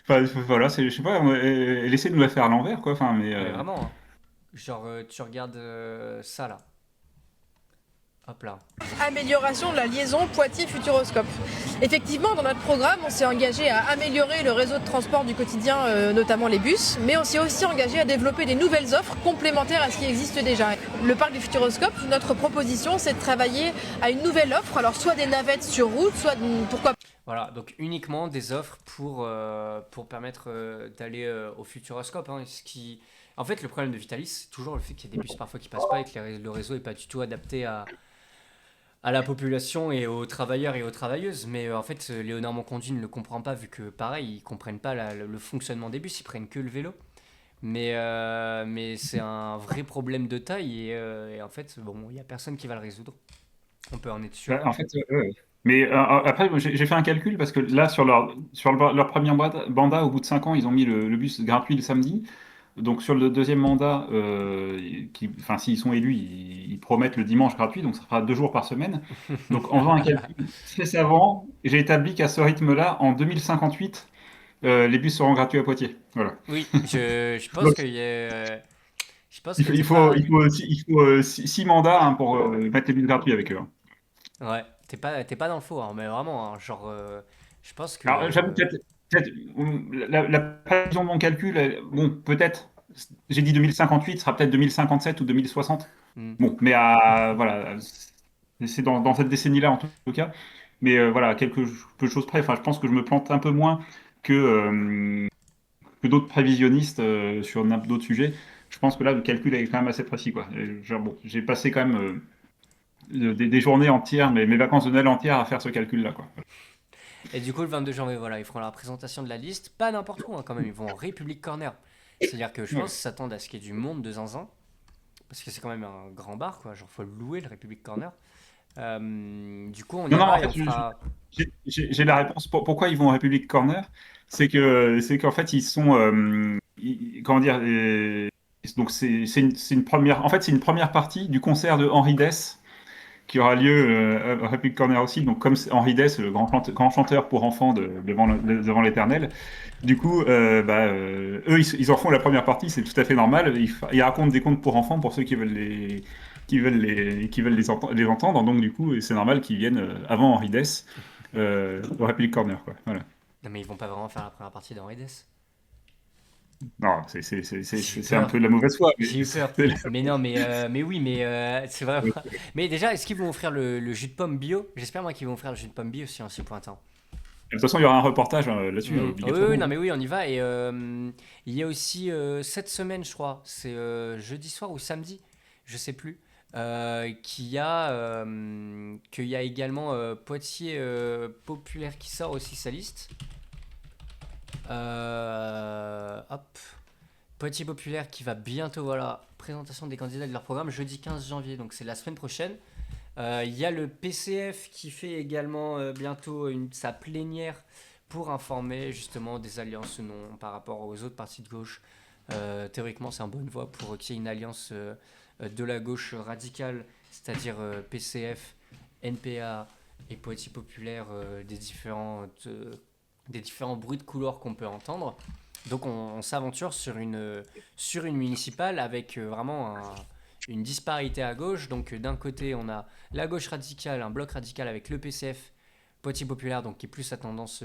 enfin, voilà, je sais pas, elle essaie de nous la faire à l'envers, quoi. Enfin, mais Mais vraiment, hein. Genre, tu regardes ça là. Hop là. Amélioration de la liaison Poitiers-Futuroscope. Effectivement, dans notre programme, on s'est engagé à améliorer le réseau de transport du quotidien, notamment les bus, mais on s'est aussi engagé à développer des nouvelles offres complémentaires à ce qui existe déjà. Le parc du Futuroscope, notre proposition, c'est de travailler à une nouvelle offre, alors soit des navettes sur route, soit pourquoi. Voilà, donc uniquement des offres pour permettre d'aller au Futuroscope. Hein, En fait, le problème de Vitalis, c'est toujours le fait qu'il y a des bus parfois qui passent pas et que le réseau n'est pas du tout adapté à la population et aux travailleurs et aux travailleuses. Mais en fait, Léonard Monconduit ne le comprend pas, vu que pareil, ils comprennent pas le fonctionnement des bus, ils prennent que le vélo. Mais c'est un vrai problème de taille et en fait, bon, il n'y a personne qui va le résoudre. On peut en être sûr. en fait, mais après, moi, j'ai fait un calcul parce que là, sur leur premier mandat, au bout de 5 ans, ils ont mis le bus gratuit le samedi. Donc sur le deuxième mandat, enfin s'ils sont élus, ils promettent le dimanche gratuit, donc ça fera 2 jours par semaine. Donc en faisant un calcul très savant, j'ai établi qu'à ce rythme-là, en 2058, les bus seront gratuits à Poitiers. Voilà. Oui, je pense qu'il y a... Je pense que Il faut 6 mandats, hein, pour mettre les bus gratuits avec eux, hein. Ouais, t'es pas dans le faux, hein, mais vraiment, hein, genre, je pense que... Alors j'avoue peut-être la précision de mon calcul, bon, peut-être, j'ai dit 2058, ce sera peut-être 2057 ou 2060. Bon, mais voilà, c'est dans cette décennie-là en tout cas. Mais voilà, peu de choses près. Enfin, je pense que je me plante un peu moins que d'autres prévisionnistes sur d'autres sujets. Je pense que là, le calcul est quand même assez précis, quoi. Genre, bon, j'ai passé quand même des journées entières, mes vacances de Noël entières à faire ce calcul-là, quoi. Et du coup, le 22 janvier, voilà, ils feront la présentation de la liste. Pas n'importe où, hein, quand même. Ils vont en République Corner. C'est-à-dire que je pense qu'ils s'attendent à ce qu'il y ait du monde de zinzin. Parce que c'est quand même un grand bar, quoi. Genre, faut le louer, le République Corner. Du coup, on ira et on fera... J'ai la réponse. Pourquoi ils vont en République Corner? C'est qu'en fait, ils sont... comment dire, donc c'est une première... En fait, c'est une première partie du concert de Henri Dess qui aura lieu au République Corner aussi. Donc, comme Henri Dess, le grand chanteur pour enfants devant l'Éternel, du coup, eux, ils en font la première partie, c'est tout à fait normal. Ils racontent des contes pour enfants pour ceux qui veulent les entendre. Donc, du coup, c'est normal qu'ils viennent avant Henri Dess au République Corner, quoi. Voilà. Non, mais ils vont pas vraiment faire la première partie d'Henri Dess. Non, c'est un peu de la mauvaise foi. J'ai eu peur. Mais non, mais oui, mais c'est vrai. Mais déjà, est-ce qu'ils vont offrir le jus de pomme bio? J'espère, moi, qu'ils vont offrir le jus de pomme bio si on s'y pointe. De toute façon, il y aura un reportage là-dessus, obligatoirement. Oui, non, mais oui, on y va. Et il y a aussi cette semaine, je crois, c'est jeudi soir ou samedi, je sais plus, qu'il y a également Poitiers Populaire qui sort aussi sa liste. Hop. Poitiers Populaire qui va bientôt, voilà, présentation des candidats de leur programme jeudi 15 janvier, donc c'est la semaine prochaine. Il y a le PCF qui fait également bientôt sa plénière pour informer justement des alliances ou non par rapport aux autres partis de gauche. Théoriquement, c'est en bonne voie pour qu'il y ait une alliance de la gauche radicale, c'est-à-dire PCF, NPA et Poitiers Populaire, des différents bruits de couloir qu'on peut entendre. Donc on s'aventure sur une municipale avec vraiment une disparité à gauche. Donc d'un côté, on a la gauche radicale, un bloc radical avec le PCF, Poitiers Populaire, donc qui est plus à tendance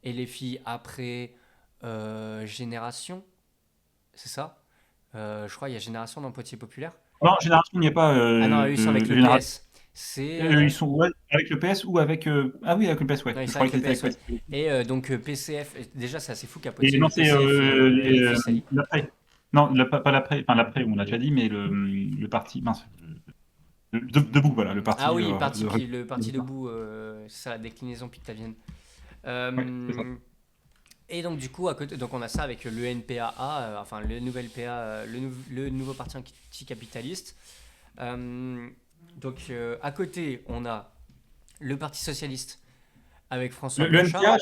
LFI après Génération. C'est ça je crois qu'il y a Génération dans Poitiers Populaire. Non, Génération, il n'y a pas... ah non, ils sont avec le PS. Ils sont avec le PS ou avec... Ah oui, avec le PS, ouais. Non, ils je sont crois avec le PS, avec ouais. Et donc PCF, déjà c'est assez fou qu'à Poitiers... Et non, c'est l'après. Non, pas l'après, enfin l'après, on l'a déjà dit, mais le parti... Mince. Debout, voilà, le parti. Ah oui, le parti debout, c'est ça, la déclinaison pictavienne. C'est ça. Et donc du coup, à côté, donc on a ça avec le NPAA, enfin le nouvel PA, le nouveau parti anticapitaliste. Donc à côté, on a le Parti socialiste avec François Le Blanchard. NPA,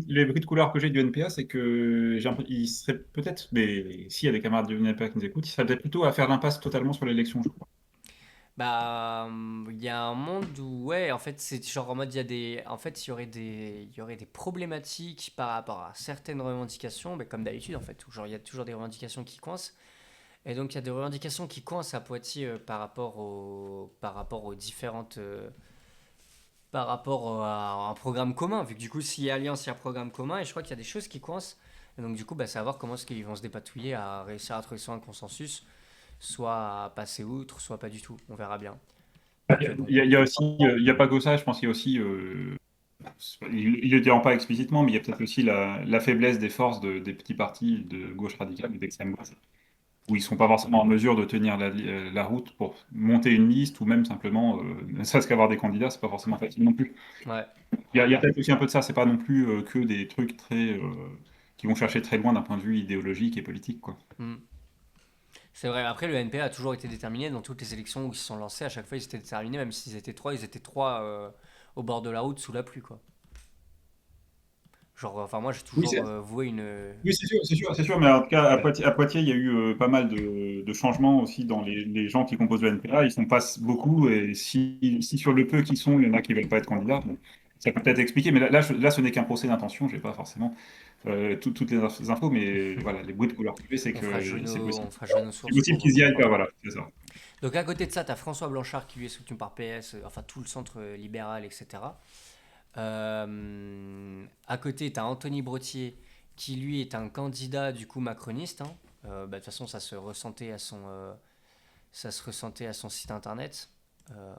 les bruits de couleur que j'ai du NPA, c'est que il serait peut-être, mais s'il y a des camarades du NPA qui nous écoutent, il serait peut-être plutôt à faire l'impasse totalement sur l'élection, je crois. Bah, il y a un monde où, ouais, en fait, c'est genre en mode, en fait, il y aurait des problématiques par rapport à certaines revendications, mais comme d'habitude, en fait, où genre, il y a toujours des revendications qui coincent. Et donc, il y a des revendications qui coincent à Poitiers par rapport aux différentes, à un programme commun, vu que du coup, s'il y a alliance, il y a programme commun, et je crois qu'il y a des choses qui coincent. Et donc, du coup, bah, savoir comment est-ce qu'ils vont se dépatouiller à réussir à trouver soit un consensus, soit à passer outre, soit pas du tout. On verra bien. Il y a aussi, il n'y a pas que ça, je pense qu'il y a aussi, il ne le dira pas explicitement, mais il y a peut-être aussi la faiblesse des forces des petits partis de gauche radicale ou d'extrême gauche, où ils ne sont pas forcément en mesure de tenir la route pour monter une liste ou même simplement, ne serait-ce qu'avoir des candidats, c'est pas forcément facile non plus. Ouais. Il y a peut-être aussi un peu de ça, c'est pas non plus que des trucs qui vont chercher très loin d'un point de vue idéologique et politique, quoi. C'est vrai, après le NPA a toujours été déterminé dans toutes les élections où ils se sont lancés, à chaque fois ils étaient déterminés, même s'ils étaient trois, ils étaient trois au bord de la route sous la pluie, quoi. Genre, enfin moi j'ai toujours voué une... Oui, c'est sûr, mais en tout cas, à Poitiers, il y a eu pas mal de changements aussi dans les gens qui composent le NPA. Ils sont pas beaucoup, et si sur le peu qu'ils sont, il y en a qui veulent pas être candidats, bon, ça peut peut-être expliquer, mais là, ce n'est qu'un procès d'intention, j'ai pas forcément toutes les infos, mais voilà, les bruits de couleur privée, c'est que c'est possible. C'est possible qu'ils y aillent pas, voilà, c'est ça. Donc à côté de ça, tu as François Blanchard qui lui est soutenu par PS, enfin tout le centre libéral, etc. À côté, tu as Anthony Brottier qui lui est un candidat du coup macroniste. Hein. De toute façon, ça se ressentait à son site internet.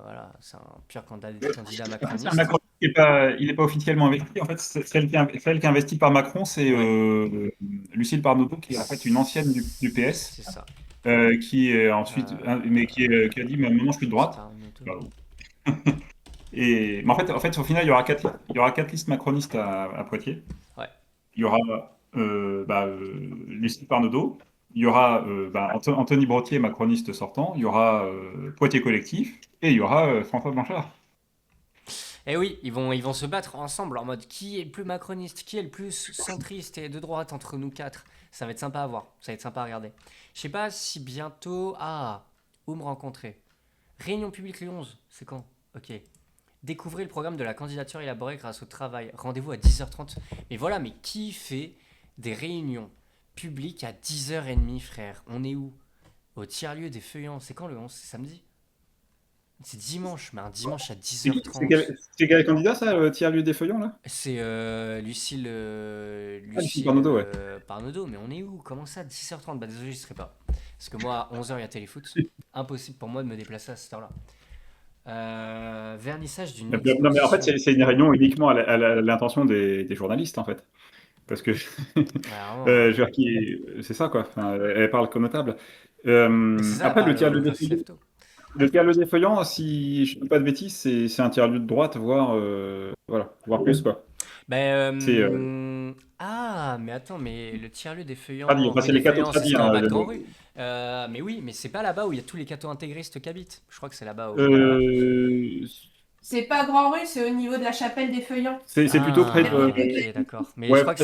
Voilà, c'est un pur candidat macroniste. Il n'est pas officiellement investi. En fait, celle qui est investie par Macron, c'est Lucille Parnotto, qui est en fait une ancienne du PS. C'est ça. Qui est ensuite, mais qui a dit maintenant je suis de droite. Mais en fait, au final, il y aura quatre listes macronistes à Poitiers. Ouais. Il y aura Lucille Parnotto, il y aura Anthony Brottier, macroniste sortant, il y aura Poitiers Collectif, et il y aura François Blanchard. Et oui, ils vont se battre ensemble en mode qui est le plus macroniste, qui est le plus centriste et de droite entre nous quatre. Ça va être sympa à voir, ça va être sympa à regarder. Je sais pas si bientôt... où me rencontrer? Réunion publique le 11, c'est quand? Ok. Découvrez le programme de la candidature élaborée grâce au travail. Rendez-vous à 10h30. Mais voilà, mais qui fait des réunions publiques à 10h30, frère? On est où? Au tiers-lieu des Feuillants. C'est quand le 11? C'est samedi? C'est dimanche, mais un dimanche à 10h30. C'est quel candidat, ça, le tiers-lieu des Feuillants, là? C'est Lucille Parnotto, ouais. Parnotto, mais on est où? Comment ça, 10h30? Bah désolé, je serai pas. Parce que moi, à 11h, il y a téléfoot. Impossible pour moi de me déplacer à cette heure-là. Vernissage d'une exposition. Non, mais en fait, c'est une réunion uniquement à l'intention des journalistes, en fait. Parce que, je veux dire, c'est ça, quoi. Enfin, elle parle comme notable. Après, le tiers-lieu des Feuillants, si je ne dis pas de bêtises, c'est un tiers-lieu de droite, voire plus, quoi. Mais attends, mais le tiers-lieu des Feuillants, c'est les cathos c'est en bas de Grand-Rue. Mais oui, mais c'est pas là-bas où il y a tous les cathos intégristes qui habitent. Je crois que c'est là-bas où... C'est pas Grand-Rue, c'est au niveau de la chapelle des Feuillants. C'est plutôt près de... Ok, d'accord. Mais je crois que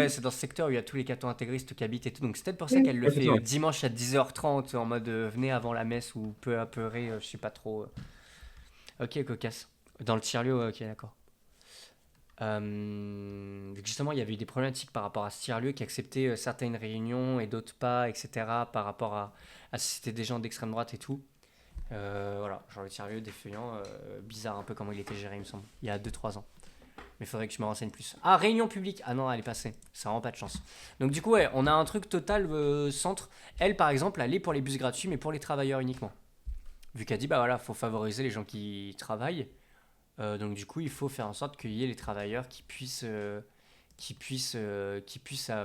c'est dans ce secteur où il y a tous les cathos intégristes qui habitent et tout. Donc c'est peut-être pour ça qu'elle le fait dimanche à 10h30 en mode venez avant la messe ou peu apeuré, je sais pas trop. Ok, cocasse. Dans le tiers-lieu, ok, d'accord. Justement, il y avait eu des problématiques par rapport à ce tiers-lieu qui acceptait certaines réunions et d'autres pas, etc. Par rapport à si c'était des gens d'extrême droite et tout. Voilà, genre le tiers-lieu des Feuillants, bizarre un peu comment il était géré, il me semble, il y a 2-3 ans. Mais il faudrait que je me renseigne plus. Ah, réunion publique. Ah non, elle est passée. Ça n'a vraiment pas de chance. Donc du coup, ouais, on a un truc total centre. Elle, par exemple, elle est pour les bus gratuits, mais pour les travailleurs uniquement. Vu qu'elle dit, bah voilà, faut favoriser les gens qui travaillent. Donc du coup, il faut faire en sorte qu'il y ait les travailleurs qui puissent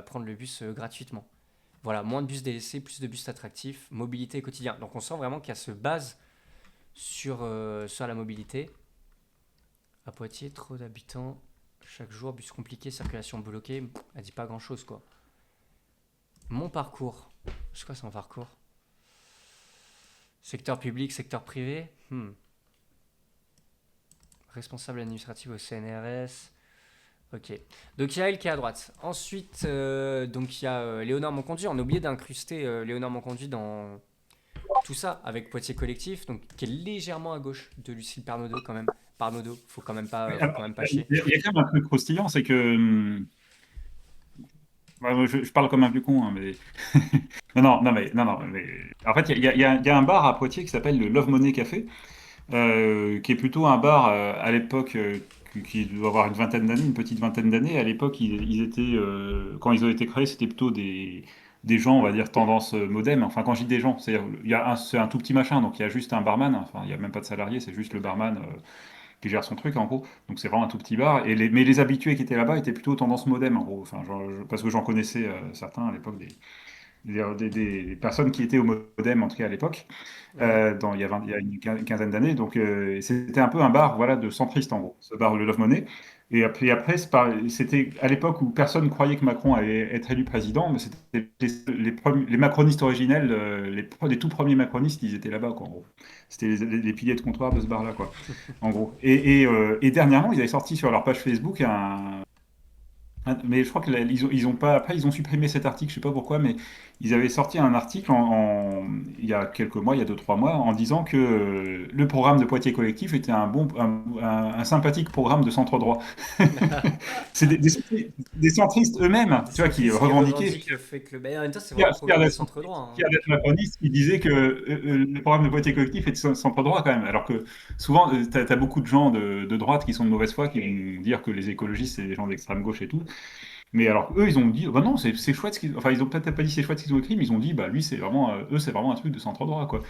prendre le bus gratuitement. Voilà, moins de bus délaissés, plus de bus attractifs, mobilité quotidien. Donc on sent vraiment qu'elle se base sur la mobilité. À Poitiers, trop d'habitants. Chaque jour, bus compliqué, circulation bloquée. Elle dit pas grand-chose, quoi. Mon parcours. C'est quoi son parcours? Secteur public, secteur privé. Responsable administratif au CNRS. Ok. Donc il y a elle qui est à droite. Ensuite, donc il y a Léonard Monconduit. On a oublié d'incruster Léonard Monconduit dans tout ça avec Poitiers Collectif, donc qui est légèrement à gauche de Lucille Parnaudot quand même. Parnaudot, faut quand même pas chier. Il y a quand même un truc croustillant, c'est que je parle comme un vieux con, hein, mais non, mais en fait il y a un bar à Poitiers qui s'appelle le Love Money Café, qui est plutôt un bar à l'époque qui doit avoir une petite vingtaine d'années. À l'époque, ils étaient, quand ils ont été créés, c'était plutôt des gens, on va dire, tendance modem. Enfin, quand je dis des gens, c'est un tout petit machin, donc il y a juste un barman, enfin, il n'y a même pas de salarié, c'est juste le barman qui gère son truc, en gros. Donc c'est vraiment un tout petit bar. Mais les habitués qui étaient là-bas étaient plutôt tendance modem, en gros. Enfin, parce que j'en connaissais certains à l'époque, des personnes qui étaient au modem, en tout cas à l'époque, il y a une quinzaine d'années. Donc c'était un peu un bar, voilà, de centriste, en gros, ce bar, le Love Money. Et après c'était à l'époque où personne croyait que Macron allait être élu président, mais c'était les macronistes originels, les tout premiers macronistes, ils étaient là-bas, quoi, en gros. C'était les piliers de comptoir de ce bar-là, quoi, en gros. Et dernièrement, ils avaient sorti sur leur page Facebook mais je crois ils ont pas. Après, ils ont supprimé cet article, je sais pas pourquoi, mais ils avaient sorti un article il y a quelques mois, il y a 2-3 mois, en disant que le programme de Poitiers Collectif était un sympathique programme de centre droit. C'est des centristes eux-mêmes, tu vois, qui revendiquaient. Le fait que en même temps, c'est vraiment un programme de centre droit. Il y a des macronistes qui disaient que le programme de Poitiers Collectif était centre droit quand même, alors que souvent, tu as beaucoup de gens de droite qui sont de mauvaise foi, qui vont dire que les écologistes, c'est des gens d'extrême gauche et tout. Mais alors eux, ils ont dit, bah non, c'est chouette enfin, ils ont peut-être pas dit c'est chouette ce qu'ils ont écrit, mais ils ont dit, bah lui, c'est vraiment un truc de centre droit, quoi.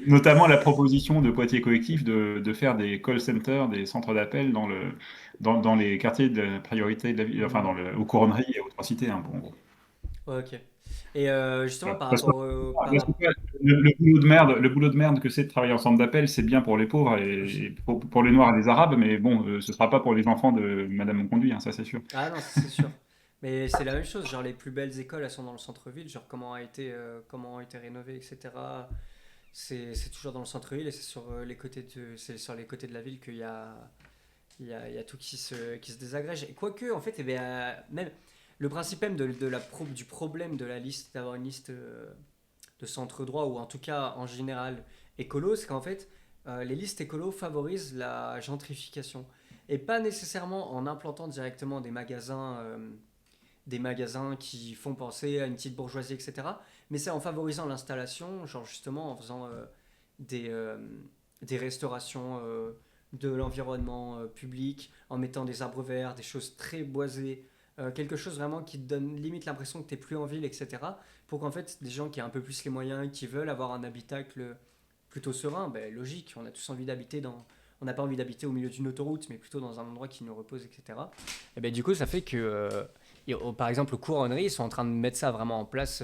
Notamment la proposition de Poitiers Collectif de faire des call centers, des centres d'appel dans les quartiers de priorité de la ville, enfin aux couronneries et aux trois cités, hein, bon, en gros. Ouais, ok. Et justement, par Parce que rapport le boulot de merde que c'est de travailler en centre d'appel, c'est bien pour les pauvres et pour les Noirs et les Arabes, mais bon, ce sera pas pour les enfants de Madame Monconduit, hein, ça c'est sûr. Ah non, ça, c'est sûr. Mais c'est la même chose, genre les plus belles écoles, elles sont dans le centre-ville, genre comment ont été rénovées, etc. C'est toujours dans le centre-ville et c'est sur les côtés de la ville qu'il y a tout qui se désagrège. Et quoique, en fait, eh bien, même le principe même du problème de la liste, d'avoir une liste de centre droit, ou en tout cas en général écolo, c'est qu'en fait, les listes écolo favorisent la gentrification. Et pas nécessairement en implantant directement des magasins qui font penser à une petite bourgeoisie, etc. Mais c'est en favorisant l'installation, genre justement en faisant des restaurations de l'environnement public, en mettant des arbres verts, des choses très boisées, quelque chose vraiment qui te donne limite l'impression que tu n'es plus en ville, etc. Pour qu'en fait, des gens qui ont un peu plus les moyens, qui veulent avoir un habitacle plutôt serein, ben, logique, on a tous envie d'habiter on n'a pas envie d'habiter au milieu d'une autoroute, mais plutôt dans un endroit qui nous repose, etc. Et ben, du coup, ça fait que, par exemple, aux couronneries, ils sont en train de mettre ça vraiment en place.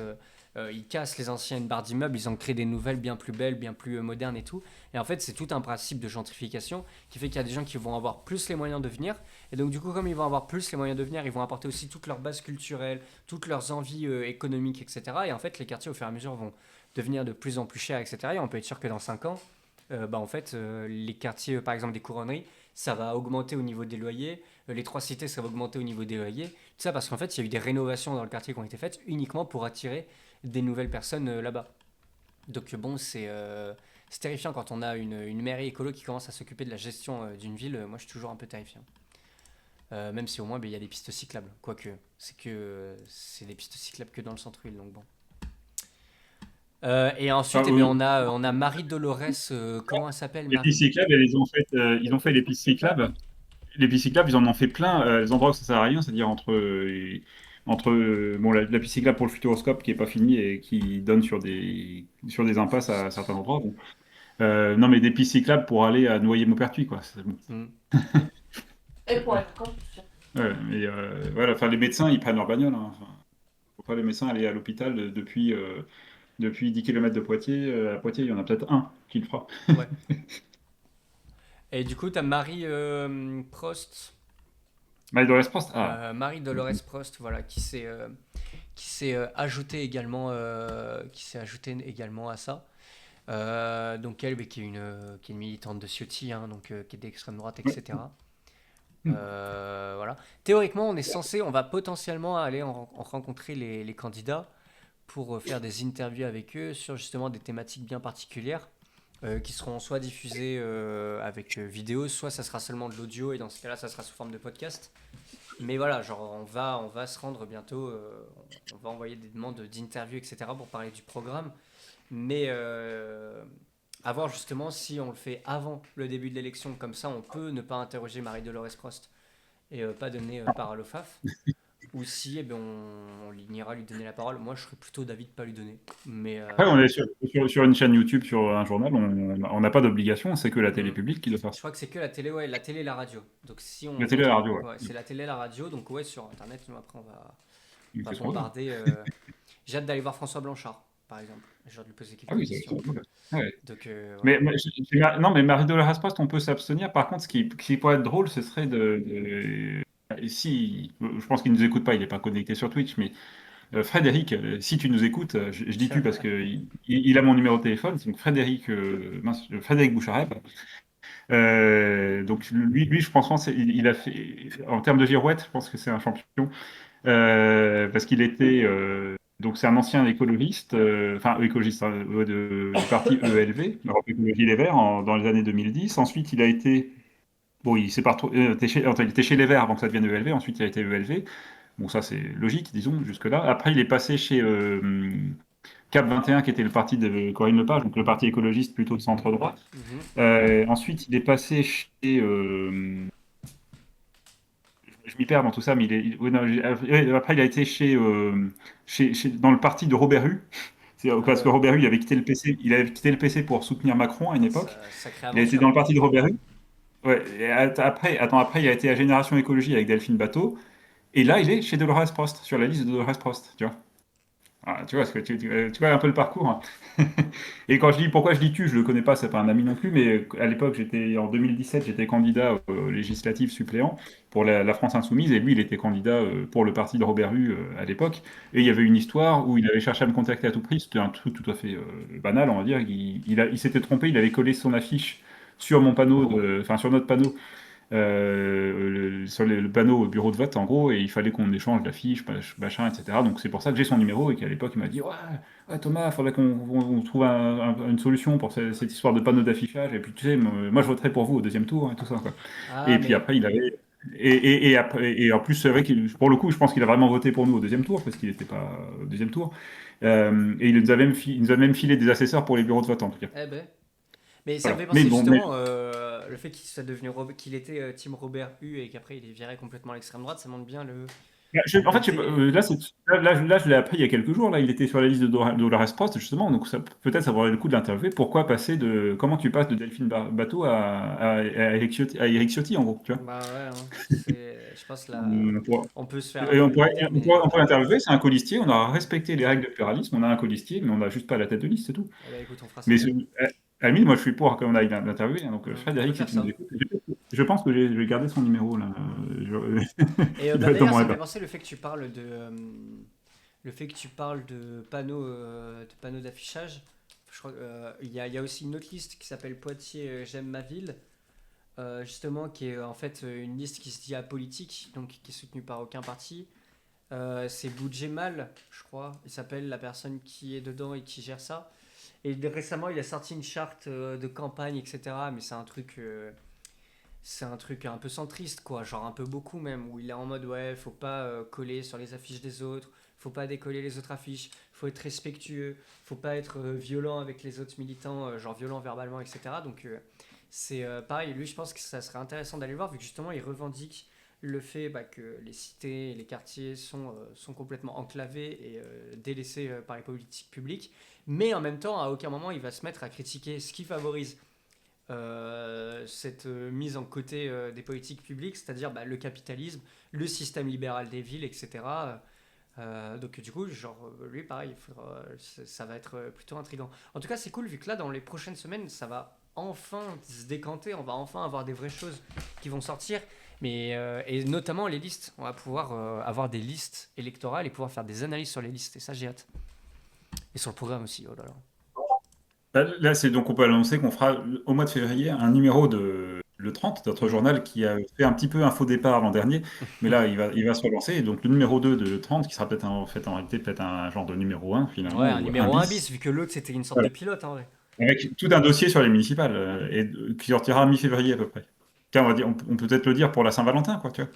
Ils cassent les anciennes barres d'immeubles, ils en créent des nouvelles bien plus belles, bien plus modernes et tout. Et en fait, c'est tout un principe de gentrification qui fait qu'il y a des gens qui vont avoir plus les moyens de venir. Et donc, du coup, comme ils vont avoir plus les moyens de venir, ils vont apporter aussi toute leur base culturelle, toutes leurs envies économiques, etc. Et en fait, les quartiers, au fur et à mesure, vont devenir de plus en plus chers, etc. Et on peut être sûr que dans 5 ans, en fait, les quartiers, par exemple, des couronneries, ça va augmenter au niveau des loyers. Les trois cités, ça va augmenter au niveau des loyers. Tout ça parce qu'en fait, il y a eu des rénovations dans le quartier qui ont été faites uniquement pour attirer des nouvelles personnes là-bas. Donc bon, c'est terrifiant quand on a une mairie écolo qui commence à s'occuper de la gestion d'une ville. Moi, je suis toujours un peu terrifiant. Même si au moins, il y a des pistes cyclables. Quoique, c'est des pistes cyclables que dans le centre-ville, donc bon. Et ensuite, on a Marie-Dolores, comment elle s'appelle? Les pistes cyclables, ils ont fait les pistes cyclables. Les pistes cyclables, ils en ont fait plein. Les endroits où ça sert à rien, c'est-à-dire entre la piste cyclable pour le Futuroscope qui est pas finie et qui donne sur des impasses à certains endroits. Bon. Non, mais des pistes cyclables pour aller à Noyer-Maupertuis, quoi. Bon. Et pour être con. Ouais, mais voilà, enfin, les médecins, ils prennent leur bagnole. Hein. Faut pas les médecins aller à l'hôpital depuis Depuis 10 km de Poitiers, à Poitiers, il y en a peut-être un qui le fera. Ouais. Et du coup, tu as Marie Prost. Marie-Dolores Prost. Marie Dolores Prost, voilà, qui s'est ajouté également à ça. Donc elle, qui est une militante de Ciotti, hein, donc qui est d'extrême droite, etc. Voilà. Théoriquement, on va potentiellement aller en rencontrer les candidats pour faire des interviews avec eux sur justement des thématiques bien particulières qui seront soit diffusées avec vidéo, soit ça sera seulement de l'audio et dans ce cas-là, ça sera sous forme de podcast. Mais voilà, genre on va se rendre bientôt, on va envoyer des demandes d'interviews, etc. pour parler du programme. Mais à voir justement si on le fait avant le début de l'élection, comme ça on peut ne pas interroger Marie-Dolores Prost et pas donner parole au FAF. Ou si on ira lui donner la parole. Moi je serais plutôt d'avis de pas lui donner. Mais, Après, on est sur une chaîne YouTube, sur un journal, on n'a pas d'obligation, c'est que la télé publique qui doit faire je ça. crois que c'est que la télé, la télé et la radio. Donc si on La télé et la radio, ouais. c'est la télé et la radio, donc sur internet, nous après on va C'est trop bombarder. J'ai hâte d'aller voir François Blanchard, par exemple. J'ai hâte de lui poser quelques Ah oui, questions. Ouais. Donc, Mais non, mais Marie-Dolores Prost, on peut s'abstenir. Par contre, ce qui pourrait être drôle, ce serait si, je pense qu'il nous écoute pas, il n'est pas connecté sur Twitch, mais Frédéric, si tu nous écoutes, je dis tu parce que il a mon numéro de téléphone, donc Frédéric Bouchareb. Donc lui, je pense, il a fait, en termes de girouette, je pense que c'est un champion, parce qu'il était, donc c'est un ancien écologiste, écologiste du parti ELV, Europe Écologie Les Verts, dans les années 2010. Ensuite, il a été, il s'est pas il était chez Les Verts avant que ça devienne ELV. Ensuite, il a été ELV. Bon, ça c'est logique, disons, jusque-là. Après, il est passé chez Cap 21, qui était le parti de Corinne Lepage, donc le parti écologiste plutôt de centre-droite. Ensuite, il est passé chez... je m'y perds dans tout ça, mais après, il a été dans le parti de Robert Hue. Parce que Robert Hue, il avait quitté le PC pour soutenir Macron à une époque. Il a été dans le parti de Robert Hue. Ouais, et après, il a été à Génération Écologie avec Delphine Bateau. Et là, il est chez Dolores Prost, sur la liste de Dolores Prost, tu vois. Tu vois, tu vois un peu le parcours. Hein. Et quand je dis pourquoi je dis je le connais pas, c'est pas un ami non plus, mais à l'époque, en 2017, j'étais candidat aux législatives suppléant pour la France Insoumise, et lui, il était candidat pour le parti de Robert Hue à l'époque. Et il y avait une histoire où il avait cherché à me contacter à tout prix, c'était un truc tout à fait banal, on va dire. Il s'était trompé, il avait collé son affiche sur mon panneau, sur notre panneau. Sur le panneau bureau de vote en gros, et il fallait qu'on échange l'affiche, machin, etc. Donc c'est pour ça que j'ai son numéro, et qu'à l'époque il m'a dit ouais Thomas, il faudrait qu'on trouve une solution pour cette histoire de panneau d'affichage, et puis tu sais, moi je voterai pour vous au deuxième tour et tout ça quoi. Puis après il avait et en plus c'est vrai que pour le coup je pense qu'il a vraiment voté pour nous au deuxième tour parce qu'il n'était pas au deuxième tour, et il nous a même filé des assesseurs pour les bureaux de vote en tout cas. Mais ça me fait penser justement le fait qu'il était Team Robert Hue et qu'après il est viré complètement à l'extrême droite, ça montre bien le. En fait, là, je l'ai appris il y a quelques jours. Là, il était sur la liste de Dolores Prost, justement. Donc, peut-être ça vaudrait le coup de l'interviewer. Comment tu passes de Delphine Bateau à Eric Ciotti, en gros, tu vois. Bah ouais, je pense là, on peut se faire. On pourrait l'interviewer. C'est un colistier. On aura respecté les règles de pluralisme. On a un colistier, mais on n'a juste pas la tête de liste, c'est tout. Écoute, on fera ça. Mais à la limite, moi, je suis pour qu'on aille l'interviewer. Donc, Frédéric, si tu nous écoutes, je pense que je vais garder son numéro là. Et d'ailleurs, ça me fait penser le fait que tu parles de panneaux d'affichage. Je crois il y a aussi une autre liste qui s'appelle Poitiers j'aime ma ville, justement qui est en fait une liste qui se dit apolitique, donc qui est soutenue par aucun parti. C'est Boudjemal, je crois, il s'appelle la personne qui est dedans et qui gère ça. Et récemment, il a sorti une charte de campagne, etc. Mais c'est un truc un peu centriste, quoi. Genre un peu beaucoup même, où il est en mode faut pas coller sur les affiches des autres, faut pas décoller les autres affiches, faut être respectueux, faut pas être violent avec les autres militants, genre violent verbalement, etc. Donc c'est pareil, lui je pense que ça serait intéressant d'aller voir, vu que justement il revendique le fait que les cités et les quartiers sont complètement enclavés et délaissés par les politiques publiques. Mais en même temps, à aucun moment, il va se mettre à critiquer ce qui favorise cette mise en côté des politiques publiques, c'est-à-dire le capitalisme, le système libéral des villes, etc. Donc du coup, genre lui pareil, ça va être plutôt intriguant. En tout cas, c'est cool vu que là, dans les prochaines semaines, ça va enfin se décanter. On va enfin avoir des vraies choses qui vont sortir. Et notamment les listes. On va pouvoir avoir des listes électorales et pouvoir faire des analyses sur les listes. Et ça, j'ai hâte. Et sur le programme aussi. Oh là là. Là, c'est donc on peut annoncer qu'on fera au mois de février un numéro de le 30, notre journal qui a fait un petit peu un faux départ l'an dernier, mais là il va se relancer. Et donc le numéro 2 de 30, qui sera peut-être en réalité peut-être un genre de numéro 1 finalement. Ouais, un numéro 1 bis, bis, vu que l'autre c'était une sorte de pilote en vrai. avec tout un dossier sur les municipales, qui sortira mi-février à peu près. Tiens, on peut peut-être le dire pour la Saint-Valentin, quoi, tu vois.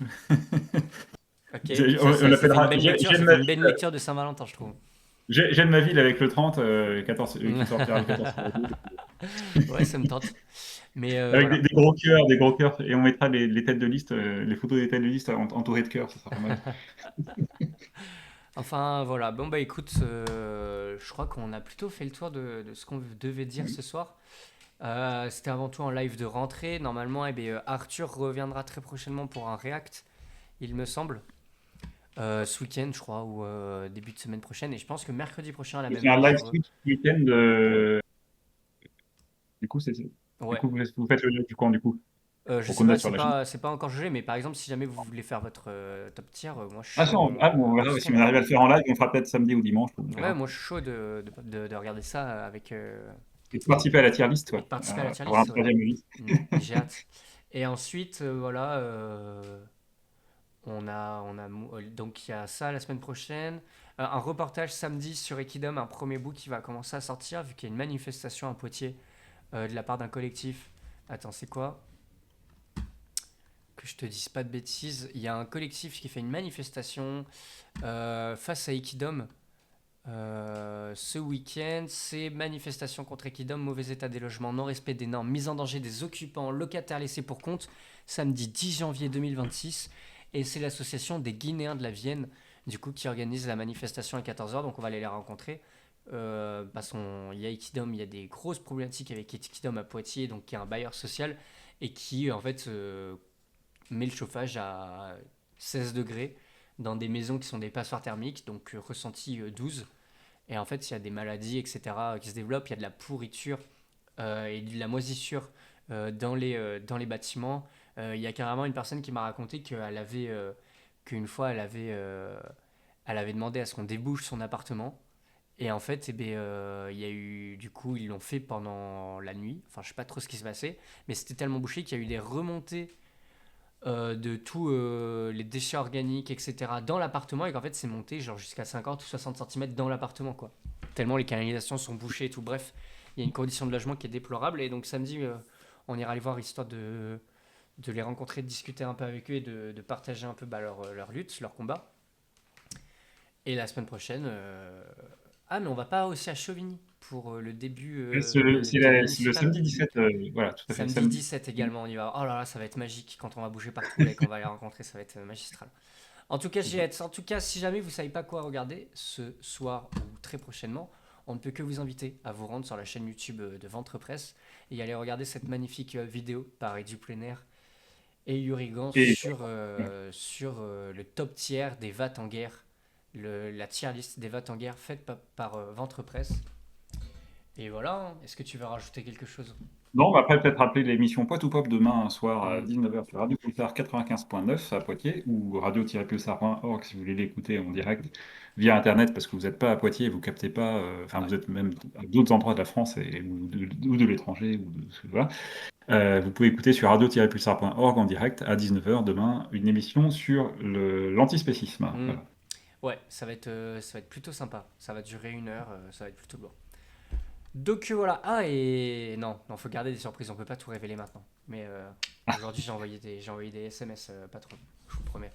Ok, on l'appellera. C'est une belle lecture de Saint-Valentin, je trouve. J'aime ma ville avec le 30, 14, qui sortira le 14 février. Ouais, ça me tente. Mais avec voilà. des gros cœurs, et on mettra les têtes de liste, les photos des têtes de liste entourées de cœurs, ça sera pas mal. Enfin voilà, bon bah écoute, je crois qu'on a plutôt fait le tour de ce qu'on devait dire ce soir. C'était avant tout un live de rentrée. Normalement, Arthur reviendra très prochainement pour un react, il me semble. Ce week-end, je crois, ou début de semaine prochaine. Et je pense que mercredi prochain, à la même C'est un heure. live Twitch ce week-end. Du coup, Ouais. Du coup, vous faites le live du camp, du coup. Je sais pas, c'est pas encore jugé, mais par exemple, si jamais vous voulez faire votre top tier, moi je suis chaud. On verra si on arrive à le faire en live, on fera peut-être samedi ou dimanche. Ouais, moi je suis chaud de regarder ça avec. Et de participer à la tier list, ouais. Participer à la tier Avoir un list, troisième liste. J'ai hâte. Et ensuite, voilà, donc il y a ça la semaine prochaine. Un reportage samedi sur Equidom, un premier bout qui va commencer à sortir, vu qu'il y a une manifestation à Poitiers de la part d'un collectif. Attends, c'est quoi ? Que je te dise pas de bêtises. Il y a un collectif qui fait une manifestation face à Equidom ce week-end. C'est manifestation contre Equidom, mauvais état des logements, non-respect des normes, mise en danger des occupants, locataires laissés pour compte, samedi 10 janvier 2026. Et c'est l'association des Guinéens de la Vienne, du coup, qui organise la manifestation à 14h. Donc on va aller les rencontrer. Il y a Equidom, il y a des grosses problématiques avec Equidom à Poitiers, donc qui est un bailleur social et qui en fait met le chauffage à 16 degrés dans des maisons qui sont des passoires thermiques, donc ressenti 12. Et en fait, il y a des maladies, etc., qui se développent. Il y a de la pourriture et de la moisissure dans les bâtiments. Il y a carrément une personne qui m'a raconté qu'une fois, elle avait demandé à ce qu'on débouche son appartement. Et en fait, il y a eu, du coup, ils l'ont fait pendant la nuit. Enfin, je sais pas trop ce qui s'est passé, mais c'était tellement bouché qu'il y a eu des remontées de tous les déchets organiques, etc. dans l'appartement, et qu'en fait, c'est monté genre jusqu'à 50 ou 60 cm dans l'appartement, quoi. Tellement les canalisations sont bouchées et tout. Bref, il y a une condition de logement qui est déplorable. Et donc, samedi, on ira les voir histoire de les rencontrer, de discuter un peu avec eux et de partager un peu leur lutte, leur combat. Et la semaine prochaine... mais on va pas aussi à Chauvigny pour le début. C'est le samedi 17, voilà, tout à fait. Samedi 17 également, on y va. Oh là là, ça va être magique quand on va bouger partout et qu'on va les rencontrer, ça va être magistral. En tout cas, j'ai hâte. En tout cas, si jamais vous savez pas quoi regarder ce soir ou très prochainement, on ne peut que vous inviter à vous rendre sur la chaîne YouTube de Ventre Presse et aller regarder cette magnifique vidéo par Edu Plenaire et Yurigan sur le top tier des VAT en guerre. La tier list des VAT en guerre faite par Ventre Presse. Et voilà, est-ce que tu veux rajouter quelque chose ? Non, on va peut-être rappeler l'émission Poitou Pop demain soir à 19h sur Radio Pulsar 95.9 à Poitiers ou radio-pulsar.org si vous voulez l'écouter en direct via Internet parce que vous n'êtes pas à Poitiers, vous captez pas, vous êtes même à d'autres endroits de la France ou de l'étranger. Voilà. Vous pouvez écouter sur radio-pulsar.org en direct à 19h demain une émission sur l'antispécisme. Voilà. Ouais, ça va être plutôt sympa. Ça va durer 1 heure, ça va être plutôt lourd. Donc voilà. Et non, faut garder des surprises. On peut pas tout révéler maintenant. Mais aujourd'hui, j'ai envoyé des SMS, patron. Je vous promets.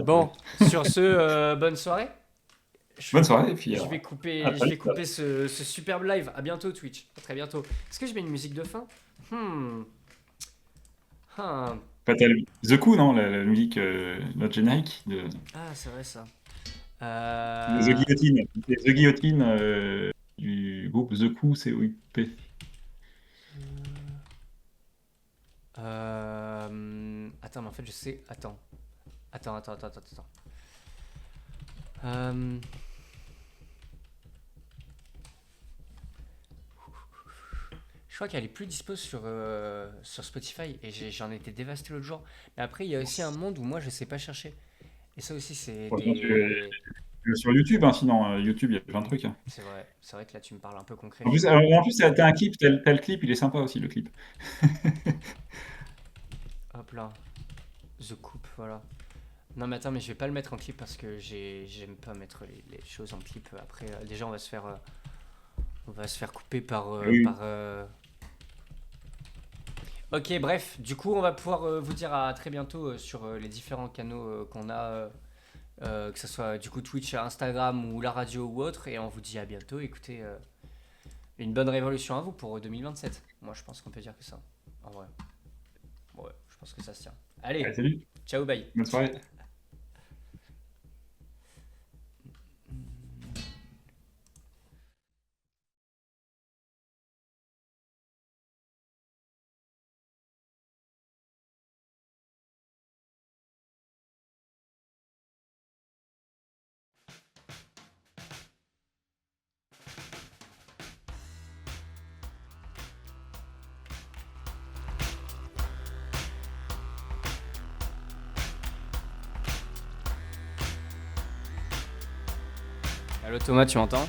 Bon, sur ce, bonne soirée. Bonne soirée. Et puis, je vais couper ce superbe live. À bientôt Twitch. À très bientôt. Est-ce que je mets une musique de fin ? The Coup, non, la musique, notre générique de... Ah, c'est vrai ça. The Guillotine du groupe The Coup, c'est OIP. Attends, mais en fait, je sais. Attends. Je crois qu'elle est plus dispo sur Spotify et j'en étais dévasté l'autre jour. Mais après, il y a aussi un monde où moi je sais pas chercher. Et ça aussi, c'est Sur YouTube, hein, sinon, YouTube, il y a plein de trucs. Hein. C'est vrai que là tu me parles un peu concret. En plus, t'as un clip, t'as le clip, il est sympa aussi, le clip. Hop là. The Coupe, voilà. Non mais attends, mais je vais pas le mettre en clip parce que j'aime pas mettre les choses en clip. Après, déjà on va se faire couper par... Ok, bref, du coup on va pouvoir vous dire à très bientôt sur les différents canaux qu'on a, que ce soit du coup Twitch, Instagram ou la radio ou autre, et on vous dit à bientôt. Écoutez, une bonne révolution à vous pour 2027. Moi je pense qu'on peut dire que ça, en vrai. Ouais, je pense que ça se tient. Allez, salut. Ciao, bye. Bonne soirée. Allô Thomas, tu m'entends?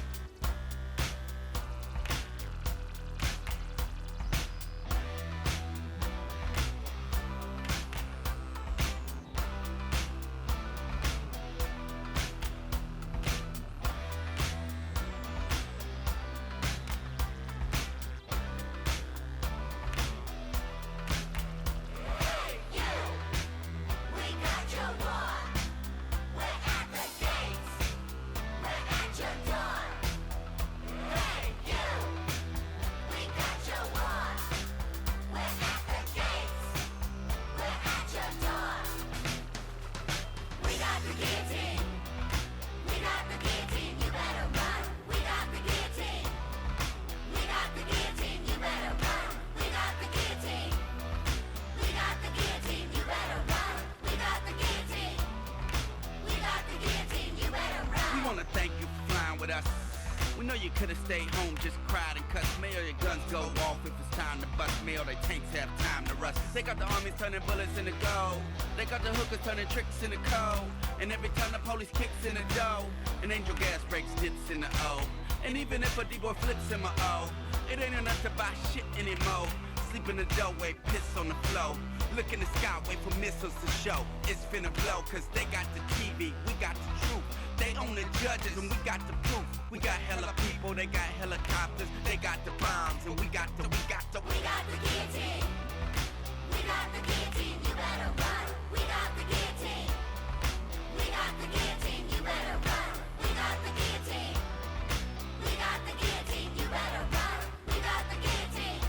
Could've stayed home, just cried and cussed. May all your guns go off if it's time to bust. May all their tanks have time to rust. They got the armies turning bullets into gold. They got the hookers turning tricks into cold. And every time the police kicks in the dough, an angel gas breaks dips in the O. And even if a D-boy flips in my O, it ain't enough to buy shit anymore. Sleep in the doorway, piss on the floor. Look in the sky, wait for missiles to show. It's finna blow, cause they got the TV, we got the truth. They own the judges and we got the proof. We got hella people, they got helicopters, they got the bombs, and we got the guillotine. We got the guillotine, you better run. We got the guillotine. We got the guillotine, you better run. We got the guillotine. We got the guillotine, you better run. We got the guillotine.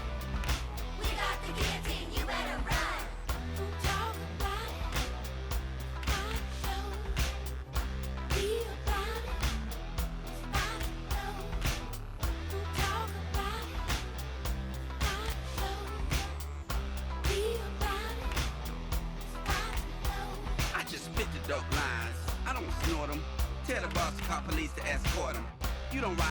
We got the guillotine, you better run. Talk about it, I show. Be about it, I know. Talk about it, I show. Be about it, I know. I just spit the dope lines, I don't snort them. Tell the boss to call police to escort them. You don't ride